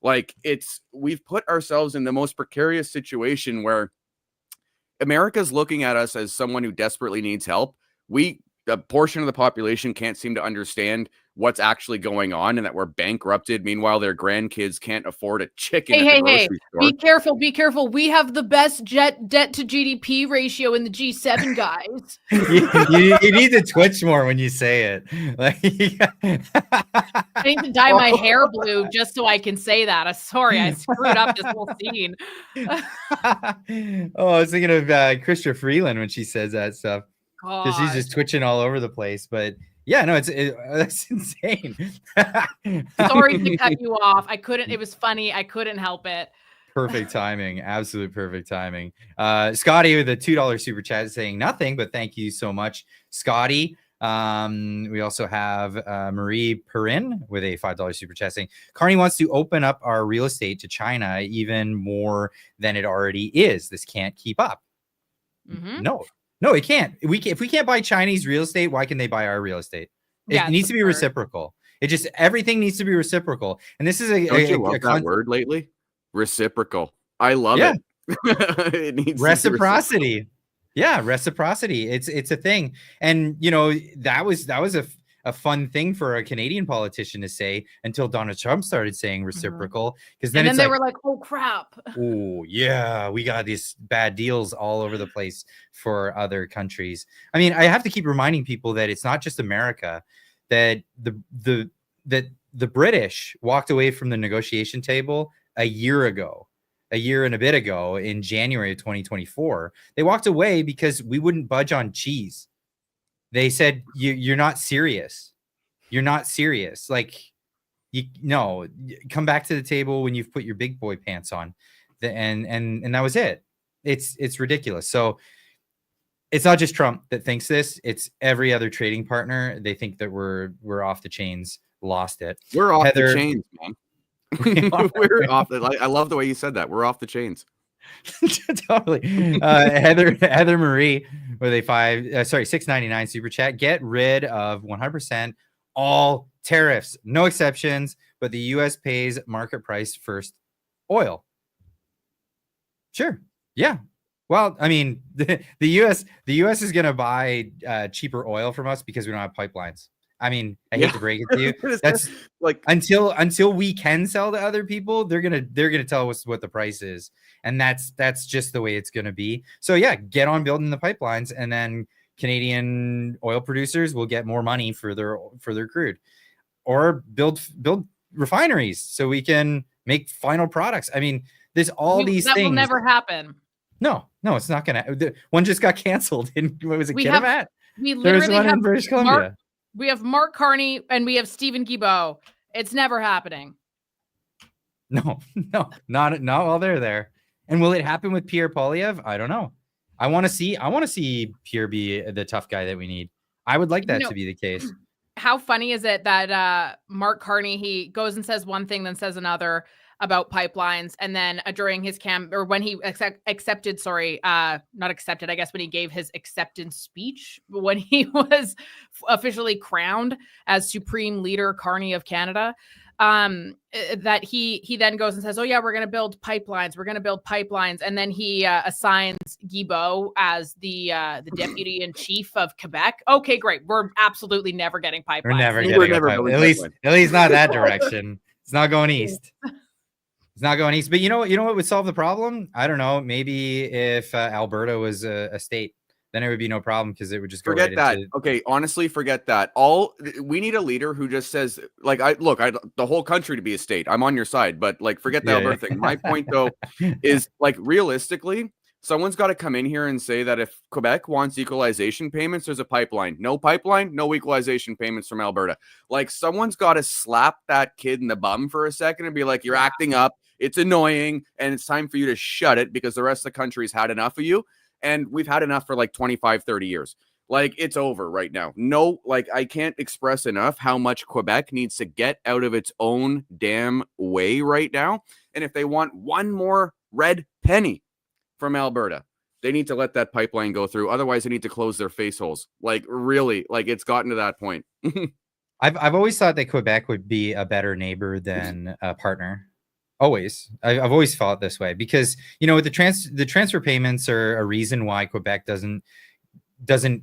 Speaker 3: Like, we've put ourselves in the most precarious situation where America's looking at us as someone who desperately needs help. A portion of the population can't seem to understand what's actually going on and that we're bankrupted. Meanwhile, their grandkids can't afford a chicken at the grocery store.
Speaker 2: Be careful. We have the best debt to GDP ratio in the G7, guys.
Speaker 1: you need to twitch more when you say it. Like,
Speaker 2: I need to dye my hair blue just so I can say that. I'm sorry, I screwed up this whole scene.
Speaker 1: I was thinking of Krista Freeland when she says that stuff. Because she's just twitching all over the place. But yeah, no, that's insane.
Speaker 2: Sorry to cut you off. I couldn't. It was funny. I couldn't help it.
Speaker 1: Perfect timing. Absolute perfect timing. Scotty with a $2 super chat saying nothing, but thank you so much, Scotty. We also have Marie Perrin with a $5 super chat saying Carney wants to open up our real estate to China even more than it already is. This can't keep up. No, it can't. If we can't buy Chinese real estate, why can they buy our real estate? It needs to be reciprocal. Everything needs to be reciprocal. And this is
Speaker 3: Don't you love that word lately? Reciprocal. I love it. It needs
Speaker 1: reciprocity. Yeah, reciprocity. It's a thing. And that was a fun thing for a Canadian politician to say until Donald Trump started saying reciprocal. Because then
Speaker 2: they were like, oh crap.
Speaker 1: Oh yeah, we got these bad deals all over the place for other countries. I mean, I have to keep reminding people that it's not just America, that the British walked away from the negotiation table a year and a bit ago in January of 2024. They walked away because we wouldn't budge on cheese. They said, you're not serious. You're not serious. Like, come back to the table when you've put your big boy pants on. And that was it. It's ridiculous. So it's not just Trump that thinks this. It's every other trading partner. They think that we're off the chains, lost it.
Speaker 3: We're off the chains, man. We're off I love the way you said that. We're off the chains.
Speaker 1: Totally. Heather Marie with a $6.99 super chat. Get rid of 100% all tariffs, no exceptions, but the U.S. pays market price first oil. Sure. Yeah. Well, I mean, the U.S. is going to buy cheaper oil from us because we don't have pipelines. I mean, I hate to break it to you. That's like until we can sell to other people, they're gonna tell us what the price is, and that's just the way it's gonna be. So yeah, get on building the pipelines, and then Canadian oil producers will get more money for their crude, or build refineries so we can make final products. I mean, there's all these things. That will
Speaker 2: never happen.
Speaker 1: No, it's not gonna. One just got canceled in what was it? Kitimat?
Speaker 2: We literally have
Speaker 1: in British Columbia.
Speaker 2: We have Mark Carney and we have Stephen Guilbeault. It's never happening.
Speaker 1: No, not while they're there. And will it happen with Pierre Poilievre? I don't know. I want to see Pierre be the tough guy that we need. I would like that to be the case.
Speaker 2: How funny is it that Mark Carney, he goes and says one thing, then says another about pipelines, and then during his when he accepted, not accepted, I guess when he gave his acceptance speech, when he was officially crowned as Supreme Leader Carney of Canada, that he then goes and says, oh yeah, we're going to build pipelines. And then he assigns Guilbeault as the deputy in chief of Quebec. Okay, great. We're absolutely never getting pipelines.
Speaker 1: We're never getting a pipeline. At least not that direction. It's not going east. It's not going east. But you know what would solve the problem? I don't know. Maybe if Alberta was a state, then it would be no problem because it would just go
Speaker 3: forget that. Okay, honestly, forget that. We need a leader who just says, like, the whole country to be a state. I'm on your side, but like, forget the Alberta thing. My point though is, like, realistically, someone's got to come in here and say that if Quebec wants equalization payments, there's a pipeline. No pipeline, no equalization payments from Alberta. Like, someone's got to slap that kid in the bum for a second and be like, you're acting up. It's annoying, and it's time for you to shut it because the rest of the country's had enough of you. And we've had enough for like 25, 30 years. Like, it's over right now. No, like, I can't express enough how much Quebec needs to get out of its own damn way right now. And if they want one more red penny from Alberta, they need to let that pipeline go through. Otherwise, they need to close their face holes. Like, really, like, it's gotten to that point.
Speaker 1: I've always thought that Quebec would be a better neighbor than a partner. Always. I've always felt this way because, you know, the transfer payments are a reason why Quebec doesn't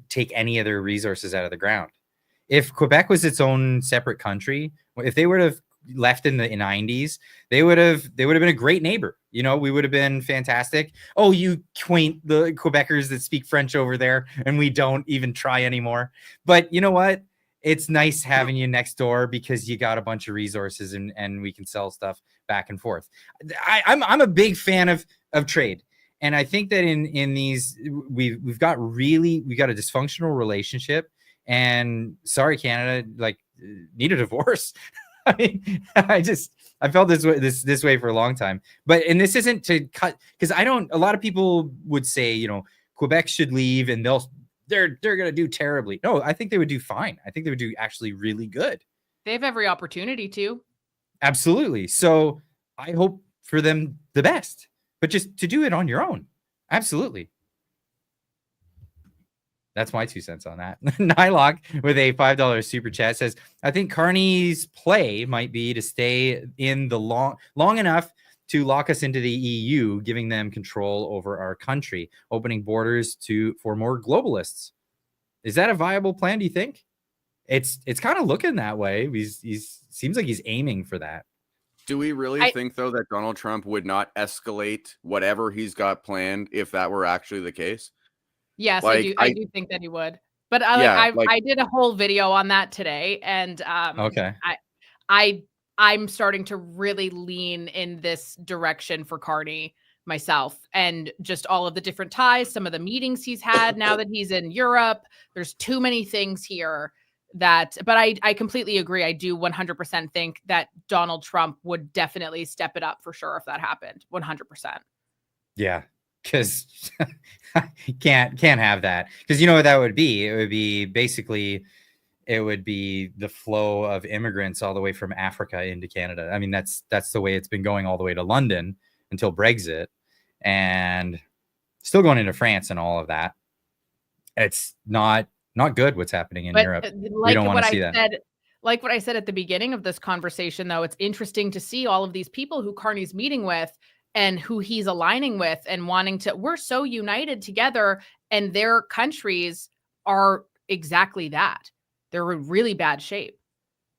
Speaker 1: take any of their resources out of the ground. If Quebec was its own separate country, if they would have left in the 90s, they would have been a great neighbor. You know, we would have been fantastic. Oh, you quaint the Quebecers that speak French over there, and we don't even try anymore. But you know what? It's nice having you next door because you got a bunch of resources and we can sell stuff back and forth. I'm a big fan of trade. And I think that in these, we've got a dysfunctional relationship, and sorry, Canada, like, need a divorce. I mean, I felt this way for a long time, and this isn't to cut, because a lot of people would say, you know, Quebec should leave and they're going to do terribly. No, I think they would do fine. I think they would do actually really good.
Speaker 2: They have every opportunity to.
Speaker 1: Absolutely. So I hope for them the best. But just to do it on your own. Absolutely. That's my 2 cents on that. Nylock with a $5 super chat says, I think Carney's play might be to stay in the long enough to lock us into the EU, giving them control over our country, opening borders for more globalists. Is that a viable plan, do you think? It's kind of looking that way. He's seems like he's aiming for that.
Speaker 3: Do we really think, though, that Donald Trump would not escalate whatever he's got planned if that were actually the case?
Speaker 2: Yes,
Speaker 3: like,
Speaker 2: I do think that he would. But
Speaker 3: Yeah,
Speaker 2: I did a whole video on that today, and
Speaker 1: Okay.
Speaker 2: I'm starting to really lean in this direction for Carney myself, and just all of the different ties, some of the meetings he's had now that he's in Europe. There's too many things here but I completely agree. I do 100% think that Donald Trump would definitely step it up for sure if that happened. 100%.
Speaker 1: Yeah, because can't have that, because you know what that would be. It would be basically, it would be the flow of immigrants all the way from Africa into Canada. I mean, that's the way it's been going all the way to London until Brexit, and still going into France and all of that. It's not good what's happening in Europe. We don't want to see that.
Speaker 2: Like what I said at the beginning of this conversation, though, it's interesting to see all of these people who Carney's meeting with and who he's aligning with and wanting to. We're so united together, and their countries are exactly that. They're in really bad shape.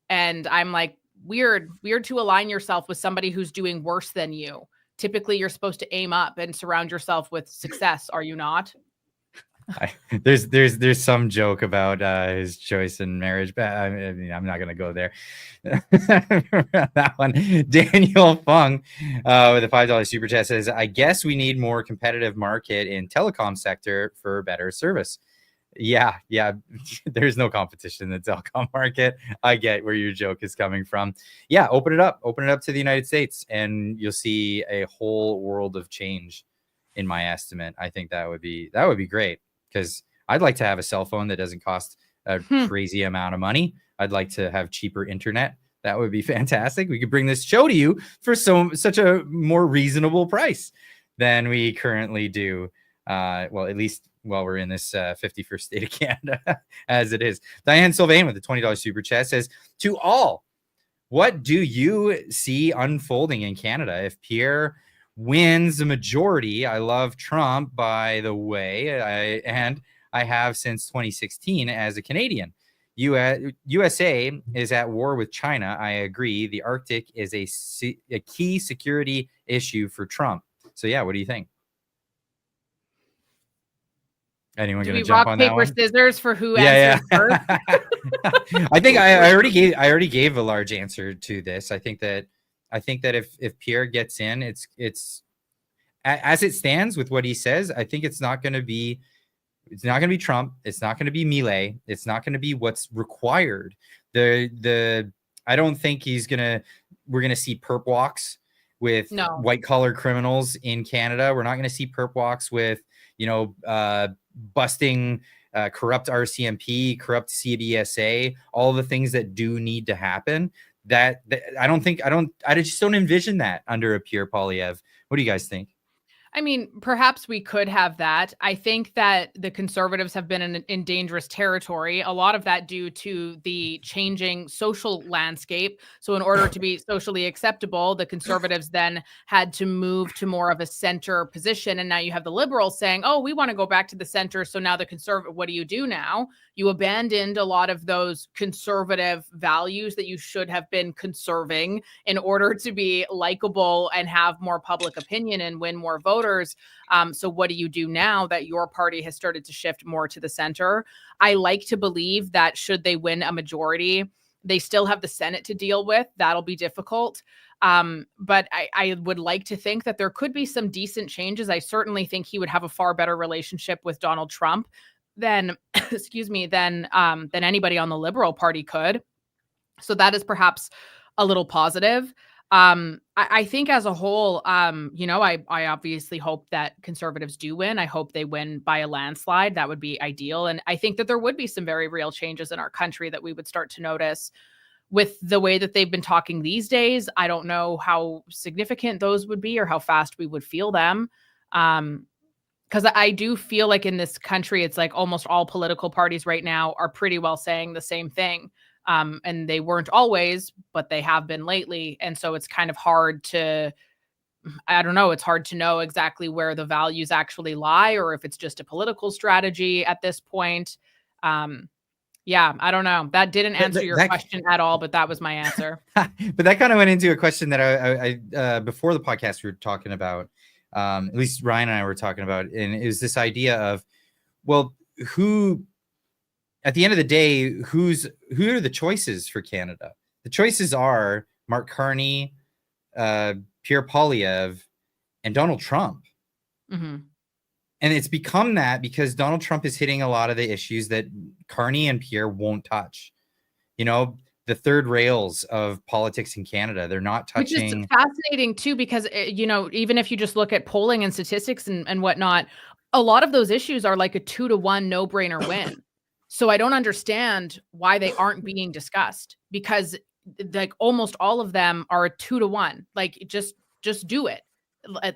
Speaker 2: And I'm like, weird to align yourself with somebody who's doing worse than you. Typically, you're supposed to aim up and surround yourself with success. Are you not?
Speaker 1: There's some joke about his choice in marriage, but I mean, I'm not going to go there. That one. Daniel Fung with a $5 super chat says, I guess we need more competitive market in telecom sector for better service. Yeah. There's no competition in the telecom market. I get where your joke is coming from. Yeah, open it up to the United States, and you'll see a whole world of change. In my estimate, I think that would be great, because I'd like to have a cell phone that doesn't cost a crazy amount of money. I'd like to have cheaper internet. That would be fantastic. We could bring this show to you for such a more reasonable price than we currently do. Well, at least while we're in this 51st state of Canada, as it is. Diane Sylvain with a $20 super chat says, to all, what do you see unfolding in Canada if Pierre wins the majority? I love Trump, by the way, I have since 2016 as a Canadian. USA is at war with China. I agree. The Arctic is a key security issue for Trump. So yeah, what do you think? Anyone going to jump on that one?
Speaker 2: Rock, paper, scissors for who answers first?
Speaker 1: I think I already gave a large answer to this. I think that if Pierre gets in, it's as it stands with what he says, I think it's not going to be Trump. It's not going to be Milei. It's not going to be what's required. I don't think we're going to see perp walks with white collar criminals in Canada. We're not going to see perp walks with, busting corrupt RCMP, corrupt CBSA, all the things that do need to happen. That I just don't envision that under a Pierre Poilievre. What do you guys think?
Speaker 2: I mean, perhaps we could have that. I think that the Conservatives have been in dangerous territory, a lot of that due to the changing social landscape. So in order to be socially acceptable, the Conservatives then had to move to more of a center position. And now you have the Liberals saying, oh, we want to go back to the center. So now the Conservative, what do you do now? You abandoned a lot of those conservative values that you should have been conserving in order to be likable and have more public opinion and win more voters. So what do you do now that your party has started to shift more to the center? I like to believe that should they win a majority, they still have the Senate to deal with. That'll be difficult. But I would like to think that there could be some decent changes. I certainly think he would have a far better relationship with Donald Trump than, than anybody on the Liberal Party could. So that is perhaps a little positive. I think as a whole, I obviously hope that Conservatives do win. I hope they win by a landslide. That would be ideal. And I think that there would be some very real changes in our country that we would start to notice with the way that they've been talking these days. I don't know how significant those would be or how fast we would feel them. Because I do feel like in this country, it's like almost all political parties right now are pretty well saying the same thing. And they weren't always, but they have been lately. And so it's kind of hard to, it's hard to know exactly where the values actually lie or if it's just a political strategy at this point. Yeah, I don't know. That didn't answer your question at all, but that was my answer.
Speaker 1: But that kind of went into a question that I before the podcast we were talking about. At least Ryan and I were talking about, and it was this idea of, well, who, at the end of the day, who are the choices for Canada? The choices are Mark Carney, Pierre Poilievre, and Donald Trump.
Speaker 2: Mm-hmm.
Speaker 1: And it's become that because Donald Trump is hitting a lot of the issues that Carney and Pierre won't touch. The third rails of politics in Canada. They're not touching.
Speaker 2: Which is fascinating too, because, even if you just look at polling and statistics and whatnot, a lot of those issues are like a 2-1 no-brainer win. So I don't understand why they aren't being discussed, because like almost all of them are a 2-1. Like just do it.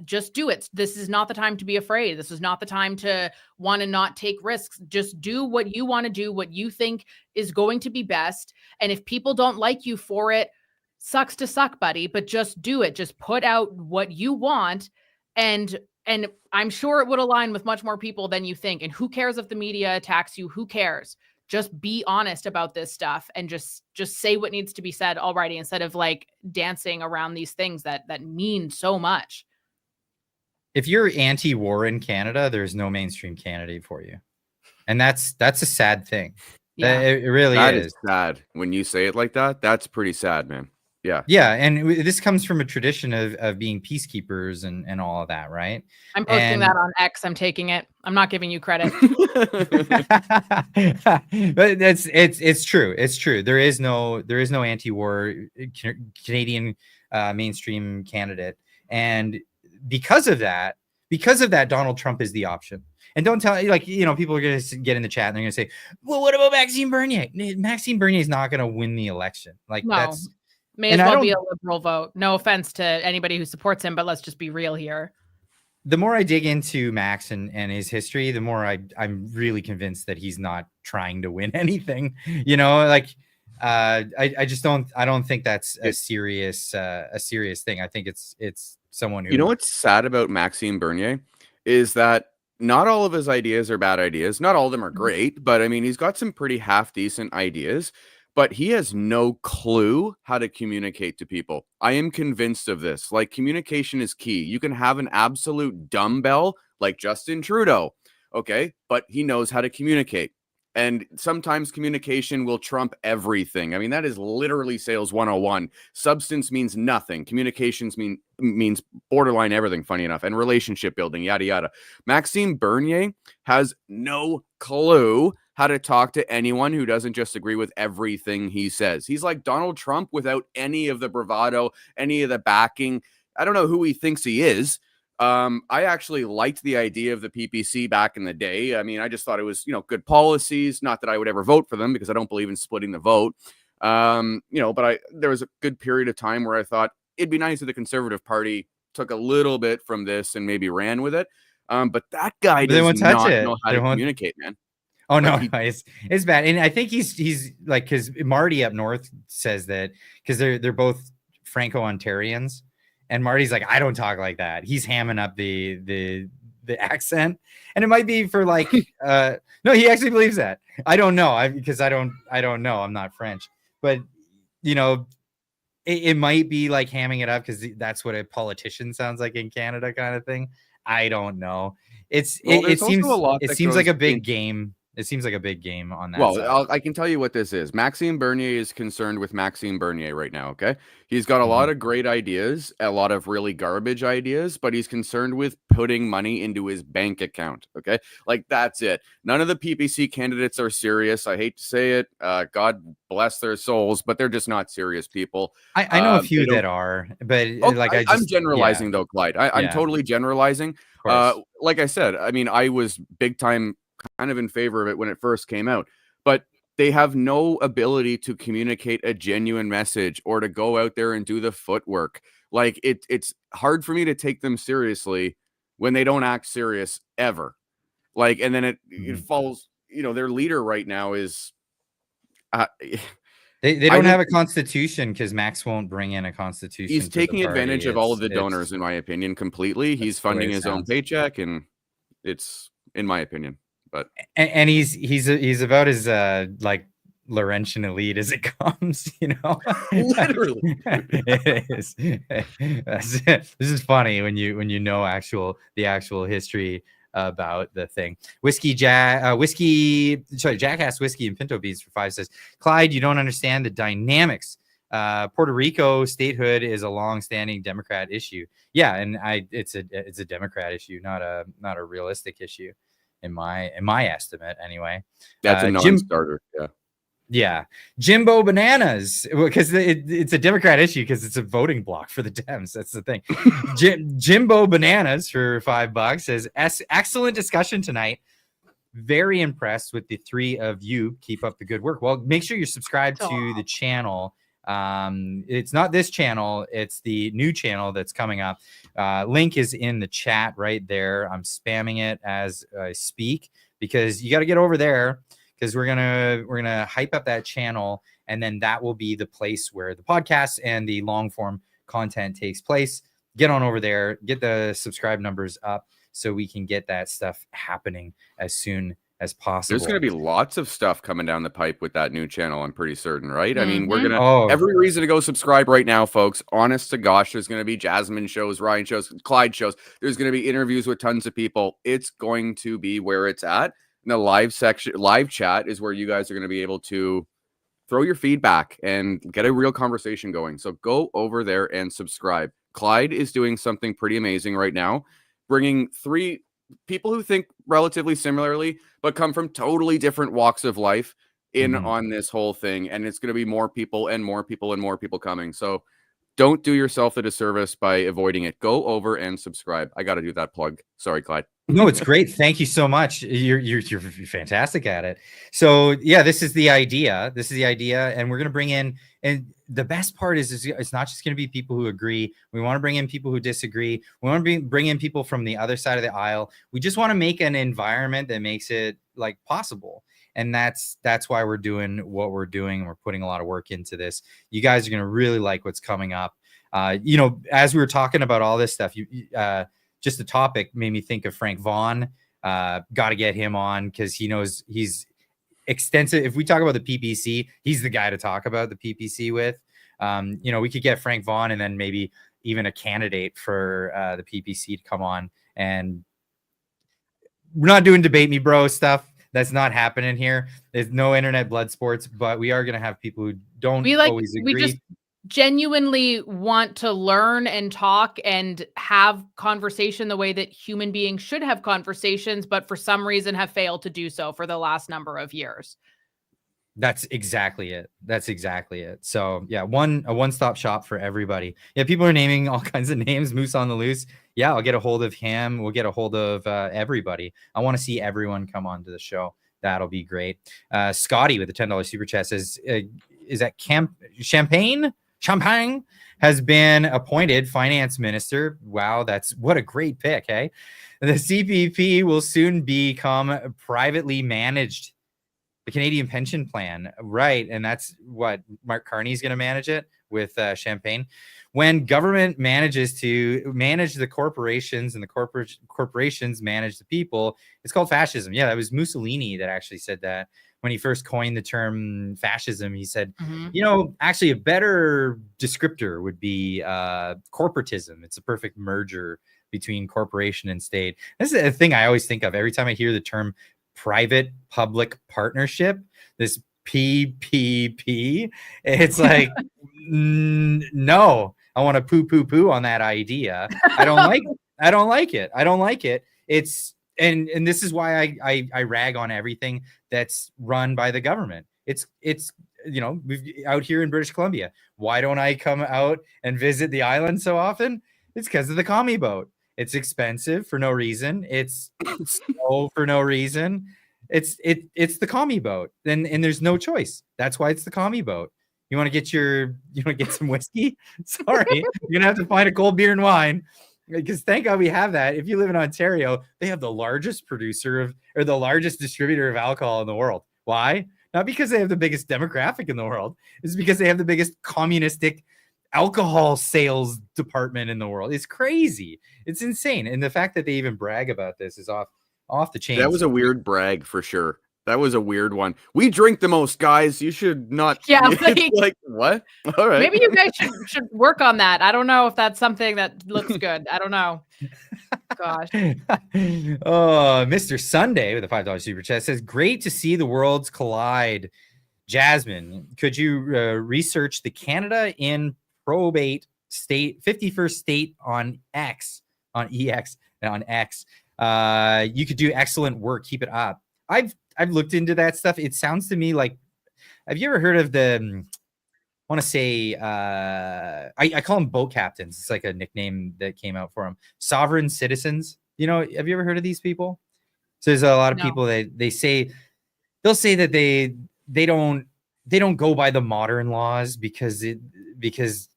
Speaker 2: Just do it. This is not the time to be afraid. This is not the time to want to not take risks. Just do what you want to do, what you think is going to be best. And if people don't like you for it, sucks to suck, buddy, but just do it. Just put out what you want. And I'm sure it would align with much more people than you think. And who cares if the media attacks you? Who cares? Just be honest about this stuff and just say what needs to be said already, instead of like dancing around these things that mean so much.
Speaker 1: If you're anti-war in Canada, there's no mainstream candidate for you. And that's a sad thing.
Speaker 2: Yeah.
Speaker 1: It really
Speaker 3: That
Speaker 1: is.
Speaker 3: is sad. When you say it like that, that's pretty sad, man. Yeah.
Speaker 1: Yeah. And this comes from a tradition of being peacekeepers and all of that, right?
Speaker 2: I'm posting that on X. I'm taking it. I'm not giving you credit.
Speaker 1: But it's true. It's true. There is no anti-war Canadian mainstream candidate. And because of that, Donald Trump is the option. And don't tell, people are going to get in the chat and they're going to say, well, what about Maxime Bernier? Maxime Bernier is not going to win the election. Like,
Speaker 2: no.
Speaker 1: that's
Speaker 2: May as well be a Liberal vote. No offense to anybody who supports him, but let's just be real here.
Speaker 1: The more I dig into Max and his history, the more I'm really convinced that he's not trying to win anything. I don't think that's a serious thing. I think it's someone who,
Speaker 3: what's sad about Maxime Bernier is that not all of his ideas are bad ideas. Not all of them are great, but I mean, he's got some pretty half decent ideas, but he has no clue how to communicate to people. I am convinced of this. Like, communication is key. You can have an absolute dumbbell like Justin Trudeau, okay, but he knows how to communicate. And sometimes communication will trump everything. I mean, that is literally sales 101. Substance means nothing. Communications means borderline everything, funny enough, and relationship building, yada, yada. Maxime Bernier has no clue how to talk to anyone who doesn't just agree with everything he says. He's like Donald Trump without any of the bravado, any of the backing. I don't know who he thinks he is, I actually liked the idea of the PPC back in the day. I mean, I just thought it was, good policies. Not that I would ever vote for them because I don't believe in splitting the vote. But there was a good period of time where I thought it'd be nice if the Conservative Party took a little bit from this and maybe ran with it. But that guy does not know how to communicate, man.
Speaker 1: Oh no, it's bad. And I think he's like, because Marty up north says that because they're both Franco-Ontarians. And Marty's like, I don't talk like that. He's hamming up the accent, and it might be for like, no, he actually believes that. I don't know, because I don't know. I'm not French, but it might be like hamming it up because that's what a politician sounds like in Canada, kind of thing. I don't know. It seems like a big game. It seems like a big game on that.
Speaker 3: Well, I can tell you what this is. Maxime Bernier is concerned with Maxime Bernier right now, okay? He's got a lot of great ideas, a lot of really garbage ideas, but he's concerned with putting money into his bank account, okay? Like, that's it. None of the PPC candidates are serious. I hate to say it. God bless their souls, but they're just not serious people.
Speaker 1: I know a few that are, but
Speaker 3: I'm generalizing though, Clyde. I'm totally generalizing. Like I said, I mean, I was big time kind of in favor of it when it first came out, but they have no ability to communicate a genuine message or to go out there and do the footwork. Like it's hard for me to take them seriously when they don't act serious ever. Like, and then it falls, their leader right now is
Speaker 1: they don't have a constitution because Max won't bring in a constitution.
Speaker 3: He's taking advantage of all of the donors, in my opinion, completely. He's funding his own paycheck, and it's, in my opinion. But
Speaker 1: and he's about as like Laurentian elite as it comes,
Speaker 3: Literally.
Speaker 1: It is. This is funny when you know the actual history about the thing. Jackass Whiskey and Pinto Beans for 5 says, Clyde, you don't understand the dynamics. Puerto Rico statehood is a long-standing Democrat issue. Yeah, and it's a Democrat issue, not a realistic issue. In my estimate, anyway.
Speaker 3: That's a non-starter.
Speaker 1: Yeah. Jimbo Bananas, because it's a Democrat issue because it's a voting block for the Dems. That's the thing. Jimbo Bananas for $5 says, excellent discussion tonight. Very impressed with the three of you. Keep up the good work. Well, make sure you're subscribed to the channel. It's not this channel, it's the new channel that's coming up. Link is in the chat right there. I'm spamming it as I speak because you got to get over there because we're gonna hype up that channel, and then that will be the place where the podcast and the long form content takes place. Get on over there, get the subscribe numbers up so we can get that stuff happening as soon as possible.
Speaker 3: There's going to be lots of stuff coming down the pipe with that new channel, I'm pretty certain, right? I mean, we're going to every reason to go subscribe right now, folks. Honest to gosh, there's going to be Jasmin shows, Ryan shows, Clyde shows. There's going to be interviews with tons of people. It's going to be where it's at. And the live chat is where you guys are going to be able to throw your feedback and get a real conversation going. So go over there and subscribe. Clyde is doing something pretty amazing right now, bringing 3 people who think relatively similarly, but come from totally different walks of life in on this whole thing. And it's going to be more people and more people and more people coming. So don't do yourself a disservice by avoiding it. Go over and subscribe. I got to do that plug. Sorry, Clyde.
Speaker 1: No, it's great. Thank you so much. You're fantastic at it. So yeah, this is the idea. And we're going to bring in, and the best part is it's not just going to be people who agree. We want to bring in people who disagree. We want to bring in people from the other side of the aisle. We just want to make an environment that makes it like possible. And that's why we're doing what we're doing. And we're putting a lot of work into this. You guys are going to really like what's coming up. As we were talking about all this stuff, just the topic made me think of Frank Vaughan. Got to get him on because he knows he's extensive. If we talk about the PPC, he's the guy to talk about the PPC with. We could get Frank Vaughan and then maybe even a candidate for the PPC to come on. And we're not doing debate me bro stuff. That's not happening here. There's no internet blood sports, but we are going to have people who don't always agree.
Speaker 2: We just genuinely want to learn and talk and have conversation the way that human beings should have conversations, but for some reason have failed to do so for the last number of years.
Speaker 1: That's exactly it. That's exactly it. So yeah, a one-stop shop for everybody. Yeah, people are naming all kinds of names. Moose on the loose. Yeah, I'll get a hold of him. We'll get a hold of everybody. I want to see everyone come onto the show. That'll be great. Scotty with the $10 super chat says, "Is that Champagne has been appointed finance minister." Wow, that's what a great pick, hey? The CPP will soon become privately managed. The Canadian pension plan, right? And that's what Mark Carney's going to manage it with Champagne. When government manages to manage the corporations and the corporations manage the people, it's called fascism. Yeah, that was Mussolini that actually said that when he first coined the term fascism. He said, actually a better descriptor would be corporatism. It's a perfect merger between corporation and state. This is a thing I always think of every time I hear the term private public partnership, this PPP. It's like, no, I want to poo on that idea. I don't like it. It's and this is why I rag on everything that's run by the government. It's out here in British Columbia. Why don't I come out and visit the island so often? It's because of the commie boat. It's expensive for no reason. It's slow for no reason. It's the commie boat, and there's no choice. That's why it's the commie boat. You want to get some whiskey? Sorry, you're gonna have to find a cold beer and wine, because thank God we have that. If you live in Ontario, they have the largest the largest distributor of alcohol in the world. Why? Not because they have the biggest demographic in the world. It's because they have the biggest communistic alcohol sales department in the world. It's crazy. It's insane. And the fact that they even brag about this is off the chain.
Speaker 3: That was a weird brag for sure. That was a weird one. We drink the most, guys. You should not.
Speaker 2: Yeah,
Speaker 3: like what? All right.
Speaker 2: Maybe you guys should work on that. I don't know if that's something that looks good. I don't know. Gosh.
Speaker 1: Oh, Mr. Sunday with a $5 super chat says, "Great to see the worlds collide." Jasmin, could you research the Canada in probate state 51st state on X? You could do excellent work. Keep it up. I've looked into that stuff. It sounds to me like, have you ever heard of the, I want to say, I call them boat captains. It's like a nickname that came out for them. Sovereign citizens. Have you ever heard of these people? So there's a lot of people that they'll say that they don't go by the modern laws because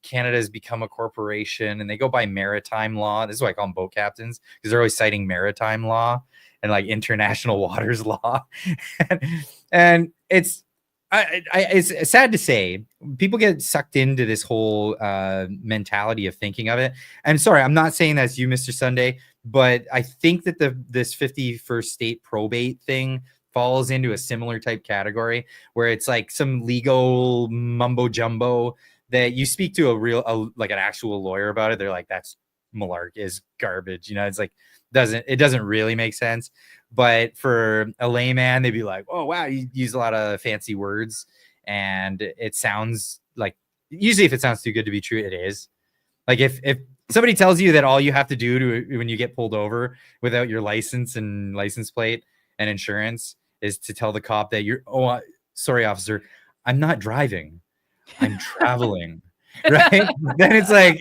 Speaker 1: Canada has become a corporation, and they go by maritime law. This is why I call them boat captains, because they're always citing maritime law and like international waters law. and it's sad to say, people get sucked into this whole mentality of thinking of it. I'm sorry, I'm not saying that's you, Mr. Sunday, but I think that this 51st state probate thing falls into a similar type category where it's like some legal mumbo jumbo that you speak to like an actual lawyer about it. They're like, that's malarkey, is garbage. It's like, it doesn't really make sense. But for a layman, they'd be like, oh, wow, you use a lot of fancy words. And it sounds like, usually if it sounds too good to be true, it is. Like if somebody tells you that all you have to do when you get pulled over without your license and license plate and insurance is to tell the cop that sorry, officer, I'm not driving, I'm traveling. Right? Then it's like,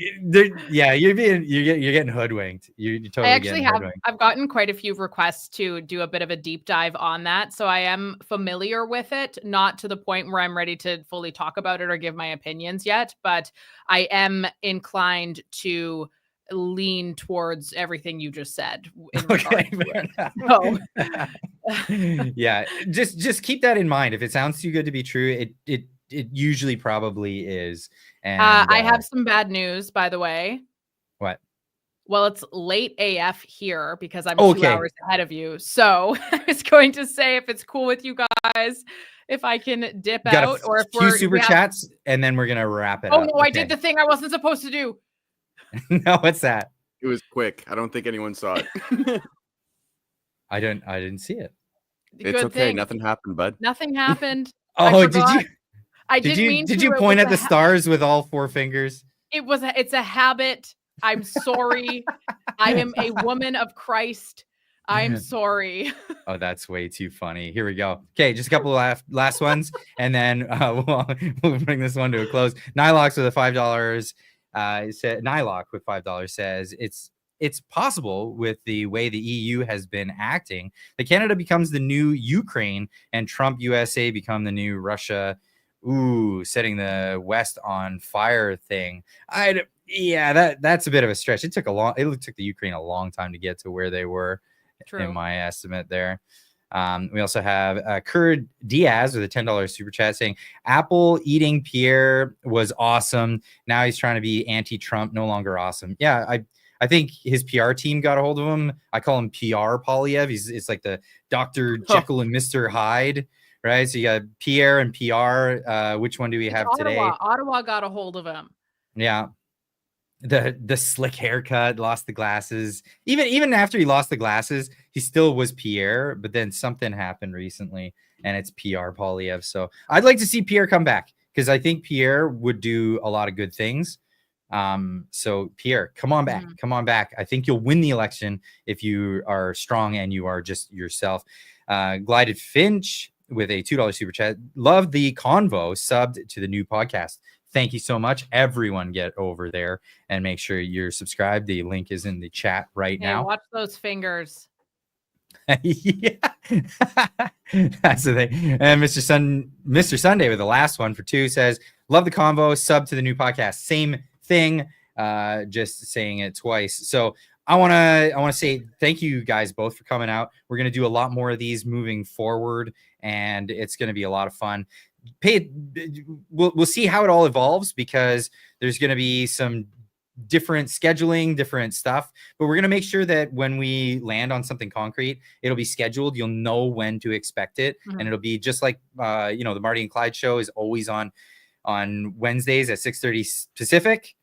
Speaker 1: you're getting hoodwinked. You're totally.
Speaker 2: I actually I've gotten quite a few requests to do a bit of a deep dive on that, so I am familiar with it. Not to the point where I'm ready to fully talk about it or give my opinions yet, but I am inclined to lean towards everything you just said.
Speaker 1: Okay.
Speaker 2: So.
Speaker 1: Yeah, just keep that in mind. If it sounds too good to be true, it usually probably is. And
Speaker 2: I have some bad news, by the way.
Speaker 1: What?
Speaker 2: Well, it's late AF here because I'm 2 hours ahead of you. So I was going to say, if it's cool with you guys, if I can dip out, or if we're
Speaker 1: super chats, and then we're gonna wrap it up.
Speaker 2: Oh no, I did the thing I wasn't supposed to do.
Speaker 1: No, what's that?
Speaker 3: It was quick. I don't think anyone saw it.
Speaker 1: I didn't see it.
Speaker 3: It's okay. Nothing happened, bud.
Speaker 2: Nothing happened.
Speaker 1: Oh, did you?
Speaker 2: Did
Speaker 1: you point at the stars with all four fingers?
Speaker 2: It's a habit. I'm sorry. I am a woman of Christ. I'm sorry.
Speaker 1: Oh, that's way too funny. Here we go. Okay, just a couple of last ones, and then we'll bring this one to a close. Nylox with $5. Nylock with $5 says it's possible with the way the EU has been acting that Canada becomes the new Ukraine and Trump USA become the new Russia. Ooh, setting the West on fire thing. That's a bit of a stretch. It took the Ukraine a long time to get to where they were. True. In my estimate there. We also have Kurt Diaz with a $10 super chat saying Apple eating Pierre was awesome. Now he's trying to be anti-Trump, no longer awesome. Yeah, I think his PR team got a hold of him. I call him PR Polyev. It's like the Dr. Jekyll and Mr. Hyde, right? So you got Pierre and PR. Which one do we have today?
Speaker 2: Ottawa got a hold of him.
Speaker 1: Yeah. The slick haircut, lost the glasses. Even after he lost the glasses, he still was Pierre, but then something happened recently and it's PR Polyev. So I'd like to see Pierre come back because I think Pierre would do a lot of good things. So Pierre, come on back. Come on back. I think you'll win the election if you are strong and you are just yourself. Glided Finch with a $2 super chat. Love the convo, subbed to the new podcast. Thank you so much. Everyone get over there and make sure you're subscribed. The link is in the chat right now.
Speaker 2: Watch those fingers.
Speaker 1: Yeah. That's the thing. And Mr. Sunday with the last one for 2 says, love the convo, sub to the new podcast. Same thing. Just saying it twice. So I want to say thank you guys both for coming out. We're going to do a lot more of these moving forward, and it's going to be a lot of fun. We'll see how it all evolves because there's going to be some different scheduling, different stuff, but we're going to make sure that when we land on something concrete, it'll be scheduled. You'll know when to expect it. And it'll be just like, the Marty and Clyde show is always on Wednesdays at 6:30 Pacific.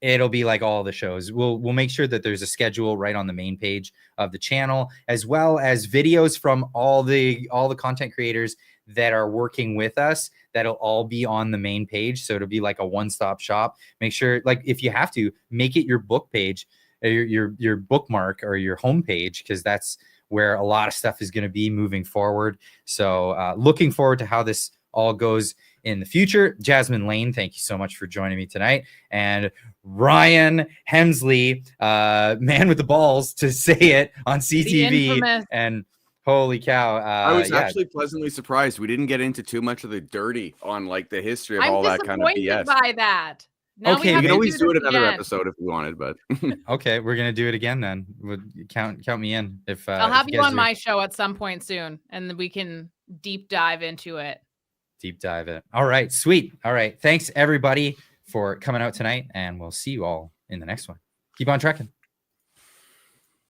Speaker 1: It'll be like all the shows. We'll make sure that there's a schedule right on the main page of the channel, as well as videos from all the content creators that are working with us. That'll all be on the main page. So it'll be like a one-stop shop. Make sure, like, if you have to, make it your book page, your bookmark or your home page, because that's where a lot of stuff is going to be moving forward. So looking forward to how this all goes in the future. Jasmin, Laine, thank you so much for joining me tonight. And Ryan Hemsley, man with the balls to say it on CTV. And holy cow.
Speaker 3: I was actually pleasantly surprised. We didn't get into too much of the dirty on like the history of all that kind of BS.
Speaker 2: By that. Now
Speaker 3: okay, we can always do it another episode if we wanted, but
Speaker 1: okay, we're gonna do it again then. We'll count me in. If
Speaker 2: I'll have you on my show at some point soon, and we can deep dive into it.
Speaker 1: Deep dive it. All right, sweet. All right, thanks everybody for coming out tonight, and we'll see you all in the next one. Keep on trekking.